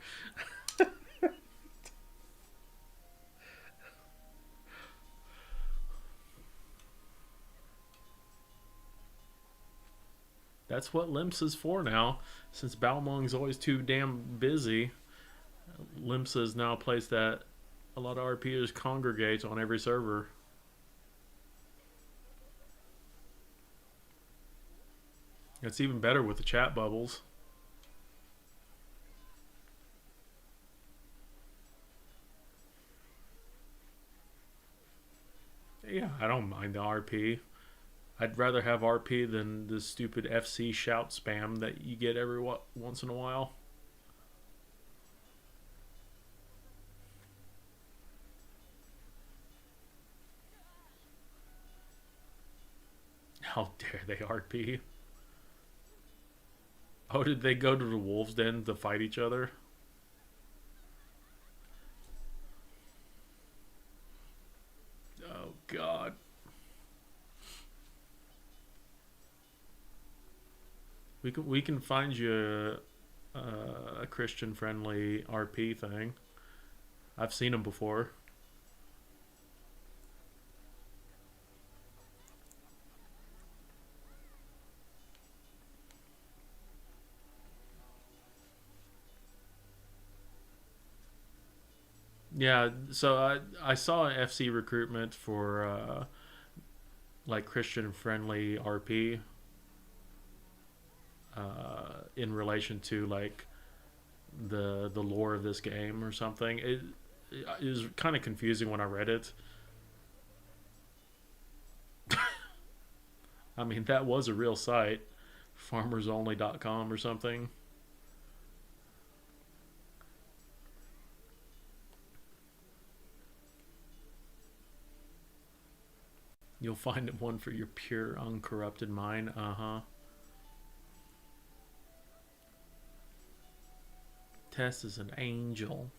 That's what Limsa is for now. Since Balmong's always too damn busy, Limsa is now a place that a lot of RPers congregate on every server. It's even better with the chat bubbles. Yeah, I don't mind the RP. I'd rather have RP than the stupid FC shout spam that you get every once in a while. How dare they RP? Oh, did they go to the wolves' den to fight each other? Oh, God. We can find you a Christian-friendly RP thing. I've seen them before. Yeah, so I saw an FC recruitment for like Christian-friendly RP. In relation to like the lore of this game or something. It was kind of confusing when I read it. I mean, that was a real site, farmersonly.com or something. You'll find one for your pure uncorrupted mind. Tess is an angel.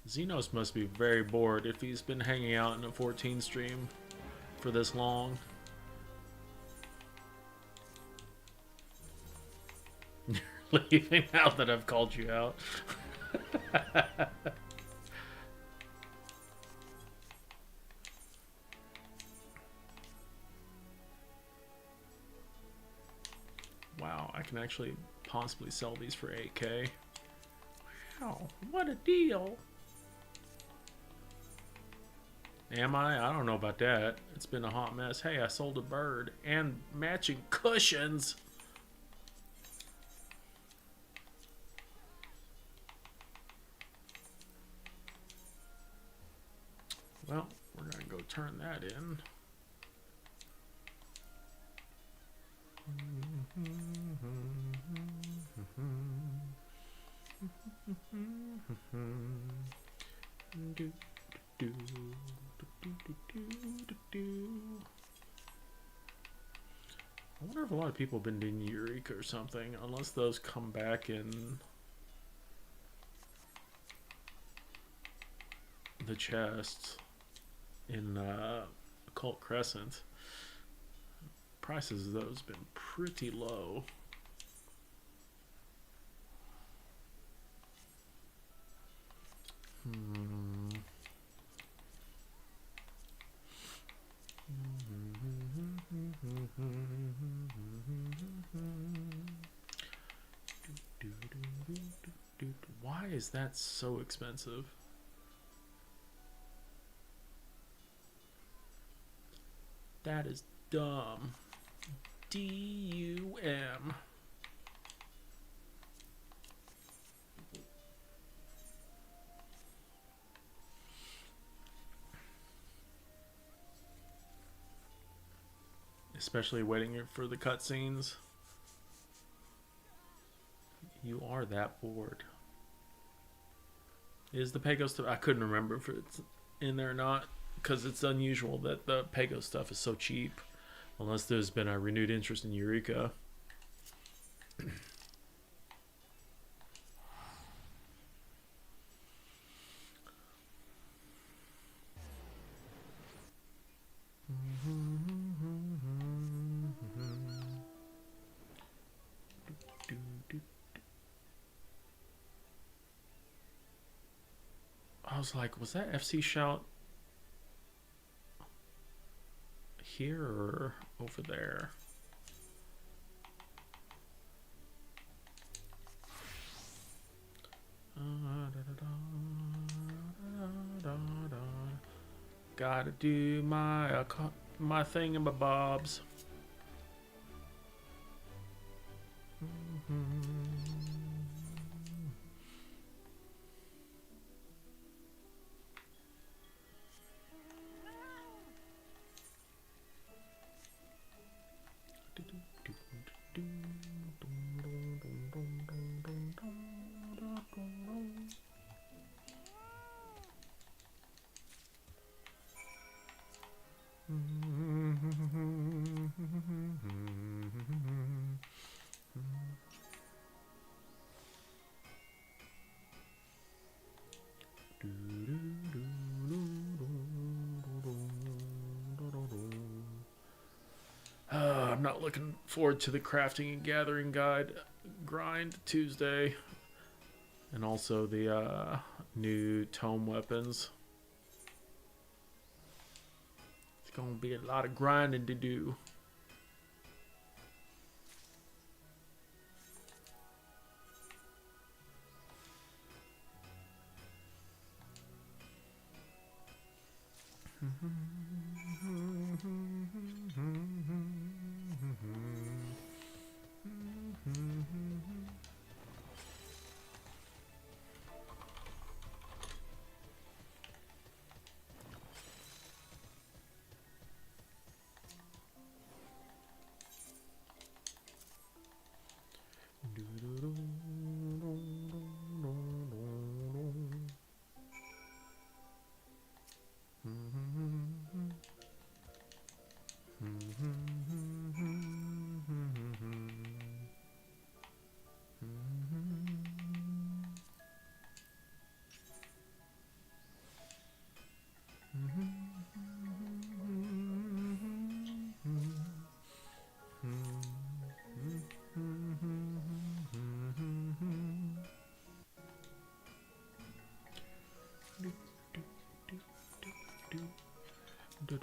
Xenos must be very bored if he's been hanging out in a 14 stream for this long. Leaving now that I've called you out. Wow, I can actually possibly sell these for 8K. Wow, what a deal. Am I? I don't know about that. It's been a hot mess. Hey, I sold a bird and matching cushions. Well, we're gonna go turn that in. I wonder if a lot of people have been doing Eureka or something, unless those come back in the chests in Occult Crescent. Prices of those been pretty low. Why is that so expensive? That is dumb. D-U-M. Especially waiting for the cutscenes. You are that bored. Is the Pago stuff? I couldn't remember if it's in there or not, because it's unusual that the Pago stuff is so cheap, unless there's been a renewed interest in Eureka. I was like, was that FC shout here or over there? Gotta do my thingamabobs. I'm not looking forward to the crafting and gathering guide grind Tuesday, and also the new tome weapons. It's gonna be a lot of grinding to do. Oh,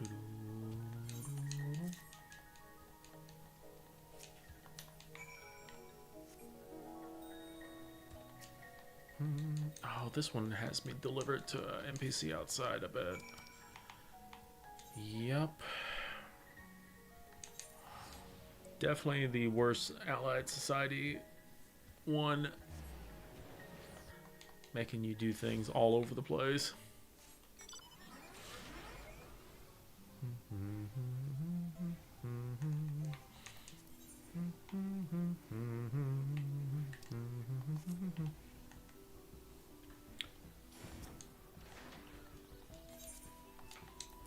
this one has me delivered to an NPC outside, I bet. Yup. Definitely the worst Allied Society one. Making you do things all over the place.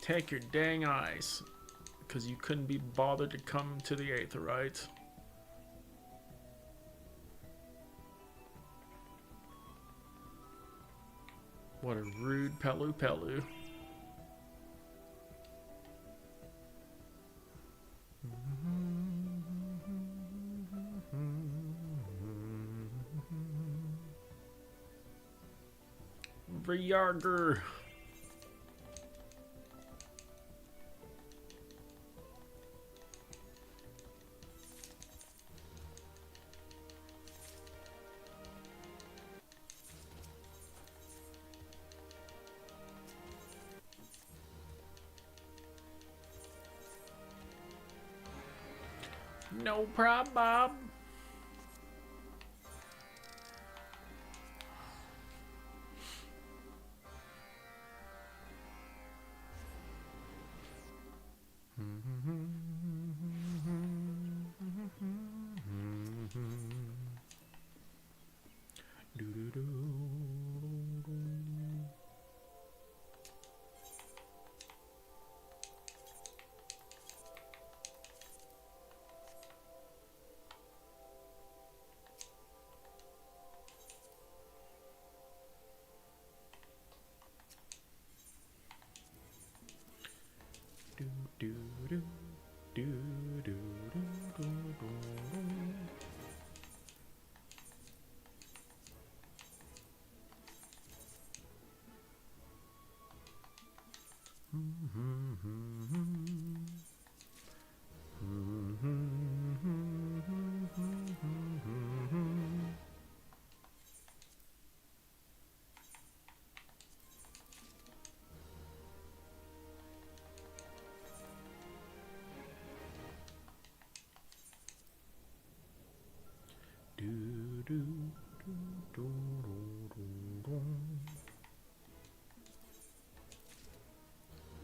Take your dang eyes, because you couldn't be bothered to come to the Aetheryte. What a rude Pelu Pelu. Vyarger. No problem.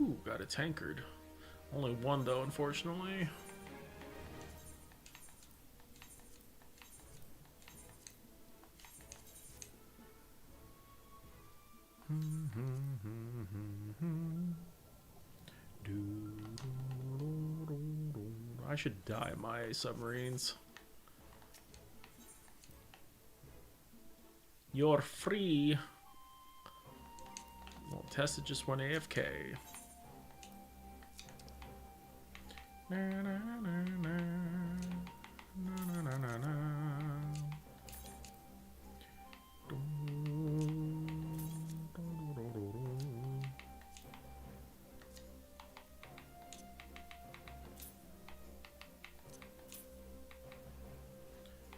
Ooh, got a tankard. Only one though, unfortunately. I should dye my submarines. You're free. Well, Tessa just went AFK. Na, na, na, na. Na, na, na, na.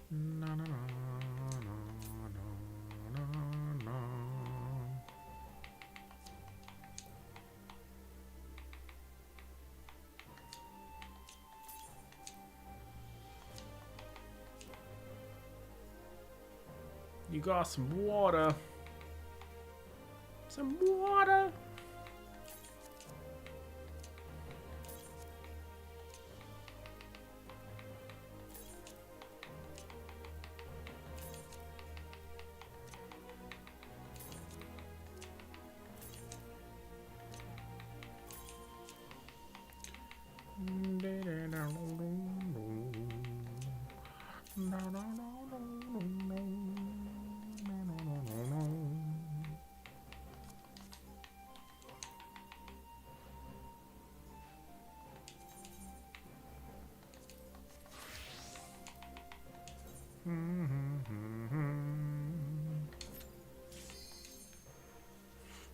Na, na, na, na, na, na, na. You got some water. Some water.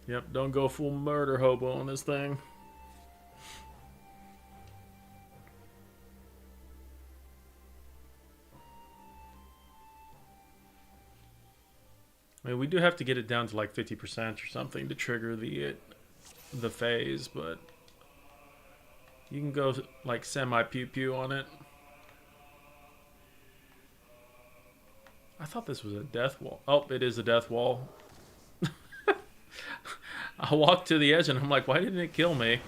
Yep, don't go full murder hobo on this thing. I mean, we do have to get it down to like 50% or something to trigger the phase, but you can go like semi pew pew on it. I thought this was a death wall. Oh, it is a death wall. I walked to the edge and I'm like, why didn't it kill me?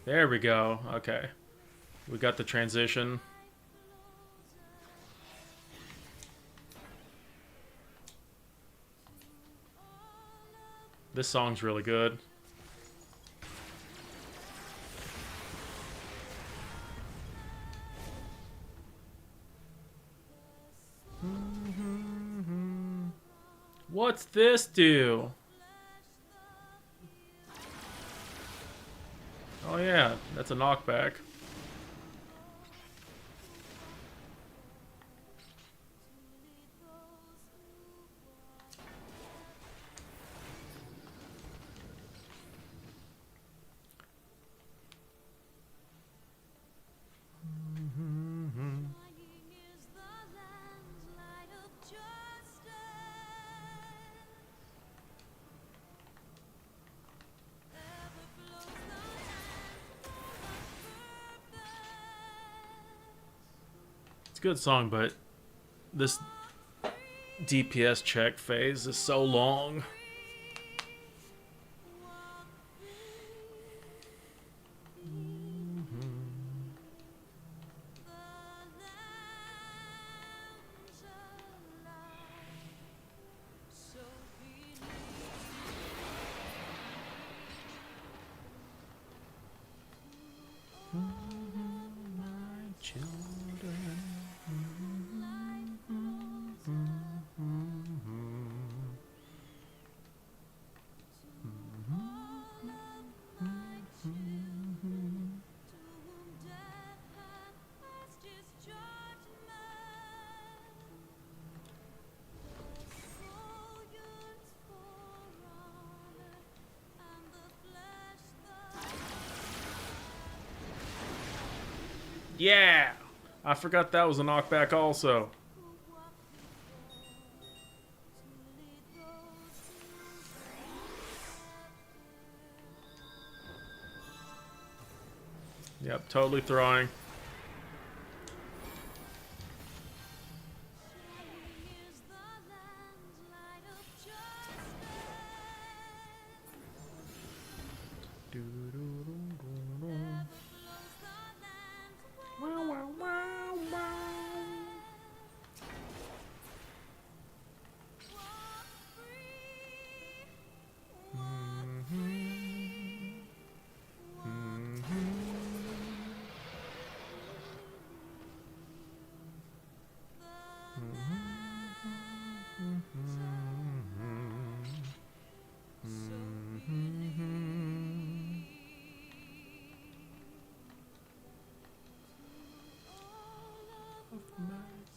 There we go. Okay. We got the transition. This song's really good. What's this do? Oh yeah, that's a knockback. It's a good song, but this DPS check phase is so long. Yeah! I forgot that was a knockback also. Yep, totally throwing.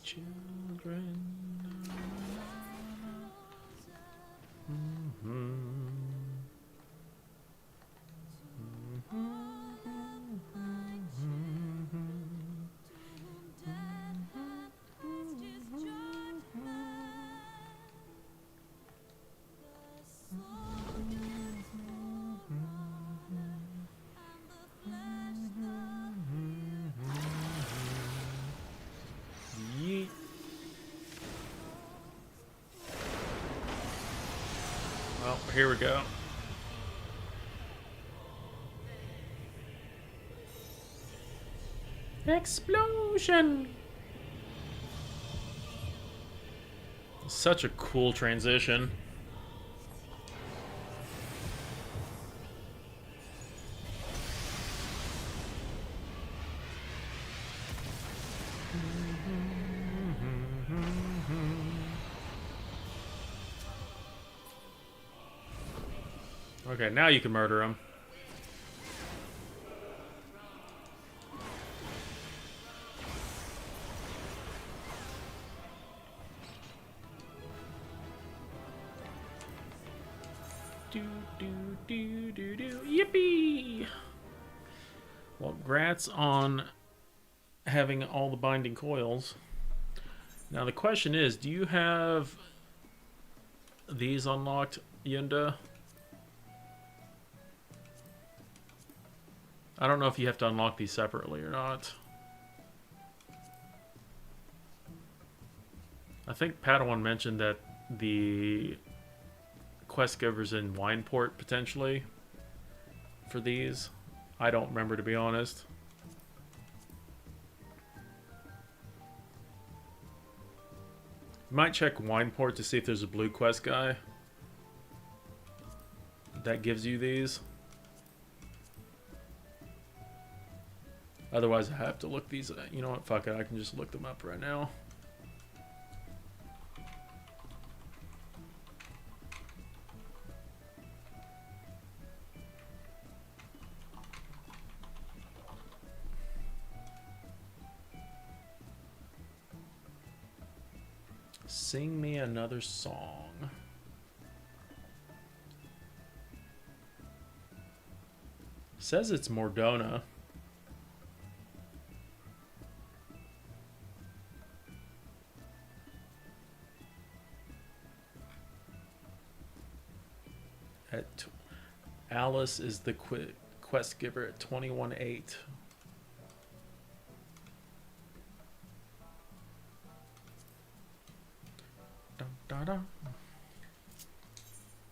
Children. Yeet. Well, here we go. Explosion! Such a cool transition. Okay, now you can murder him. Do do do do do. Yippee! Well, grats on having all the binding coils. Now the question is, do you have these unlocked, Yunda? I don't know if you have to unlock these separately or not. I think Padawan mentioned that the quest givers in Wineport potentially for these. I don't remember, to be honest. Might check Wineport to see if there's a blue quest guy that gives you these. Otherwise, I have to look these. You know what? Fuck it. I can just look them up right now. Sing me another song. Says it's Mordona. Alice is the quest giver at 21-8.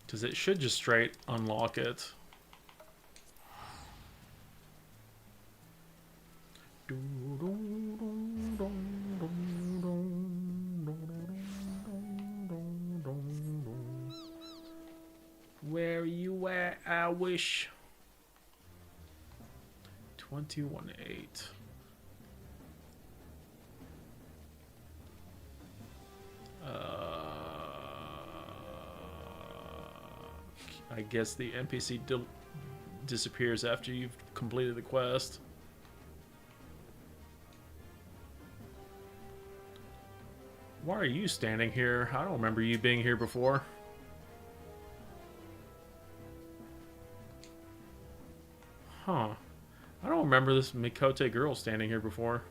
Because it should just straight unlock it. Where you at? I wish. 21-8. I guess the NPC disappears after you've completed the quest. Why are you standing here? I don't remember you being here before. Huh. I don't remember this Mikote girl standing here before.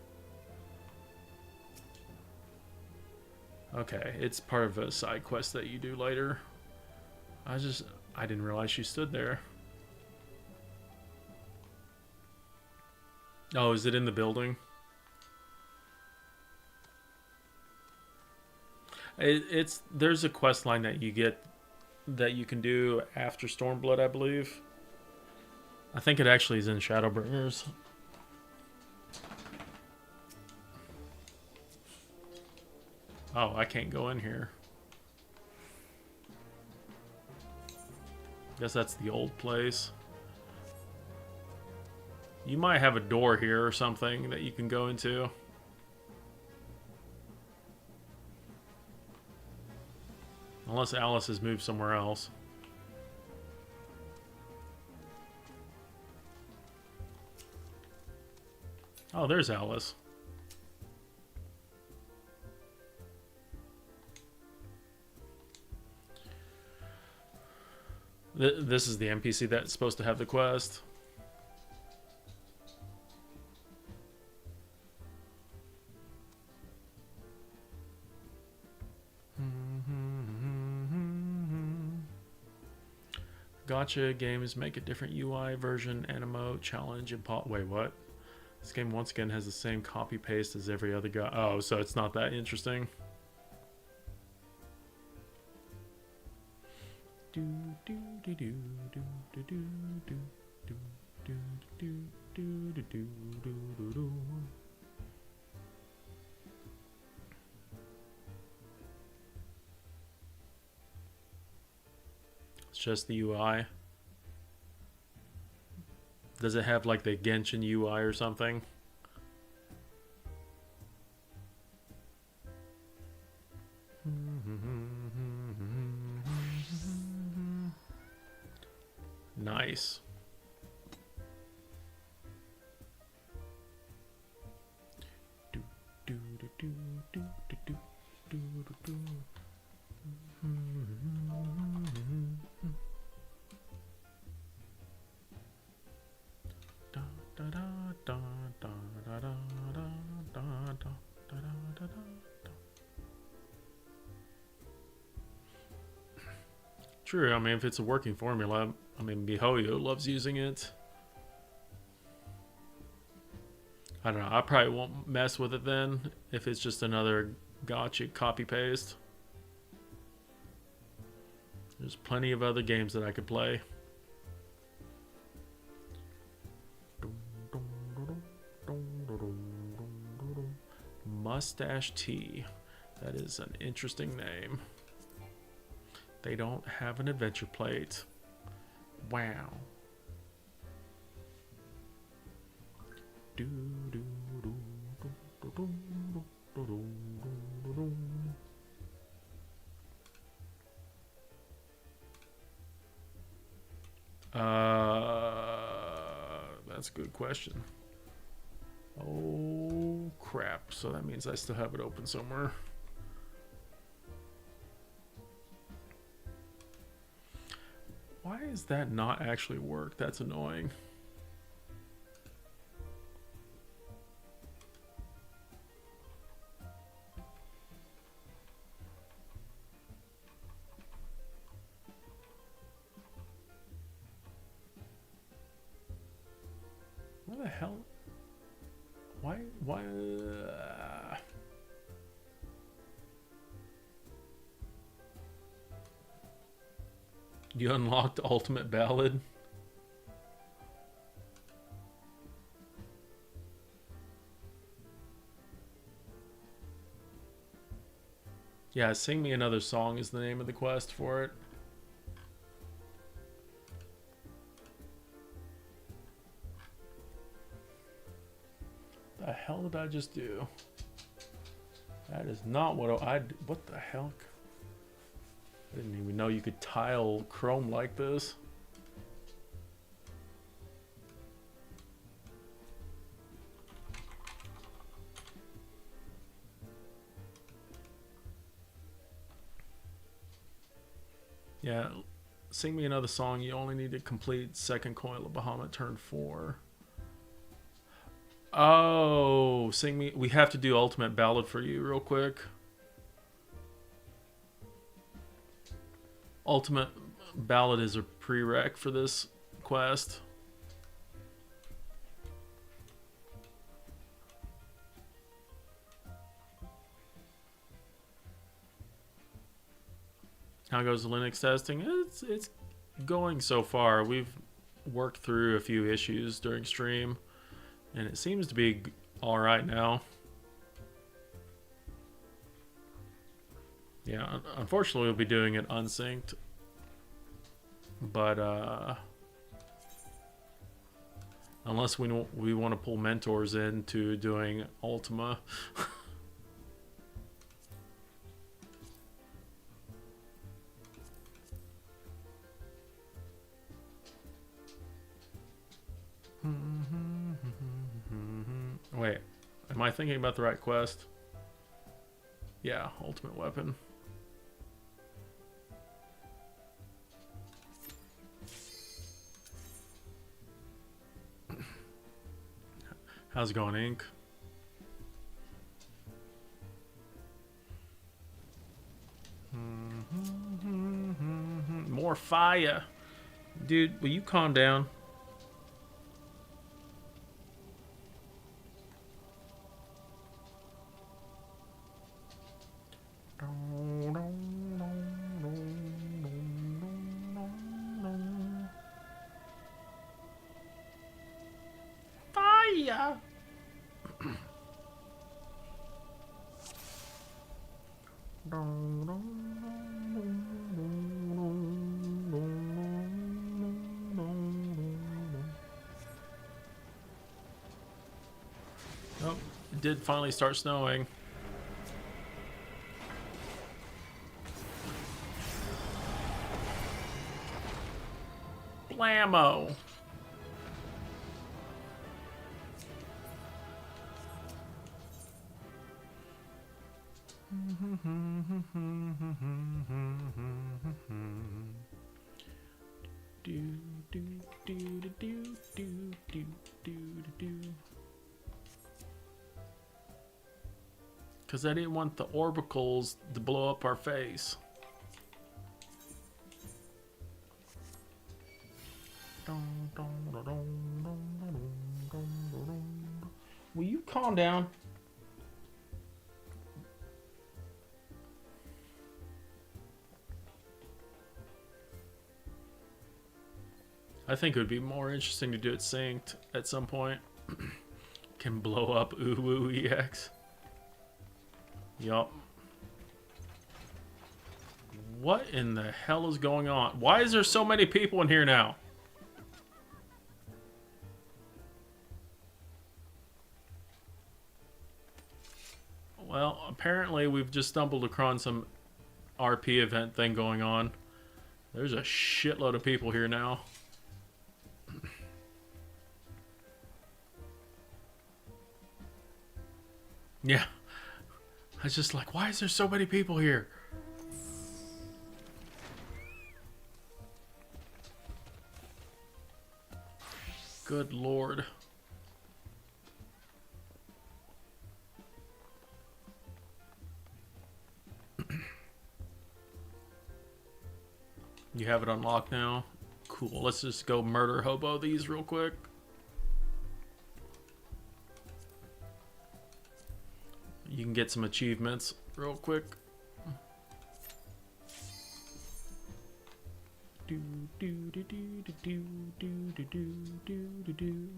Okay, it's part of a side quest that you do later. I didn't realize she stood there. Oh, is it in the building? There's a quest line that you get that you can do after Stormblood, I believe. I think it actually is in Shadowbringers. Oh, I can't go in here. Guess that's the old place. You might have a door here or something that you can go into. Unless Alice has moved somewhere else. Oh, there's Alice. This is the NPC that's supposed to have the quest. Gotcha games make a different UI version, animo, challenge, and wait, what? This game once again has the same copy paste as every other guy. Oh, so it's not that interesting. It's just the UI. Does it have like the Genshin UI or something? Nice. Do, do, do, do, do, do, do, do, do, do. Da, da, da, da, da, da, da, da, da, da, da, da, da. True, I mean, if it's a working formula, I mean, MiHoYo loves using it. I don't know, I probably won't mess with it then, if it's just another gotcha copy-paste. There's plenty of other games that I could play. Mustache Tea. That is an interesting name. They don't have an adventure plate. Wow. Do, do, do, do, do, do, do, do, do, do. That's a good question. Oh crap, so that means I still have it open somewhere. Why does that not actually work? That's annoying. What the hell? Why? You unlocked Ultimate Ballad? Yeah, Sing Me Another Song is the name of the quest for it. The hell did I just do? That is not what I what the hell? I didn't even know you could tile Chrome like this. Yeah, Sing Me Another Song, you only need to complete second coil of Bahamut turn 4. Oh, Sing Me, we have to do Ultimate Ballad for you real quick. Ultimate Ballad is a prereq for this quest. How goes the Linux testing? It's going so far. We've worked through a few issues during stream, and it seems to be all right now. Yeah, unfortunately we'll be doing it unsynced, but unless we want to pull mentors into doing Ultima. Wait, am I thinking about the right quest? Yeah, Ultimate Weapon. How's it going, Ink? More fire. Dude, will you calm down? Fire! Oh, it did finally start snowing. blammo. Because I didn't want the orbicals to blow up our face. Will you calm down? I think it would be more interesting to do it synced at some point. Can blow up Uwu EX. Yup. What in the hell is going on? Why is there so many people in here now? Well, apparently we've just stumbled across some RP event thing going on. There's a shitload of people here now. Yeah. I was just like, why is there so many people here? Good Lord. You have it unlocked now? Cool. Let's just go murder hobo these real quick. You can get some achievements real quick. Do do do do do do do do do do do.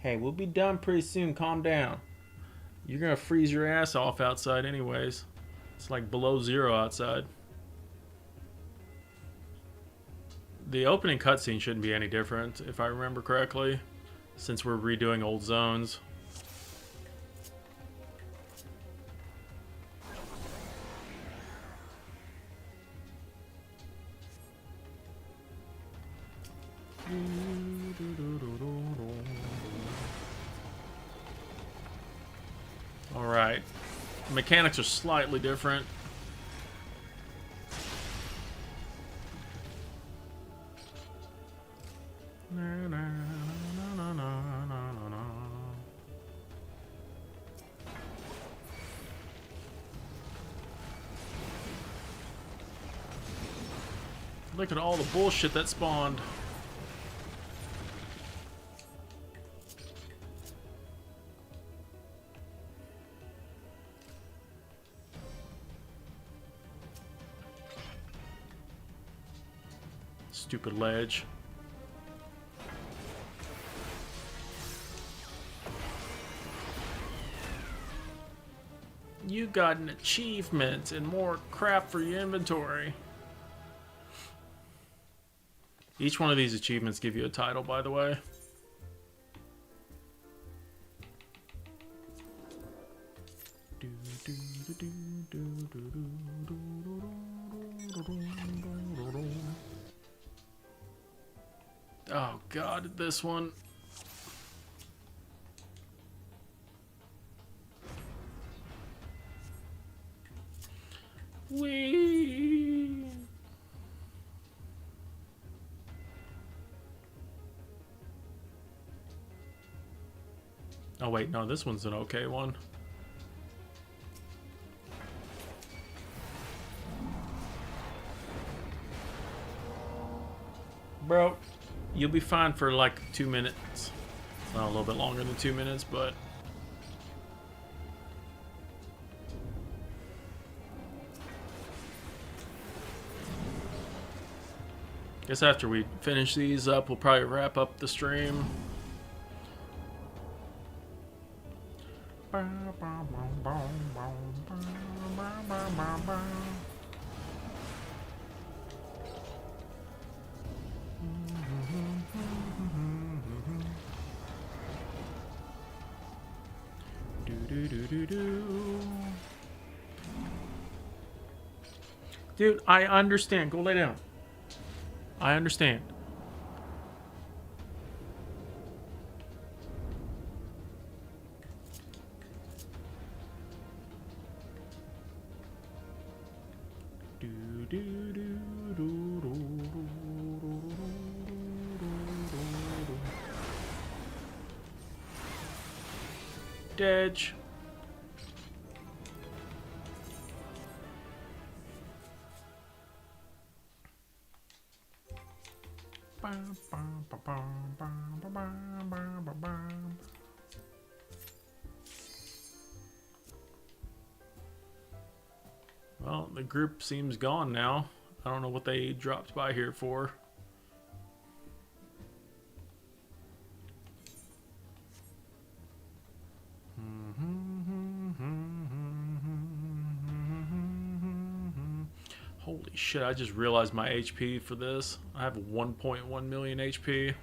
Hey, we'll be done pretty soon. Calm down. You're gonna freeze your ass off outside anyways. It's like below 0 outside. The opening cutscene shouldn't be any different, if I remember correctly, since we're redoing old zones. Alright. Mechanics are slightly different. Look at all the bullshit that spawned. Stupid ledge. You got an achievement and more crap for your inventory. Each one of these achievements give you a title, by the way. Oh God, this one. Wee. Oh wait, no, this one's an okay one. Bro, you'll be fine for like 2 minutes. It's not a little bit longer than 2 minutes, but... guess after we finish these up, we'll probably wrap up the stream. Dude, I understand. Go lay down. I understand. Dedge. Well, the group seems gone now. I don't know what they dropped by here for. Holy shit, I just realized my HP for this. I have 1.1 million HP.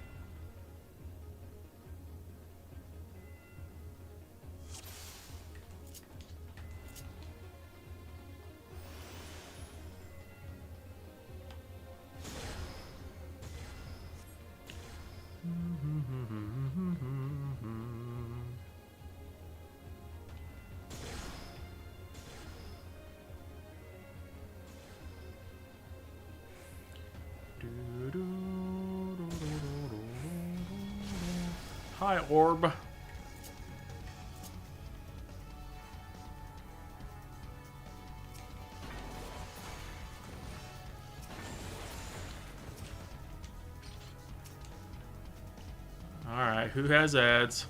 Hi, Orb. Alright, who has ads?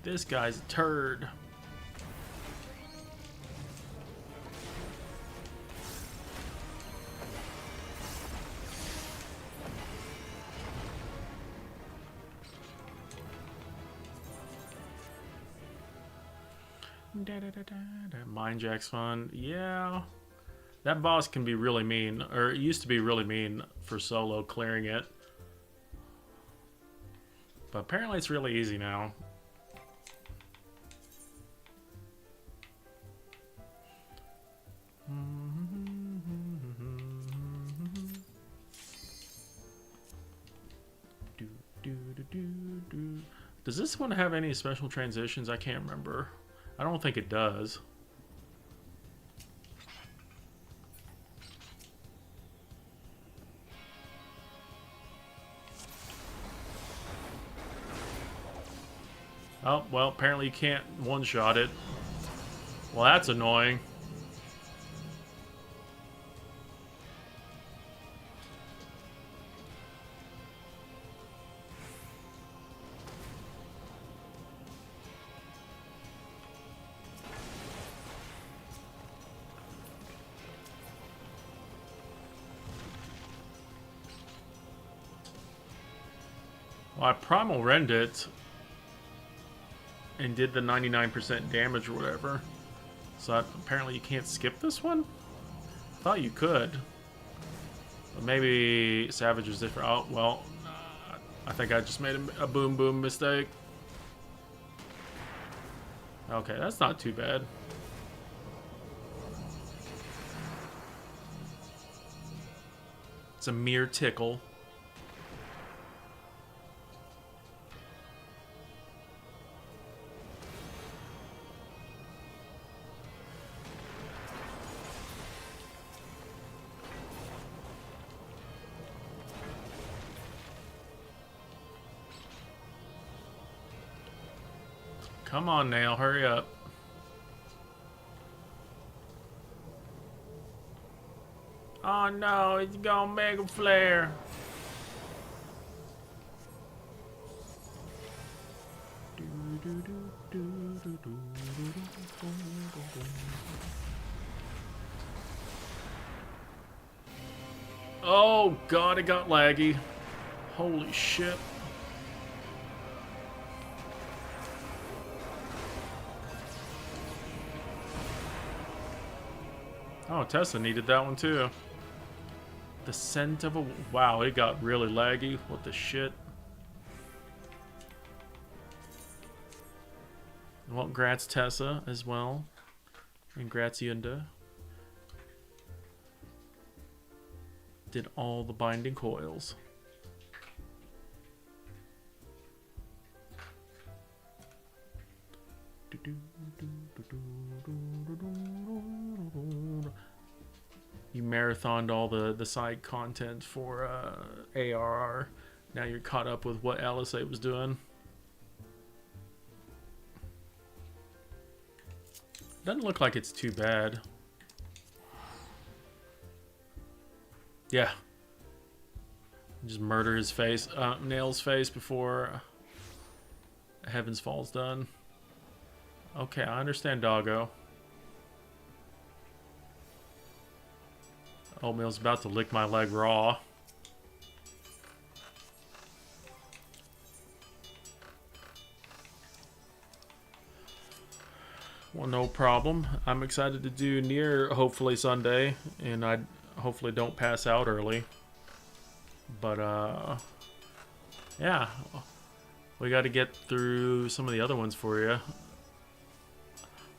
This guy's a turd. Mind Jack's fun. Yeah. That boss can be really mean, or it used to be really mean for solo clearing it. But apparently it's really easy now. Does this one have any special transitions? I can't remember. I don't think it does. Oh, well, apparently you can't one-shot it. Well, that's annoying. Well, I primal rend it and did the 99% damage or whatever. So apparently you can't skip this one? I thought you could. But maybe Savage is different. Oh, well, I think I just made a boom boom mistake. Okay, that's not too bad. It's a mere tickle. Come on, Nail, hurry up. Oh no, it's gonna mega flare. Oh god, it got laggy. Holy shit. Oh, Tessa needed that one too. The scent of a... Wow, it got really laggy. What the shit? Well, grats Tessa as well. And grats Yunda. Did all the binding coils. You marathoned all the side content for ARR. Now you're caught up with what LSA was doing. Doesn't look like it's too bad. Yeah. Just murder his face, Nail's face before Heaven's Fall's done. Okay, I understand, doggo. Oatmeal's about to lick my leg raw. Well, no problem. I'm excited to do Nier hopefully Sunday, and I hopefully don't pass out early. But yeah, we got to get through some of the other ones for you.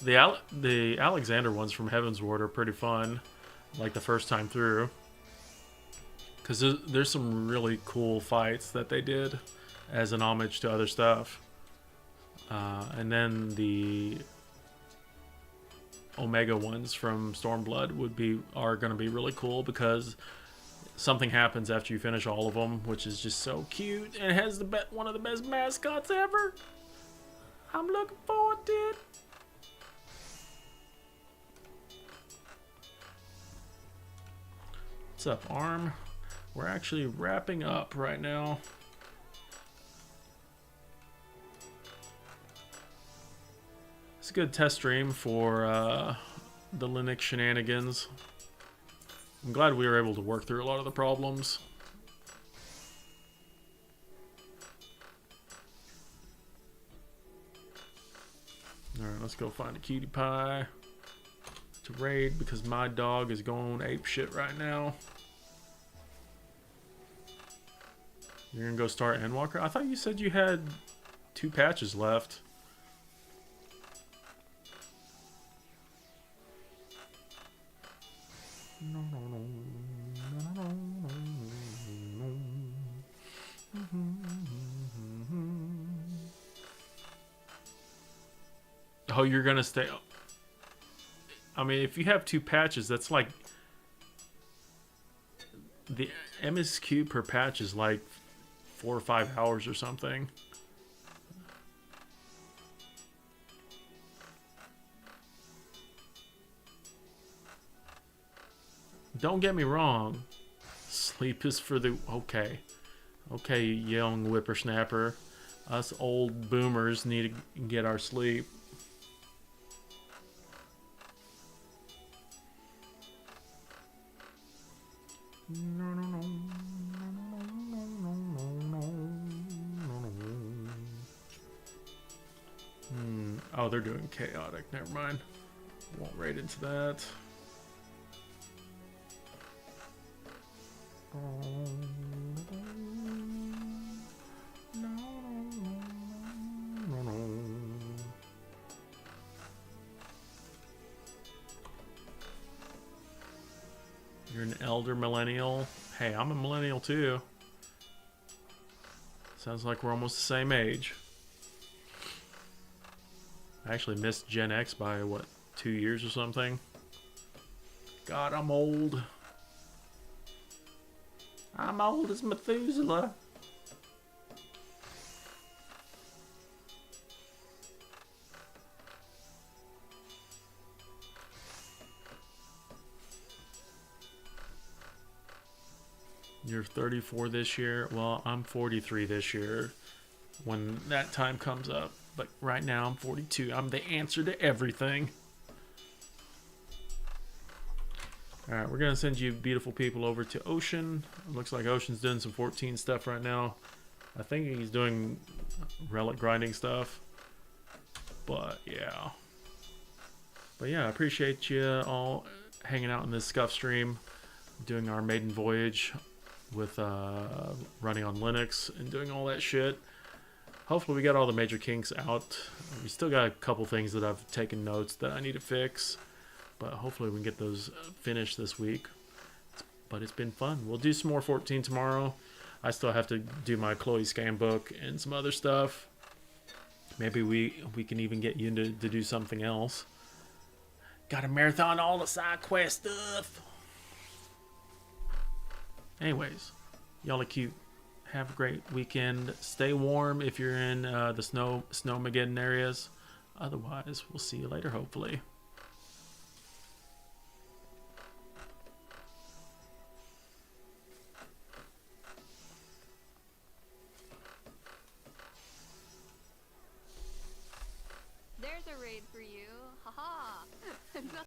The Alexander ones from Heaven's Ward are pretty fun, like the first time through, because there's some really cool fights that they did as an homage to other stuff. And then the Omega ones from Stormblood are going to be really cool because something happens after you finish all of them, which is just so cute, and it has one of the best mascots ever. I'm looking forward to it. What's up, Arm? We're actually wrapping up right now. It's a good test stream for the Linux shenanigans. I'm glad we were able to work through a lot of the problems. Alright, let's go find a cutie pie to raid because my dog is going ape shit right now. You're gonna go start Endwalker? I thought you said you had 2 patches left. Oh, you're gonna stay. I mean, if you have 2 patches, that's like the MSQ per patch is like 4 or 5 hours or something. Don't get me wrong. Sleep is for the... Okay, young whippersnapper. Us old boomers need to get our sleep. Oh, they're doing chaotic. Never mind. Won't raid into that. You're an elder millennial. Hey, I'm a millennial too. Sounds like we're almost the same age. I actually missed Gen X by, what, 2 years or something? God, I'm old. I'm old as Methuselah. You're 34 this year. Well, I'm 43 this year when that time comes up. But right now I'm 42. I'm the answer to everything. Alright, we're going to send you beautiful people over to Ocean. It looks like Ocean's doing some 14 stuff right now. I think he's doing relic grinding stuff. But yeah. I appreciate you all hanging out in this scuff stream, doing our maiden voyage with running on Linux and doing all that shit. Hopefully we got all the major kinks out. We still got a couple things that I've taken notes that I need to fix, but hopefully we can get those finished this week. But it's been fun. We'll do some more 14 tomorrow. I still have to do my Chloe scan book and some other stuff. Maybe we can even get you to do something else. Got to marathon all the side quest stuff. Anyways, y'all are cute. Have a great weekend. Stay warm if you're in the Snowmageddon areas. Otherwise, we'll see you later, hopefully. There's a raid for you. Haha.